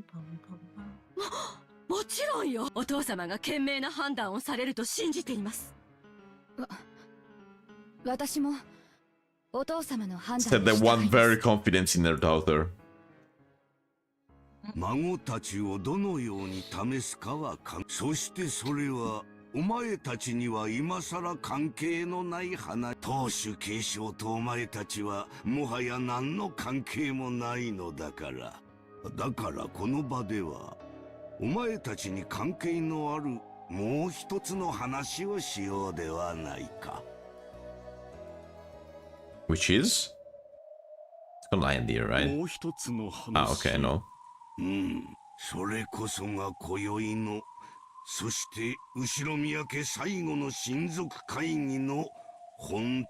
ちろんよ。お父様が賢明な判断をされると信じています。私もお父様の判断 Said they want very confidence in their daughter. 孫たちをどのように試すかはそしてそれはお前たちには今さら関係のない話。当主継承とお前たちはもはや何の関係もないのだから。だからこの場ではお前たちに関係のあるもう一つの話をしようではないか。Which is? It's got an idea, right? もう一つの話。Ah, okay, no. それこそが今宵の、そして後宮家最後の親族会議の本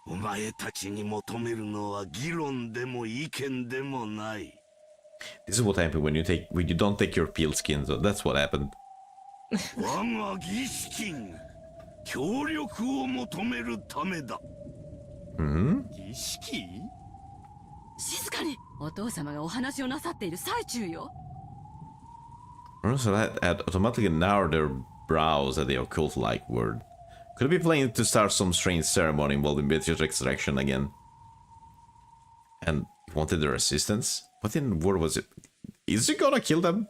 当。お前たちに求めるのは議論でも意見でもない。This is what happened when you don't take your pills, Kinzo. That's what happened. 我が儀式に協力を求めるためだ。儀式？静かに。お父様がお話をなさっている最中よ。Also, that had automatically narrowed their brows at the occult-like word. Could it be planning to start some strange ceremony involving Beatrice's extraction again? And wanted their assistance? What in the world was it? Is he gonna kill them?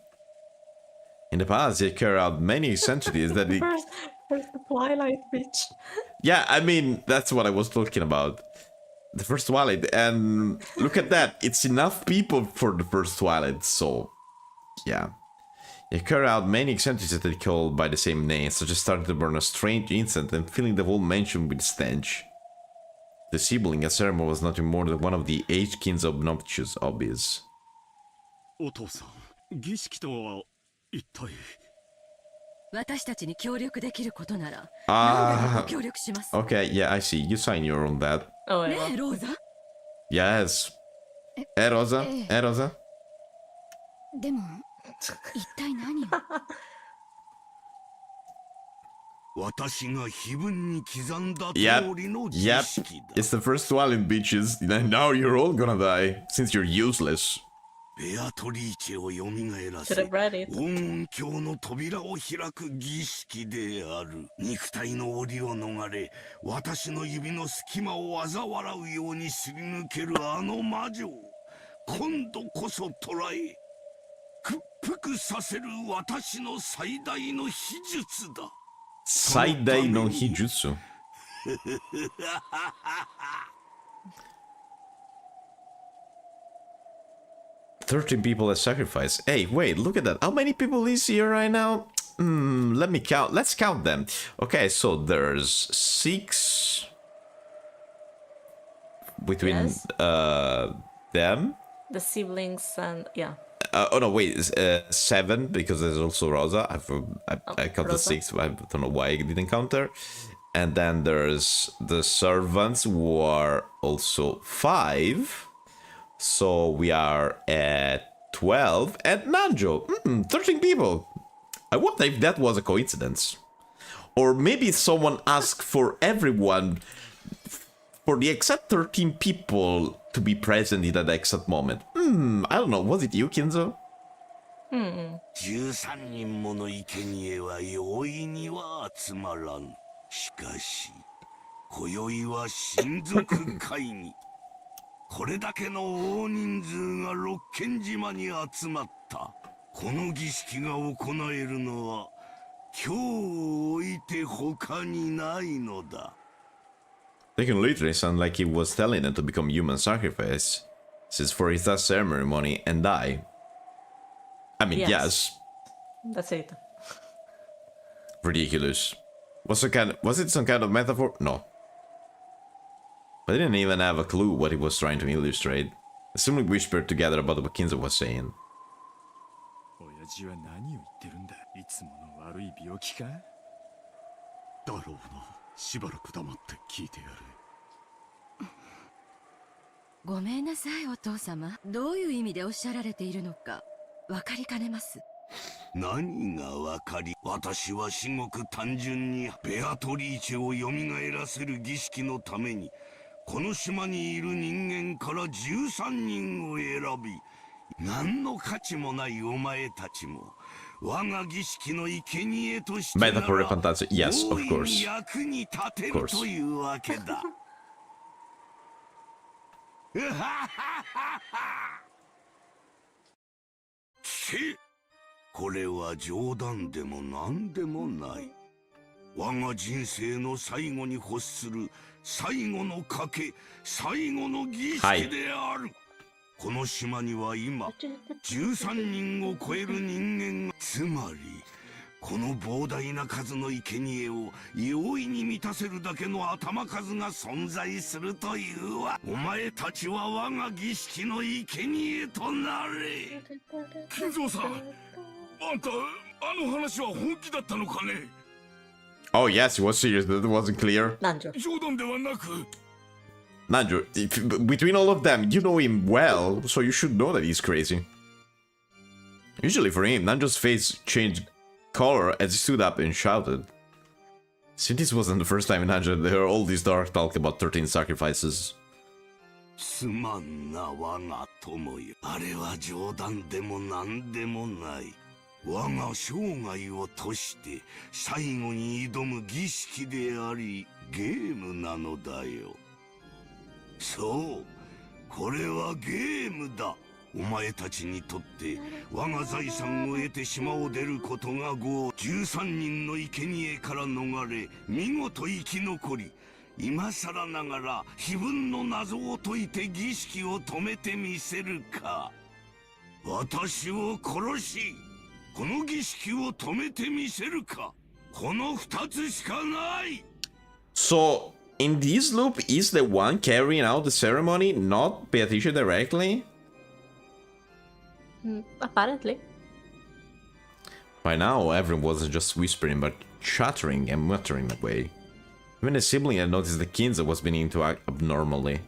In the past, he carried out many eccentricities that he... First the Twilight bitch. Yeah, I mean, that's what I was talking about. The first Twilight, and look at that. It's enough people for the first Twilight, so... Yeah. He carried out many eccentricities that he called by the same name, such as starting to burn a strange incense and filling the whole mansion with stench. The sibling ceremony was nothing more than one of the 8 king's obnoxious hobbies. お父さん、儀式とは一体。私たちに協力できることなら、 Ah, 何でもご協力します。 okay, yeah, I see. You sign your on that. Oh, ね yeah. え、ローザ。 Yes. Rosa? Rosa? でも一体何を。私が碑文に刻んだ通 Yep. りの儀 Yep. 式だ。 It's the first Twilight, bitches. And now you're all gonna die, since you're useless. ベアトリーチェを蘇ら Should せ have read it. 黄金鏡の扉を開く儀式である。肉体の檻を逃れ、私の指の隙間を嘲笑うようにすり抜けるあの魔女を今度こそ捕らえ、屈服させる私の最大の秘術だ。最大の秘術. "13 people as sacrifice." Hey, wait, look at that. How many people is here right now? Let me count. Let's count them. Okay, so there's 6 between Yes. them. The siblings and yeah. Oh no, wait, it's, 7 because there's also Rosa. I counted Rosa. 6. I don't know why I didn't count her. And then there's the servants who are also 5. So we are at 12. And Nanjo, 13 people. I wonder if that was a coincidence. Or maybe someone asked for everyone, for the exact 13 people to be present in that exact moment. I don't know. Was it you, Kinzo? 13人もの生贄は容易には集まらん。しかし、今宵は親族会議。これだけの大人数が六軒島に集まった。この儀式が行えるのは、今日を置いて他にないのだ。They can literally sound like he was telling them to become human sacrifices for his last ceremony and die. I mean, yes. That's it. Ridiculous. Was it some kind of metaphor? No. But I didn't even have a clue what he was trying to illustrate. They simply whispered together about what Kinzo was saying. 親父は何を言ってるんだ。いつもの悪い病気か。だろうな。しばらく黙って聞いてやる。ごめんなさい、お父様。どういう意味でおっしゃられているのか分かりかねます。何がわかり、私は至極単純にベアトリーチェを蘇らせる儀式のためにこの島にいる人間から13人を選び、何の価値もないお前たちも我が儀式の生贄としてなら Metaphor fantasy. Yes, of 大い course. に役に立てるというわけだ。せこれは冗談でも何でもない。我が人生の最後に欲する最後の賭け、最後の儀式である。この島には今13人を超える人間が、つまりこの膨大な数の生贄を容易に満たせるだけの頭数が存在するというわ。お前たちは我が儀式の生贄となれ。金蔵さん、あんたあの話は本気だったのかね。 Oh yes, he was serious. That wasn't clear. Nanjo. 冗談ではなく。Nanjo, between all of them, you know him well, so you should know that he's crazy. Usually for him, Nanjo's face changed color as he stood up and shouted. Since this wasn't the first time Nanjo heard all this dark talk about 13 sacrifices. すまんな我が友よ。あれは冗談でも何でもない。我が生涯を賭して最後に挑む儀式でありゲームなのだよ。そう、これはゲームだ。お前たちにとって我が財産を得て島を出ることが業。13人の生贄から逃れ見事生き残り、今更ながら非分の謎を解いて儀式を止めてみせるか。私を殺しこの儀式を止めてみせるか。この2つしかない。 So, in this loop, is the one carrying out the ceremony not Beatrice directly? Apparently. By now, everyone wasn't just whispering, but chattering and muttering away. Even the sibling had noticed that Kinza was beginning to act abnormally.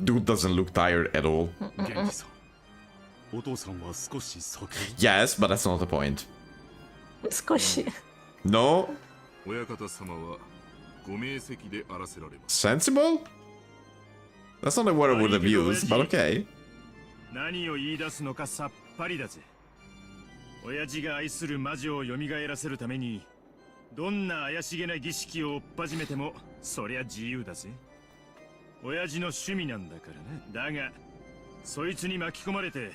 Dude doesn't look tired at all. Yes, but that's not the point. No? Sensible? That's not a word I would have used, but okay. 何を言い出すのかさっぱりだぜ。親父が愛する魔女を蘇らせるためにどんな怪しげな儀式を追っ始めてもそりゃ自由だぜ。親父の趣味なんだからな。だがそいつに巻き込まれて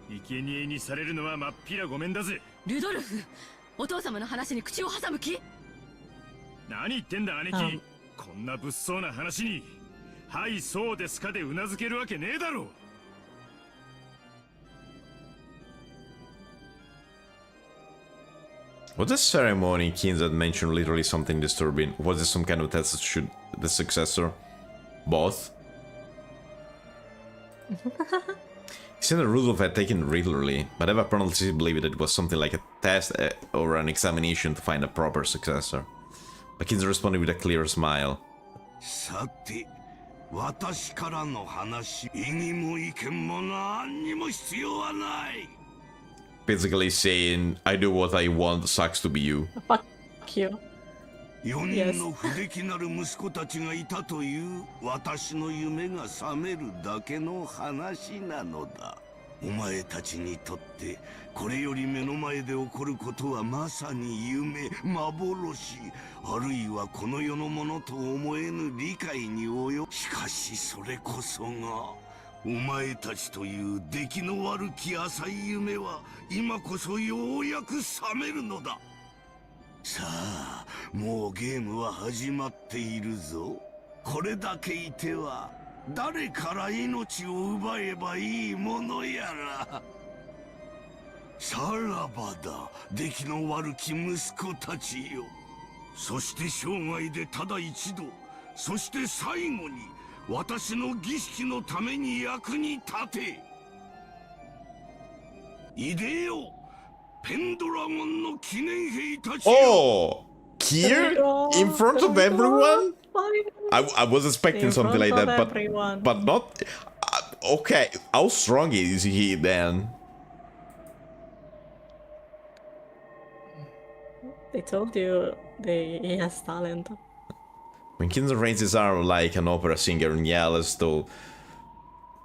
生贄にされるのはまっぴらごめんだぜ。ルドルフ、お父様の話に口を挟む気？何言ってんだ兄貴。こんな物騒な話に「はいそうですか」でうなずけるわけねえだろう。Was this ceremony Kinza had mentioned literally something disturbing? Was this some kind of test that should the successor? Both? He said that Rudolph had taken it regularly, but Eva apparently believed that it was something like a test or an examination to find a proper successor. But Kinza responded with a clear smile. さて、私からの話、異議も意見も何にも必要はない。Basically saying, I do what I want, sucks to be you. Fuck you. 4人の不出来なる息子たちがいたという私の夢が覚めるだけの話なのだ。お前たちにとってこれより目の前で起こることはまさに夢、幻、あるいはこの世のものと思えぬ理解に及ぶ。しかしそれこそがお前たちという出来の悪き浅い夢は今こそようやく覚めるのだ。さあ、もうゲームは始まっているぞ。これだけいては誰から命を奪えばいいものやら。さらばだ、出来の悪き息子たちよ。そして生涯でただ一度、そして最後に私の儀式のために役に立て。いでよ、ペンドラゴンの記念兵たちよ。 Oh! Here? In front of everyone? I was expecting something like that, but not... okay, how strong is he then? They told you he has talent. When Kinza raises his arm like an opera singer and yells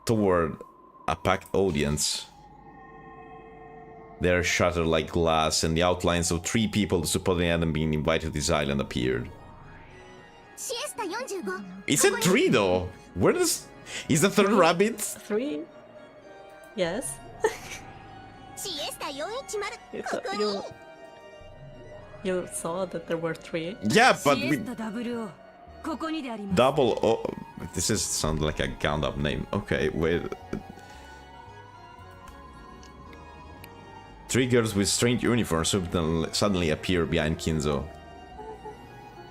toward a packed audience, they are shattered like glass, and the outlines of 3 people supposedly hadn't been invited to this island appeared. It's a 3 though! Where does... Is the 3rd rabbit? 3? Yes. You saw that there were 3? Yeah, but we... Double... Oh, this is sounds like a Gundam name. Okay, wait... 3 girls with strange uniforms suddenly appear behind Kinzo.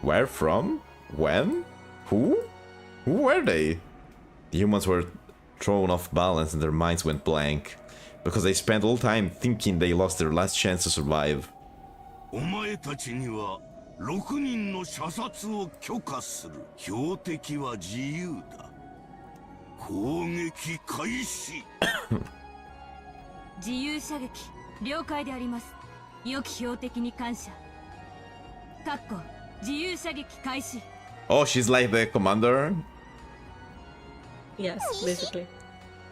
Where from? When? Who? Who were they? The humans were thrown off balance and their minds went blank, because they spent all time thinking they lost their last chance to survive. お前たちには6人の射殺を許可する。標的は自由だ。攻撃開始。自由射撃了解であります。良き標的に感謝。かっこ自由射撃開始。 Oh, she's like the commander? Yes, basically.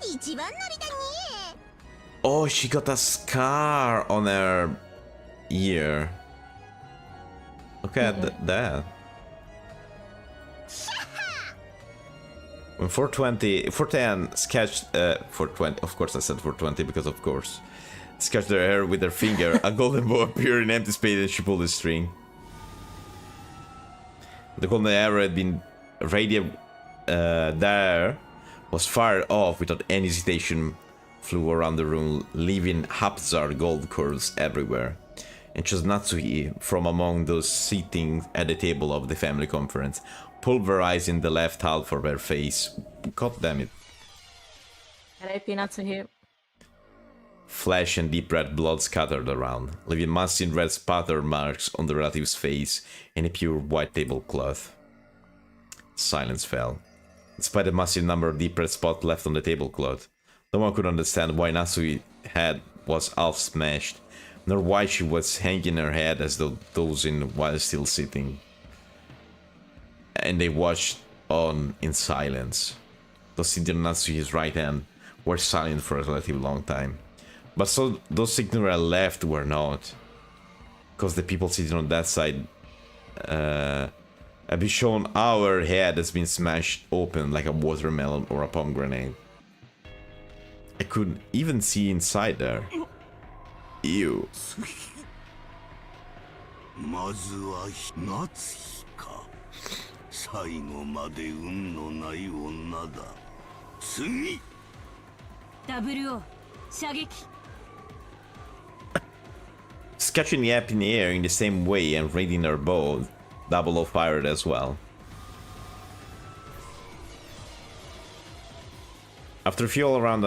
一番乗りだに Oh, she got a scar on her ear. Look at that. When 410 sketched, 420, of course I said 420 because of course, sketched her hair with her finger, a golden bow appeared in empty space and she pulled the string. The golden arrow had been radiant there, was fired off without any hesitation, flew around the room, leaving haphazard gold curls everywhere, and chose Natsuhi from among those sitting at the table of the family conference, pulverizing the left half of her face. God damn it. R.I.P. Natsuhi. Flesh and deep red blood scattered around, leaving massive red spatter marks on the relative's face and a pure white tablecloth. Silence fell. Despite the massive number of deep red spots left on the tablecloth, no one could understand why Natsuhi's head was half smashed, nor why she was hanging her head as though dozing while still sitting. And they watched on in silence. Those sitting on Natsuhi's right hand were silent for a relatively long time. But so those sitting to her left were not. Because the people sitting on that side have been shown how her head has been smashed open like a watermelon or a pomegranate. I couldn't even see inside there. Ew. まずは夏日か。最後まで運のない女だ。次。00射撃。 Sketching the app in the air in the same way and reading her bow, 00 fired as well. After fuel around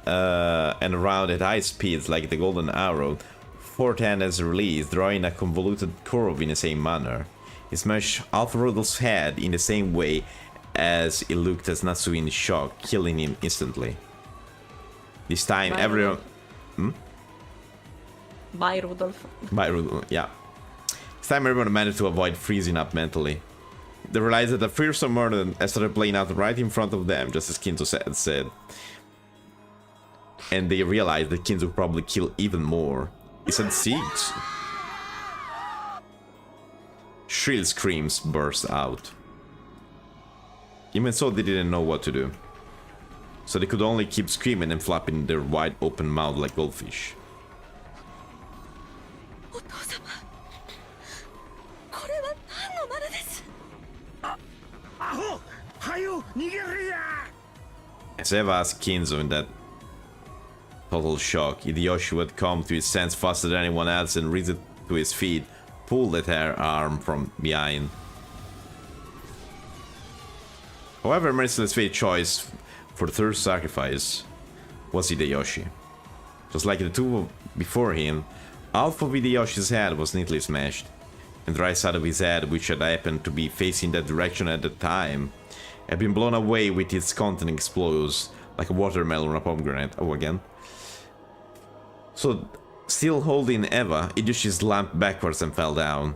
and around at high speeds like the golden arrow, 410 is released, drawing a convoluted curve in the same manner. It smashed Alpha Rudolph's head in the same way as it looked as Natsuhi in shock, killing him instantly. This time everyone... Bye, Rudolph. By Rudolph, yeah. This time everyone managed to avoid freezing up mentally. They realized that a fearsome murder had started playing out right in front of them, just as Kinzo said. And they realized that Kinzo would probably kill even more. He said 6. Shrill screams burst out. Even so, they didn't know what to do. So they could only keep screaming and flapping their wide open mouth like goldfish. お父様、これは何の真似です。アホ、はよ逃げるや。 As Eva asked Kinzo in that total shock, Hideyoshi had come to his sense faster than anyone else and risen to his feet, pulled at her arm from behind. However, merciless fate's choice for the third sacrifice was Hideyoshi. Just like the two before him, half of Hideyoshi's head was neatly smashed, and the right side of his head, which had happened to be facing that direction at the time, had been blown away with its content explodes like a watermelon or a pomegranate. Oh, again. So, still holding Eva, Hideyoshi slumped backwards and fell down.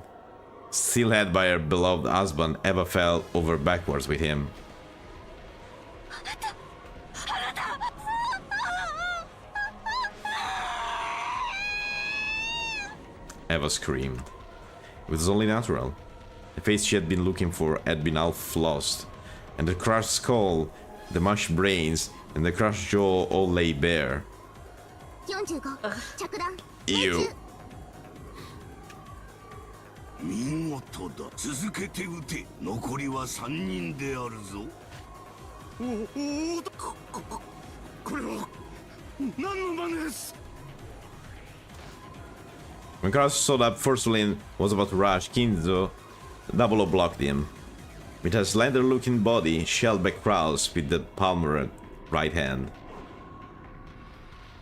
Still held by her beloved husband, Eva fell over backwards with him. Eva screamed. It was only natural. The face she had been looking for had been half lost, and the crushed skull, the mashed brains, and the crushed jaw all lay bare. 45着弾 Ew. 見事だ。続けて撃て。残りは3人であるぞ。これは何の真似です。 When Kraus saw that Forsulin was about to rush, Kinzo 00 blocked him. With her slender-looking body, she held back Kraus with the palmer right hand.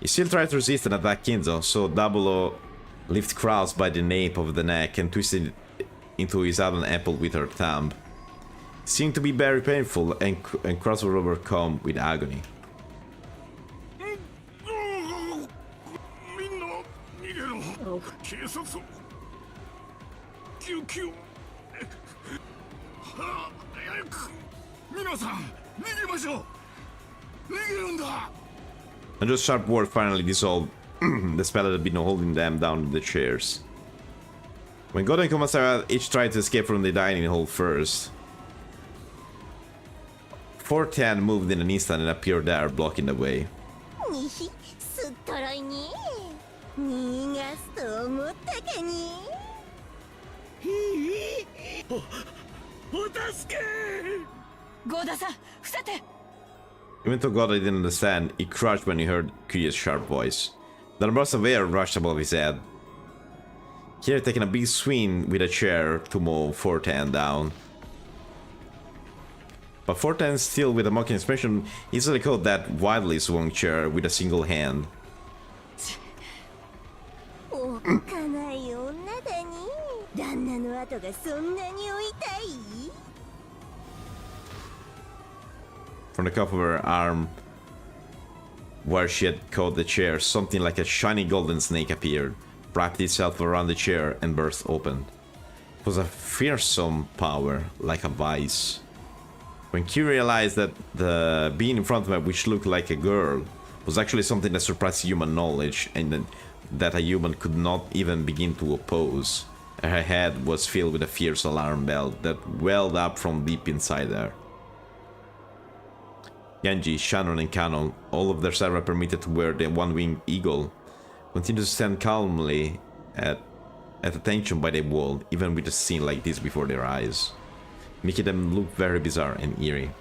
He still tried to resist and attack Kinzo, so 00 lifted Kraus by the nape of the neck and twisted it into his other apple with her thumb. It seemed to be very painful, and Kraus was overcome with agony. みんな逃げろ。警察を救急 And those sharp words finally dissolved the spell that had been holding them down in the chairs. When God and Kumasara each tried to escape from the dining hall first, 410 moved in an instant and appeared there, blocking the way. Even though God didn't understand, he crouched when he heard Kirya's sharp voice. The burst of air rushed above his head. Kirya taking a big swing with a chair to move 410 down. But 410, still with a mocking expression, easily caught that wildly swung chair with a single hand. From the cuff of her arm, where she had caught the chair, something like a shiny golden snake appeared, wrapped itself around the chair and burst open. It was a fearsome power, like a vice. When Q realized that the being in front of her, which looked like a girl, was actually something that surpassed human knowledge, and that a human could not even begin to oppose, her head was filled with a fierce alarm bell that welled up from deep inside her. Genji, Shannon, and Kanon, all of their servants permitted to wear the one-winged eagle, continued to stand calmly at attention by the wall, even with a scene like this before their eyes, making them look very bizarre and eerie.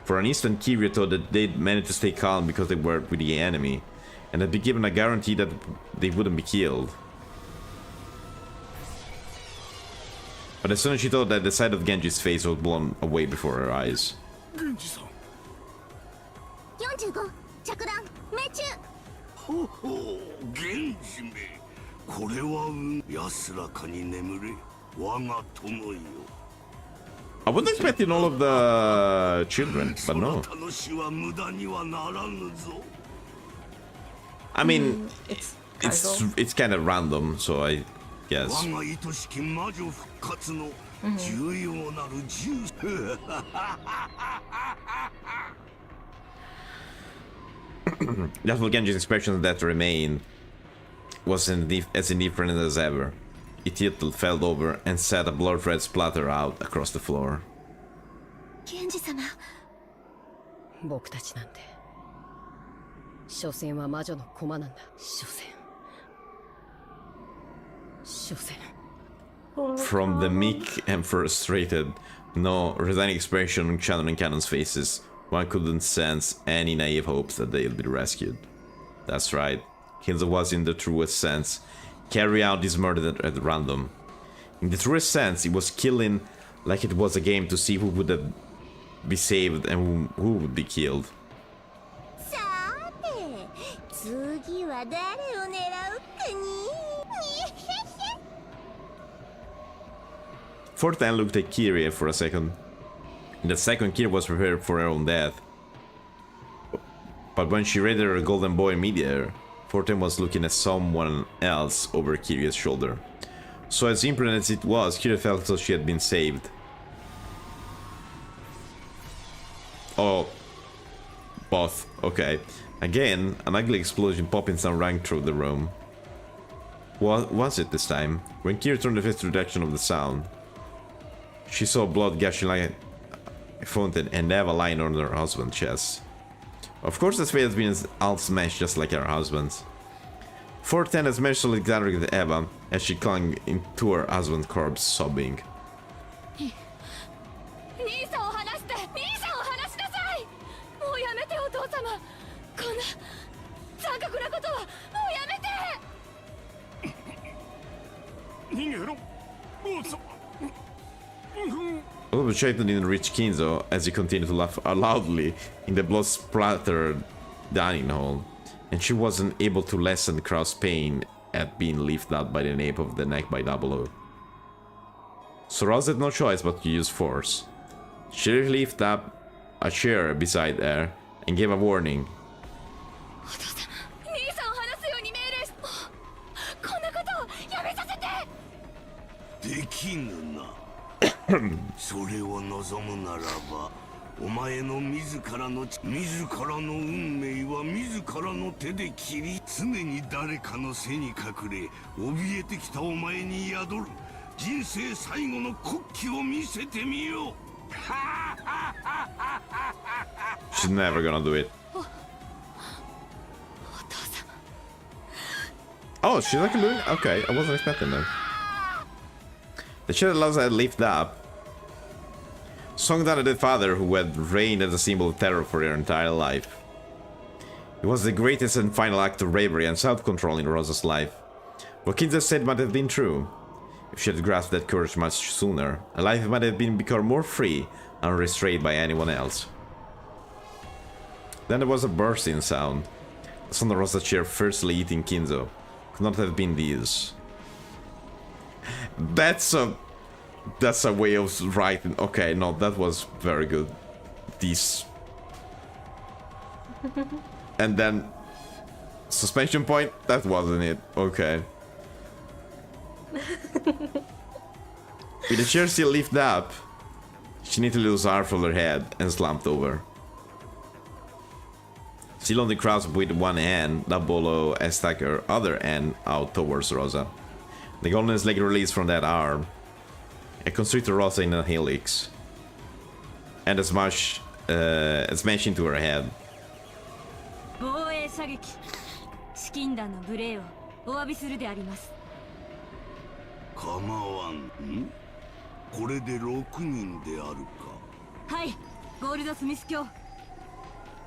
For an instant, Kiryu thought that they'd managed to stay calm because they were with the enemy, and had been given a guarantee that they wouldn't be killed. But as soon as she thought that, the sight of Genji's face was blown away before her eyes. Genji-san. 45着弾命中。ほほう、源氏め。これは安らかに眠れ。我が友よ。I wasn't expecting all of the children, but no. I mean, it's kind of random, so I guess. That's what Genji's expression that remained was as indifferent as ever. It tilted, fell over, and set a blood red splatter out across the floor. Genji-sama. 僕たちなんて所詮は魔女の駒なんだ。所詮 From the meek and frustrated, no resigning expression on Shannon and Cannon's faces, one couldn't sense any naive hopes that they'd be rescued. That's right, Kinzo was in the truest sense carry out this murder at random. In the truest sense, it was killing like it was a game to see who would be saved and who would be killed. Fortan looked at Kiria for a second. In that second, Kiria was prepared for her own death. But when she raided her golden boy in midair, Fortan was looking at someone else over Kiria's shoulder. So as imprudent as it was, Kiria felt as though she had been saved. Oh. Both. Okay. Again, an ugly explosion popping sound rang through the room. What was it this time? When Kiria turned the face to the direction of the sound, she saw blood gushing like a fountain and Eva lying on her husband's chest. Of course, this face has been all smashed just like her husband's. 410 has managed to look directly at Eva as she clung into her husband's corpse, sobbing. Although the Shaitan didn't reach Kinzo as he continued to laugh loudly in the blood-splattered dining hall, and she wasn't able to lessen the crowd's pain at being lifted out by the nape of the neck by Double O. So Rouse had no choice but to use force. She lifted up a chair beside her and gave a warning. それを望むならば、お前の自らの運命は自らの手で切り、常に誰かの背に隠れ怯えてきたお前に宿る人生最後の国旗を見せてみよう。 She's never gonna do it. Oh, she's actually doing it? Okay, I wasn't expecting that. The chair allows her to lift up. Sung down a dead father who had reigned as a symbol of terror for her entire life. It was the greatest and final act of bravery and self-control in Rosa's life. What Kinza said might have been true. If she had grasped that courage much sooner, her life might have become more free, unrestrained by anyone else. Then there was a bursting sound. The sound of Rosa's chair fiercely eating Kinzo. Could not have been these. That's a way of writing. Okay, no, that was very good. These. And then suspension point, that wasn't it. Okay. With the chair still lifted up, she neatly lose arm from her head and slumped over. Still on the crowd with one hand, Dabolo and stuck her other hand out towards Rosa. The golden's leg released from that arm and constricted Rosa in a helix, and as much smashed into her head. 防衛射撃資金団の無礼をお詫びするであります。構わん。ん？これで6人であるか。はい、ゴールドスミス卿。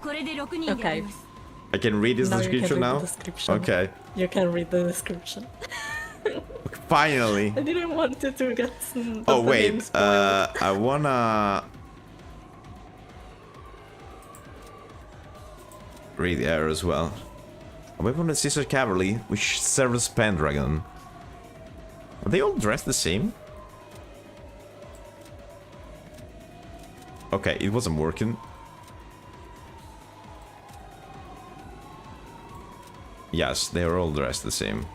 これで6人であります。I can read this description now? Okay. You can read the description. Finally. I didn't want it to get Oh wait, I wanna read the arrow as well. A weapon of the Sister Cavalry, which serves Pendragon. Are they all dressed the same? Okay, it wasn't working. Yes, they are all dressed the same.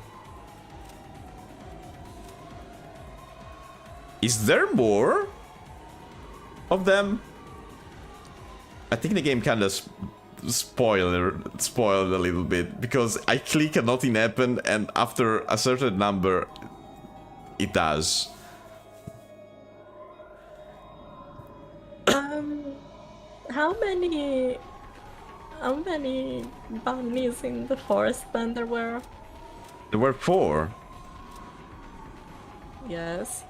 Is there more of them? I think the game kind of spoiled a little bit, because I click and nothing happened, and after a certain number, it does. How many bunnies in the forest then there were? There were 4. Yes.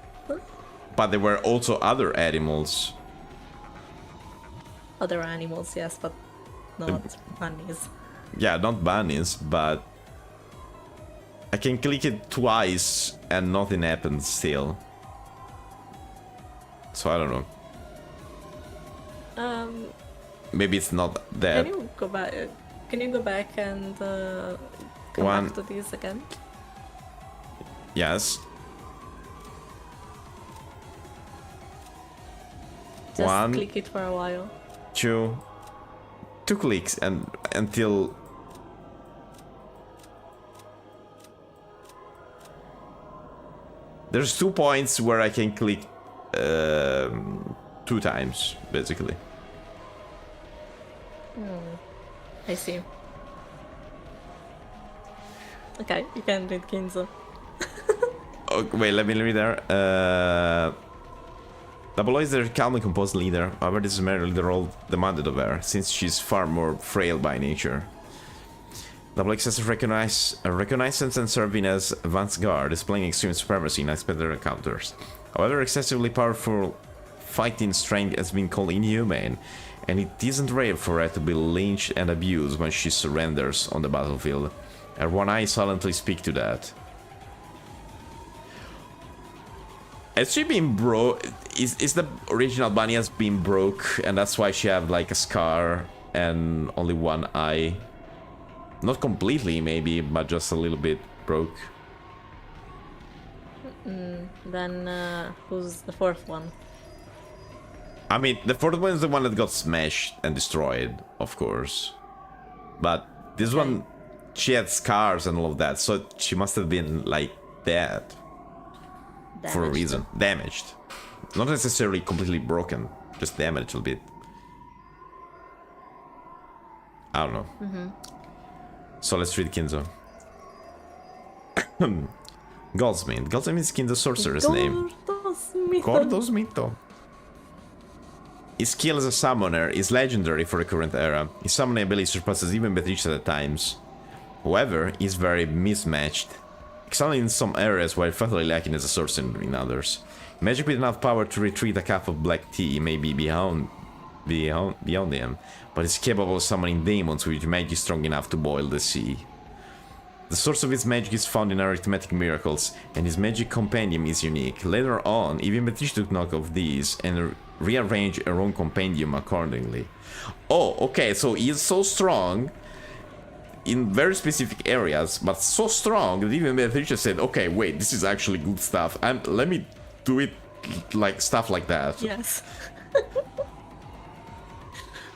But there were also other animals. Other animals, yes, but not bunnies. Yeah, not bunnies, but I can click it twice and nothing happens still. So I don't know. Maybe it's not that. Can you go back? Can you go back and come back to these again? Yes. Just click it for a while. 2 clicks and until there's 2 points where I can click 2 times basically. I see. Okay, you can read Ginzo. Oh, wait, let me read there. Double is the calm and composed leader. However, this is merely the role demanded of her, since she's far more frail by nature. Double X has reconnaissance and serving as advanced guard, displaying extreme supremacy in unexpected encounters. However, excessively powerful fighting strength has been called inhumane, and it isn't rare for her to be lynched and abused when she surrenders on the battlefield. Her one eye silently speaks to that. Has she been broke? Is the original bunny has been broke, and that's why she have like a scar and only one eye? Not completely, maybe, but just a little bit broke. Then who's the 4th one? I mean, the 4th one is the one that got smashed and destroyed, of course. But this one, she had scars and all of that, so she must have been like that. For a reason. Damaged. Not necessarily completely broken, just damaged a little bit. I don't know. So let's read Kinzo. Goldsmith. Goldsmith is Kinzo's sorcerer's name. Gordos Mito. His skill as a summoner is legendary for the current era. His summoning ability surpasses even Beatrice at times. However, he's very mismatched, excelling in some areas while fatally lacking as a sorcerer in others. Magic with enough power to retreat a cup of black tea may be beyond him, but is capable of summoning demons with magic strong enough to boil the sea. The source of his magic is found in arithmetic miracles, and his magic compendium is unique. Later on, even Beatrice took note of these and rearranged her own compendium accordingly. Oh, okay, so he is so strong in very specific areas, but so strong that even Beatrice said, okay, wait, this is actually good stuff, and let me do it like stuff like that. Yes.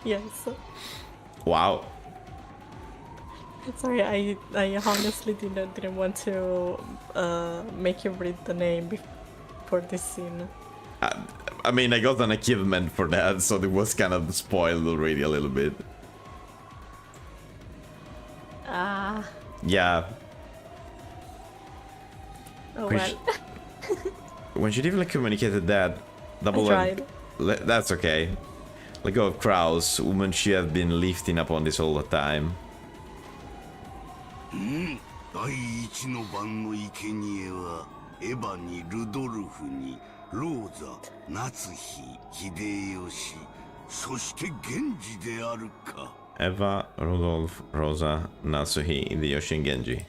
Yes. Wow. Sorry, I honestly didn't want to make you read the name before this scene. I mean, I got an achievement for that, so it was kind of spoiled already a little bit. Yeah. Oh when well. When she definitely communicated that, that's okay. Let go of Kraus, woman she had been lifting upon this all the time. 第一の晩の生贄はエヴァにルドルフにローザ、夏日、秀吉、そして源氏であるか。Eva, Rudolf, Rosa, Natsuhi, Hideyoshi, and Genji.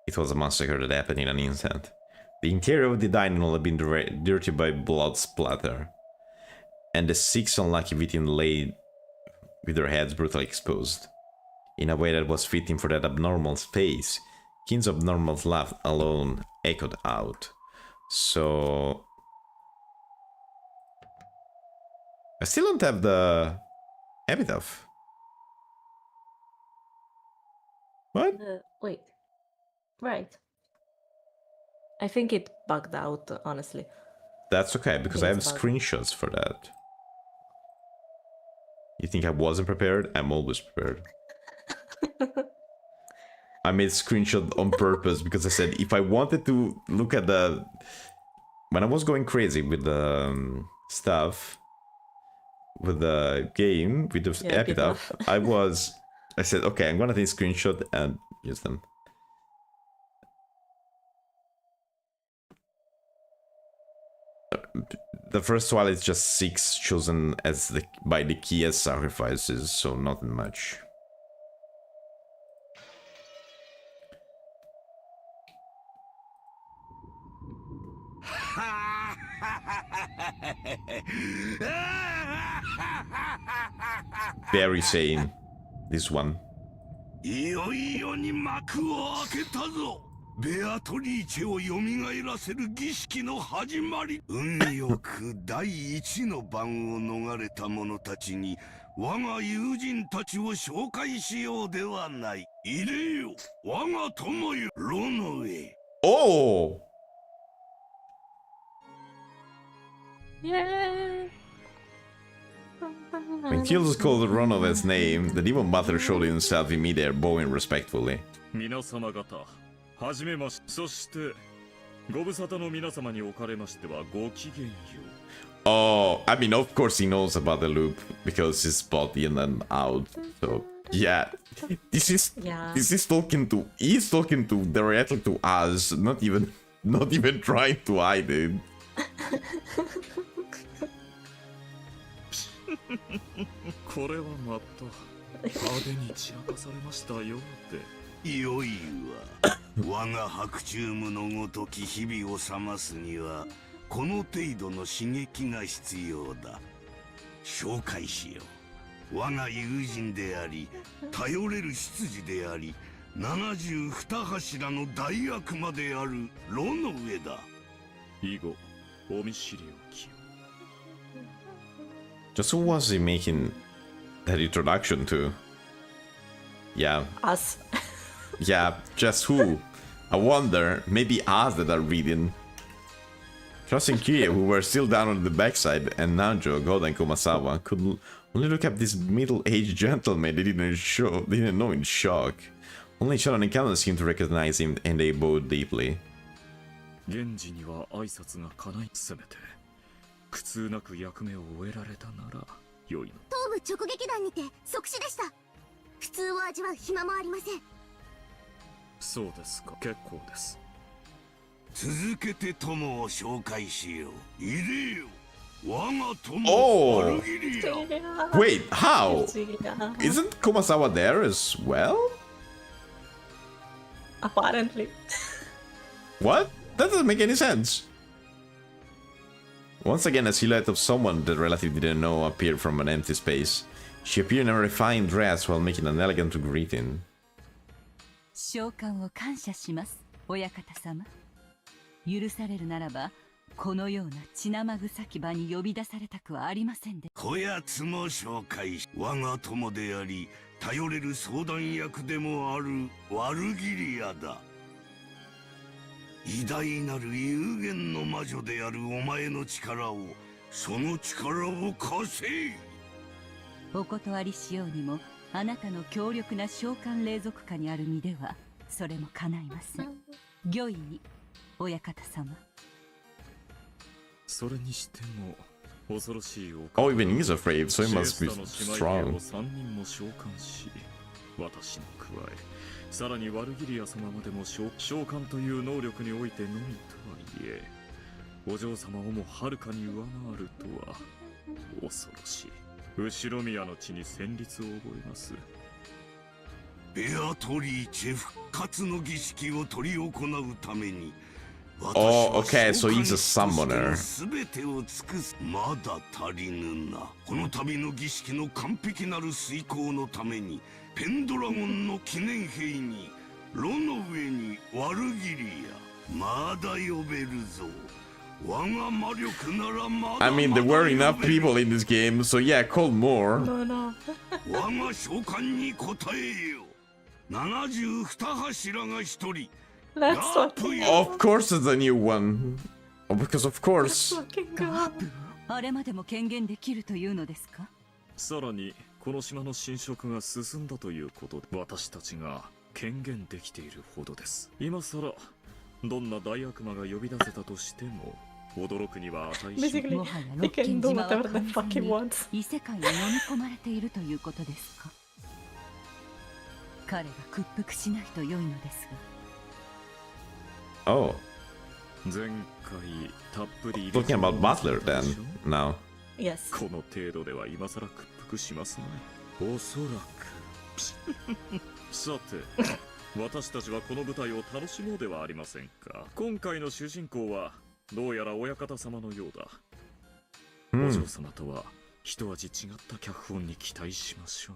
It was a massacre that happened in an instant. The interior of the dining hall had been dirty by blood splatter, and the 6 unlucky victims lay with their heads brutally exposed. In a way that was fitting for that abnormal space, Kin's abnormal laugh alone echoed out. So... I still don't have the epitaph. What? Wait. Right. I think it bugged out, honestly. That's okay, because I have screenshots for that. You think I wasn't prepared? I'm always prepared. I made screenshot on purpose because I said if I wanted to look at the... When I was going crazy with the stuff, with the game, with the epitaph, I said, okay, I'm gonna take a screenshot and use them. The first one is just 6 chosen as by the key as sacrifices, so not much. Very sane, this one. いよいよに幕を開けたぞ。ベアトリーチェを蘇らせる儀式の始まり。運よく第一の番を逃れた者たちに我が友人たちを紹介しようではない。入れよ、我が友よ、ロノへ。Oh! Yeah. When Kills called Ronova's name, the demon butler showed himself in midair, bowing respectfully. 皆様方、はじめまして。そして、ご無沙汰の皆様におかれましてはごきげんよう。 Oh, I mean, of course he knows about the loop because he's bought in and out. So yeah, he's talking to directly to us, not even trying to hide it. これはまた派手に散らかされましたよって。よいわ。我が白チュームのごとき日々を覚ますにはこの程度の刺激が必要だ。紹介しよう。我が友人であり頼れる執事であり72柱の大悪魔であるロノウェだ。以後お見知りおきを。 Just who was he making that introduction to? Yeah. Us. Yeah, just who? I wonder, maybe us that are reading. Cross and Kirie, who were still down on the backside, and Nanjo, God, and Komasawa could only look at this middle-aged gentleman they didn't know in shock. Only Sharon and Callan seemed to recognize him, and they bowed deeply. 現時には挨拶が叶いせめて苦痛なく役目を終えられたなら良いの。東部直撃弾にて即死でした。普通を味わう暇もありません。そうですか、結構です。続けて友を紹介しよう。いでよ、我が友、ワルギリア。Wait, how? Isn't Komasawa there as well? Apparently. What? That doesn't make any sense. Once again, a silhouette of someone the relative didn't know appeared from an empty space. She appeared in a refined dress while making an elegant greeting. 召喚を感謝します、親方様。許されるならば、このような血生臭き場に呼び出されたくはありませんで。こやつも紹介し、我が友であり、頼れる相談役でもあるワルギリアだ。偉大なる有限の魔女であるお前の力を、その力を貸せ。お断りしようにも、あなたの強力な召喚霊族下にある身ではそれも叶いません。御意に、親方様。それにしても恐ろしいお Oh, even he's afraid, so he must be strong. 3人も召喚し、私に加え、さらにワルギリア様までも召喚という能力においてのみとはいえ、お嬢様をもはるかに上回るとは恐ろしい。後ろ宮の地に旋律を覚えます。ベアトリーチェ復活の儀式を執り行うために、 Oh, okay, so he's a summoner. 全てを尽くす。まだ足りぬな。この度の儀式の完璧なる遂行のために、ペンドラゴンの記念碑に、炉の上にワルギリア、まだ呼べるぞ。 I mean, there were enough people in this game, so yeah, call more. No, no. Let's fucking go. Of course it's a new one. Oh, because of course. Let's fucking go. あれまでも権限できるというのですか？さらにこの島の侵食が進んだということで、私たちが権限できているほどです。今さらどんな大悪魔が呼び出せたとしても驚くには値しない。Basically, they can do whatever they fucking want. 異世界に飲み込まれているということですか？彼が屈服しないと良いのですが。Oh. 前回たっぷり Talking about Butler then, now. Yes. この程度では今さら屈服しますね。おそらく。さて、私たちはこの舞台を楽しもうではありませんか。今回の主人公はどうやら親方様のようだ。お嬢様とは一味違った脚本に期待しましょ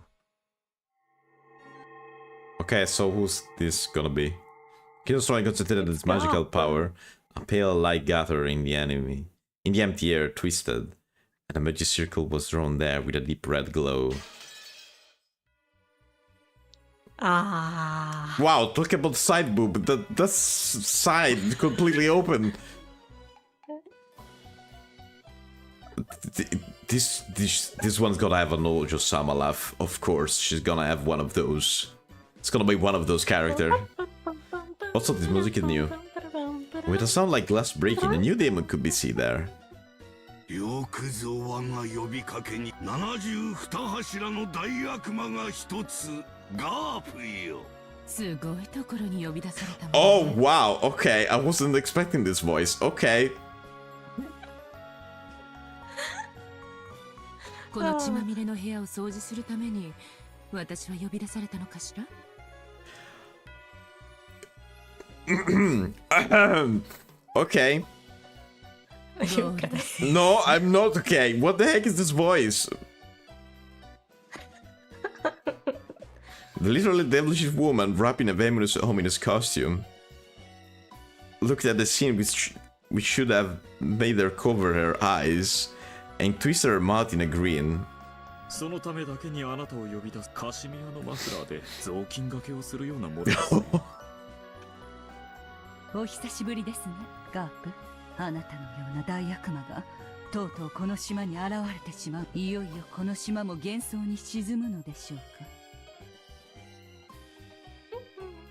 う。 Okay, so who's this gonna be? Killstorm concentrated its magical power. A pale light gathered in the empty air twisted, and a magic circle was drawn there with a deep red glow. Ah. Wow, talk about side boob. That side completely open. This one's gonna have an Ojo-sama laugh. Of course, she's gonna have one of those. It's gonna be one of those characters. Also, this music is new. With a sound like glass breaking, a new demon could be seen there. よくぞ我が呼びかけに72柱の大悪魔が一つガープよ。すごいところに呼び出された。Oh wow, okay, I wasn't expecting this voice. Okay. この血まみれの部屋を掃除するために私は呼び出されたのかしら？ Okay. No, I'm not okay. What the heck is this voice? The literally devilish woman wrapped in a venomous ominous costume looked at the scene which should have made her cover her eyes and twisted her mouth in a grin. そのためだけにあなたを呼び出すカシミヤのマフラーで雑巾掛けをするようなものですね。お久しぶりですね、ガープ。あなたのような大悪魔がとうとうこの島に現れてしまう。いよいよこの島も幻想に沈むのでしょうか。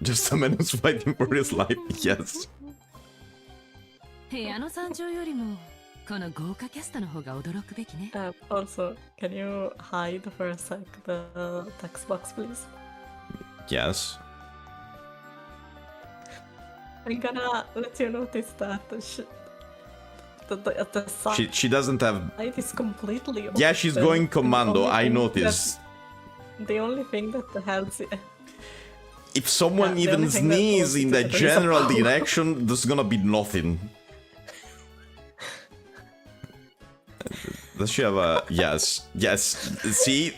Just a man who's fighting for his life, yes. 部屋の惨状よりもこの豪華キャストの方が驚くべきね。Also, can you hide for a sec the text box, please? Yes. I'm gonna let you notice that the side She doesn't have... is completely open. Yeah, she's going commando, I noticed. The only thing that has... If someone even sneezes in the general direction, there's gonna be nothing. Does she have a... Yes. Yes. See?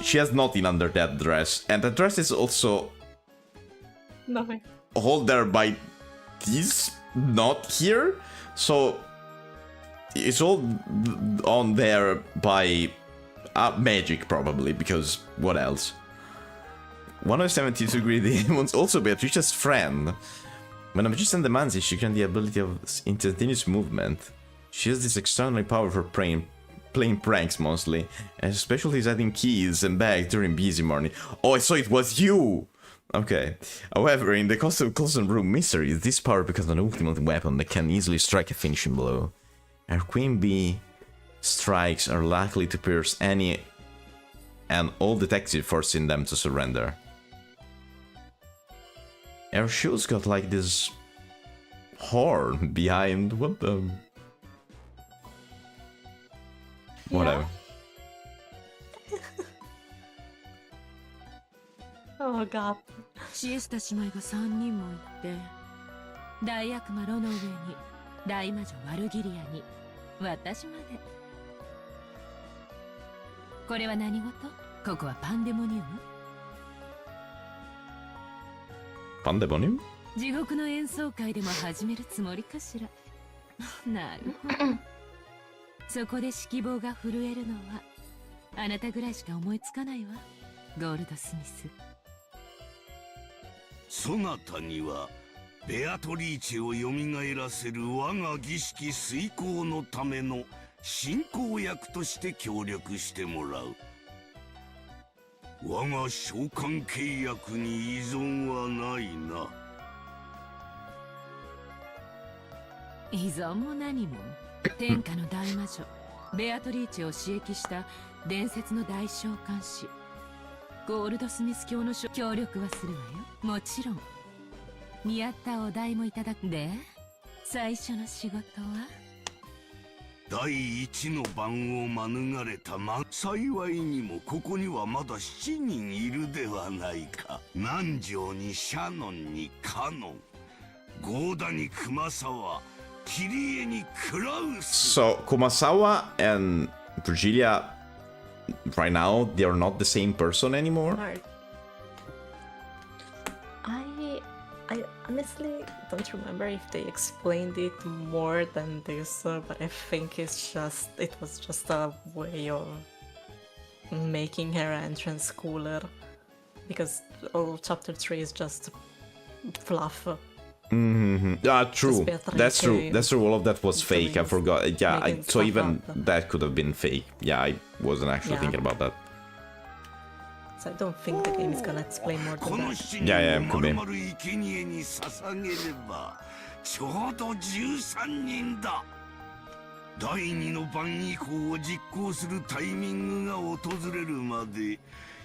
She has nothing under that dress. And the dress is also... Nothing. Hold there by this, not here. So... It's all on there by... magic, probably, because what else? 172 greedy wants also Beatrice's friend. When a magician demands it, she grants the ability of instantaneous movement. She has this extraordinary power for playing pranks mostly, and her specialty is adding keys and bags during busy morning. Oh, so it was you! Okay. However, in the custom room mistery, this power becomes an ultimate weapon that can easily strike a finishing blow. Her queen bee strikes are likely to pierce any and all detectives, forcing them to surrender. Her shoes got like this horn behind. What the? Whatever. Oh god. シエスタ姉妹が3人もいて、大悪魔ロノウェイに、大魔女ワルギリアに、私まで。これは何事？ここはパンデモニウム？パンデモニウム？地獄の演奏会でも始めるつもりかしら。なるほど。そこで指揮棒が震えるのはあなたぐらいしか思いつかないわ、ゴールドスミス。そなたにはベアトリーチェを蘇らせる我が儀式遂行のための進行役として協力してもらう。我が召喚契約に依存はないな。依存も何も。天下の大魔女ベアトリーチェを刺激した伝説の大召喚師ゴールドスミス教の協力はするわよ。もちろん見合ったお題もいただく。で最初の仕事は第一の番を免れた幸いにもここにはまだ7人いるではないか。南條にシャノンにカノン、ゴーダに熊沢、キリエにクラウス。 So Kumasawa and Virgilia, right now, they are not the same person anymore. I honestly don't remember if they explained it more than this, but I think it was just a way of making her entrance cooler, because all chapter 3 is just fluff. Yeah, true. That's true. That's true. All of that was fake. I forgot. Yeah, so even that could have been fake. Yeah, I wasn't actually thinking about that. So I don't think the game is gonna explain more than that. Yeah, could be. ちょうど13人だ。第二の番以降を実行するタイミングが訪れるまで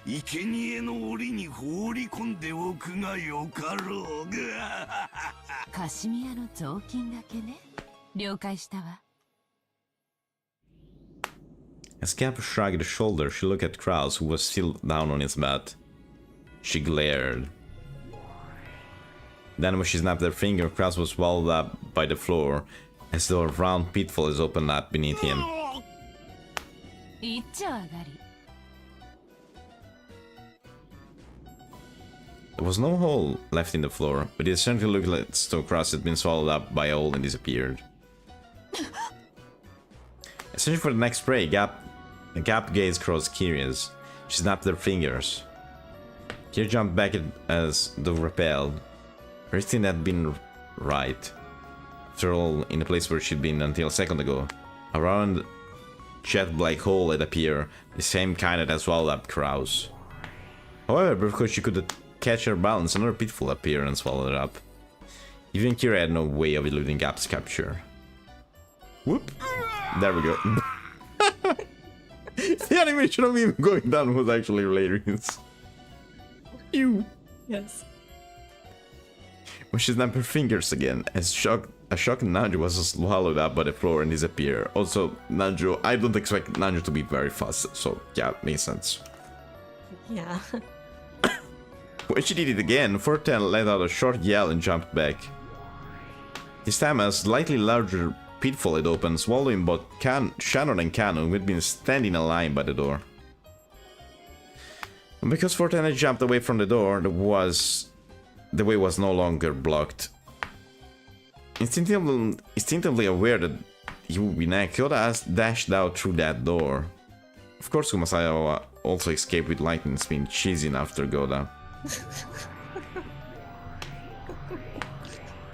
生贄の檻に放り込んでおくがよかろうが。カシミヤの雑巾がけね。了解したわ。As Cap shrugged his shoulders, she looked at Kraus, who was still down on his mat. She glared. Then when she snapped her finger, Kraus was swallowed up by the floor, as though a round pitfall is opened up beneath him. いっちゃ上がり。There was no hole left in the floor, but it certainly looked like Kraus had been swallowed up by a hole and disappeared. Searching for the next prey, Gap The Gap gaze crossed Kiria's. She snapped her fingers. Kiria jumped back as though repelled. Everything had been right. After all, in the place where she'd been until a second ago. A round, jet black hole had appeared, the same kind that had swallowed up Kraus. However, before she could catch her balance, another pitfall appeared and swallowed her up. Even Kira had no way of eluding Gap's capture. Whoop! There we go. The animation of him going down was actually hilarious. You. Yes. When she snapped her fingers again, a shocked Nanjo was swallowed up by the floor and disappeared. Also, Nanjo, I don't expect Nanjo to be very fast, so yeah, makes sense. Yeah. When she did it again, Forten let out a short yell and jumped back. This time a slightly larger pitfall had opened, swallowing both Shannon and Canon, who had been standing in a line by the door. And because Forten had jumped away from the door, the way was no longer blocked. Instinctively aware that Umineko dashed out through that door. Of course, Kumasawa also escaped with lightning speed, chasing after Goda.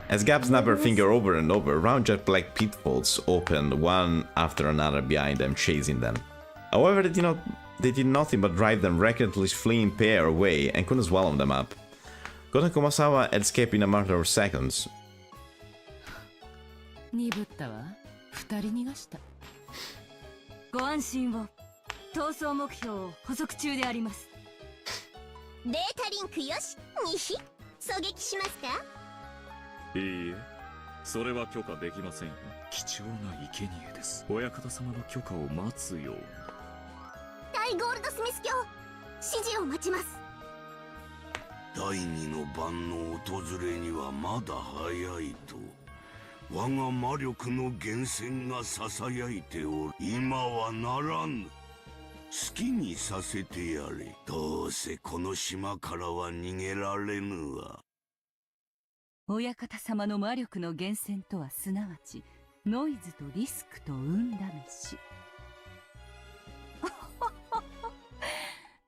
As Gap snapped her finger over and over, round jet black pitfalls opened one after another behind them, chasing them. However, they did nothing but drive them recklessly fleeing pair away and couldn't swallow them up. Goda and Kumasawa had escaped in a matter of seconds. 鈍ったわ。二人逃がした。ご安心を。逃走目標を補足中であります。データリンクよし、にひ、狙撃しますか？いいえ、それは許可できませんよ。貴重な生贄です。親方様の許可を待つよう。大ゴールドスミス卿、指示を待ちます。第二の晩の訪れにはまだ早いと。我が魔力の源泉が囁いておる。今はならぬ。好きにさせてやれ。どうせこの島からは逃げられぬわ。親方様の魔力の源泉とはすなわちノイズとリスクと運試し。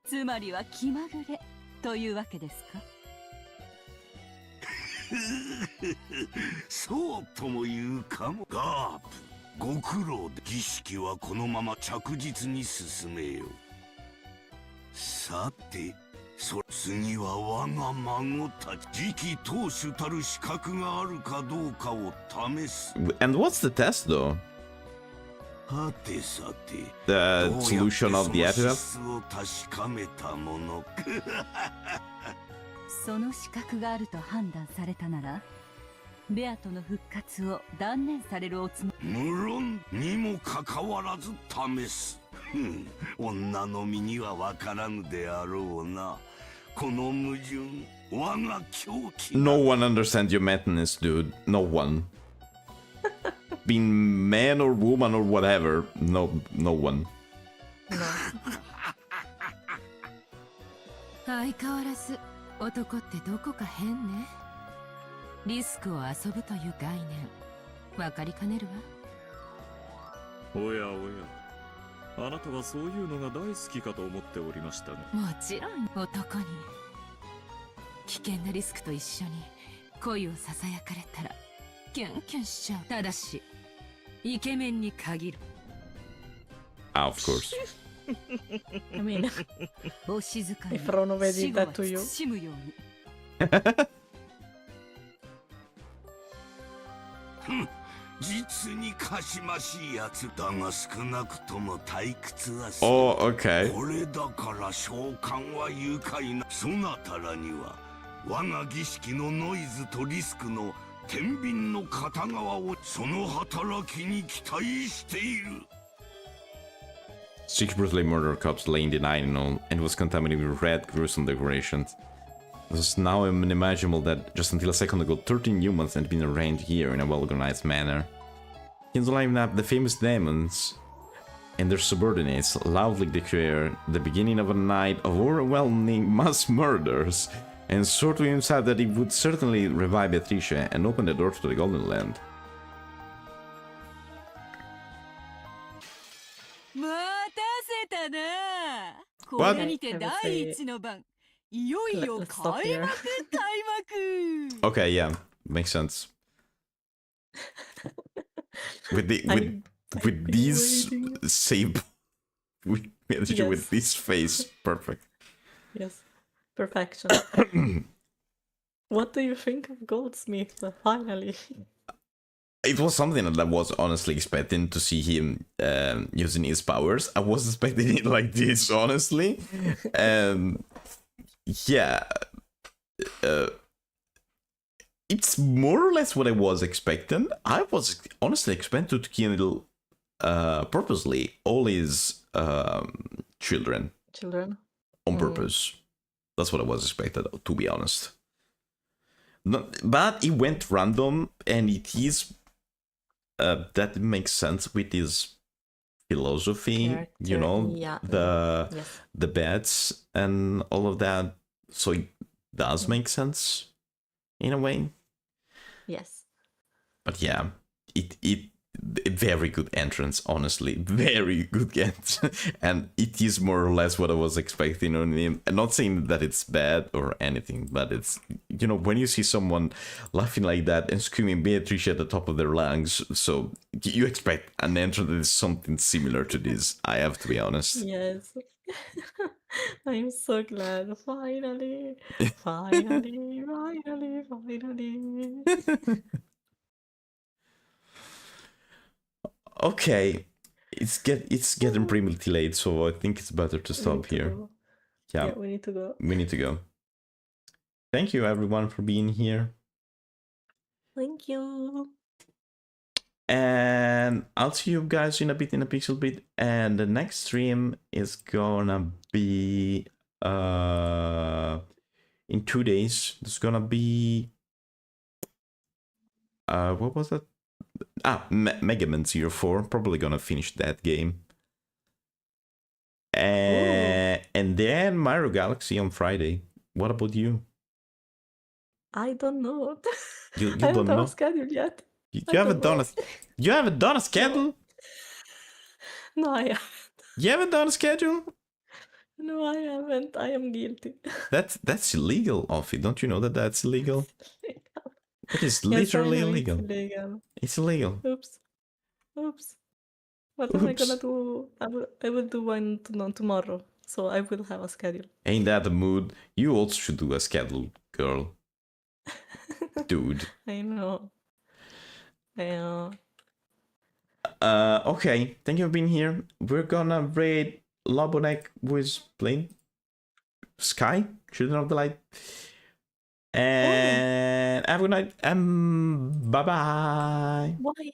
つまりは気まぐれというわけですか？そうとも言うかも。ガープ、ご苦労で。儀式はこのまま着実に進めよう。さて、次は我が孫たち。次期当主たる資格があるかどうかを試す。And what's the test though? はてさて、 The solution of the epitaph? を確かめたものか。その資格があると判断されたなら、ベアとの復活を断念されるおつもり。無論にもかかわらず試す。女の身にはわからぬであろうな。この矛盾、我が狂気。No one understands your madness, dude. No one. Being man or woman or whatever, no one. 相変わらず男ってどこか変ね。リスクを遊ぶという概念、わかりかねるわ。おやおや、あなたはそういうのが大好きかと思っておりましたが。もちろん男に危険なリスクと一緒に恋をささやかれたらキュンキュンしちゃう。ただしイケメンに限る。Ah, of course. I mean, お静かに if Rono vedi that to you. 慎むように。実にかしましいやつだが、少なくとも退屈はする。Oh, okay. これだから召喚は愉快な。そなたらには我が儀式のノイズとリスクの天秤の片側をその働きに期待している。Six brutally murdered cops lay in the night and was contaminated with red, gruesome decorations. It was now unimaginable that just until a second ago 13 humans had been arranged here in a well-organized manner. Kins livened up the famous demons and their subordinates loudly declared the beginning of a night of overwhelming mass murders, and swore to himself that he would certainly revive Beatrice and open the door to the Golden Land. せたな。こ What? れにて第一の番。いよいよ Let's stop 開 here. 幕開幕。 Okay, yeah, makes sense. With with these save with Yes. this face, perfect. Yes. Perfection. What do you think of Goldsmith? Finally. It was something that I was honestly expecting to see him using his powers. I was expecting it like this, honestly. Yeah. It's more or less what I was expecting. I was honestly expecting to kill purposely all his children. Children. On purpose. That's what I was expecting, to be honest. But it went random, and it is that makes sense with his philosophy, Character, you know, yeah, the bets and all of that. So it does make sense in a way. Yes. But yeah, it very good entrance, honestly, very good entrance, and it is more or less what I was expecting on him. I'm not saying that it's bad or anything, but it's, you know, when you see someone laughing like that and screaming Beatrice at the top of their lungs, so you expect an entrance that is something similar to this. I have to be honest. Yes. I'm so glad. Finally. Finally. Finally. Finally. Okay, it's getting pretty late, so I think it's better to stop here. Go. Yeah, we need to go. We need to go. Thank you everyone for being here. Thank you. And I'll see you guys in a bit in a PixelBit, and the next stream is gonna be in 2 days. It's gonna be what was that? Mega Man 04. Probably gonna finish that game. And then Mario Galaxy on Friday. What about you? I don't know. You I don't haven't done know? a schedule yet. You haven't done a you haven't done a schedule? No, I haven't. You haven't done a schedule? No, I haven't. I am guilty. That's illegal, Offie. Don't you know that that's illegal? It is literally illegal. It's illegal. It's illegal. Oops. Oops. What am I gonna do? I will do one tomorrow. So I will have a schedule. Ain't that the mood? You also should do a schedule, girl. Dude. I know. Yeah. Okay. Thank you for being here. We're gonna raid Lobonek with playing Sky, Children of the Light. And have a good night. Bye-bye. Bye.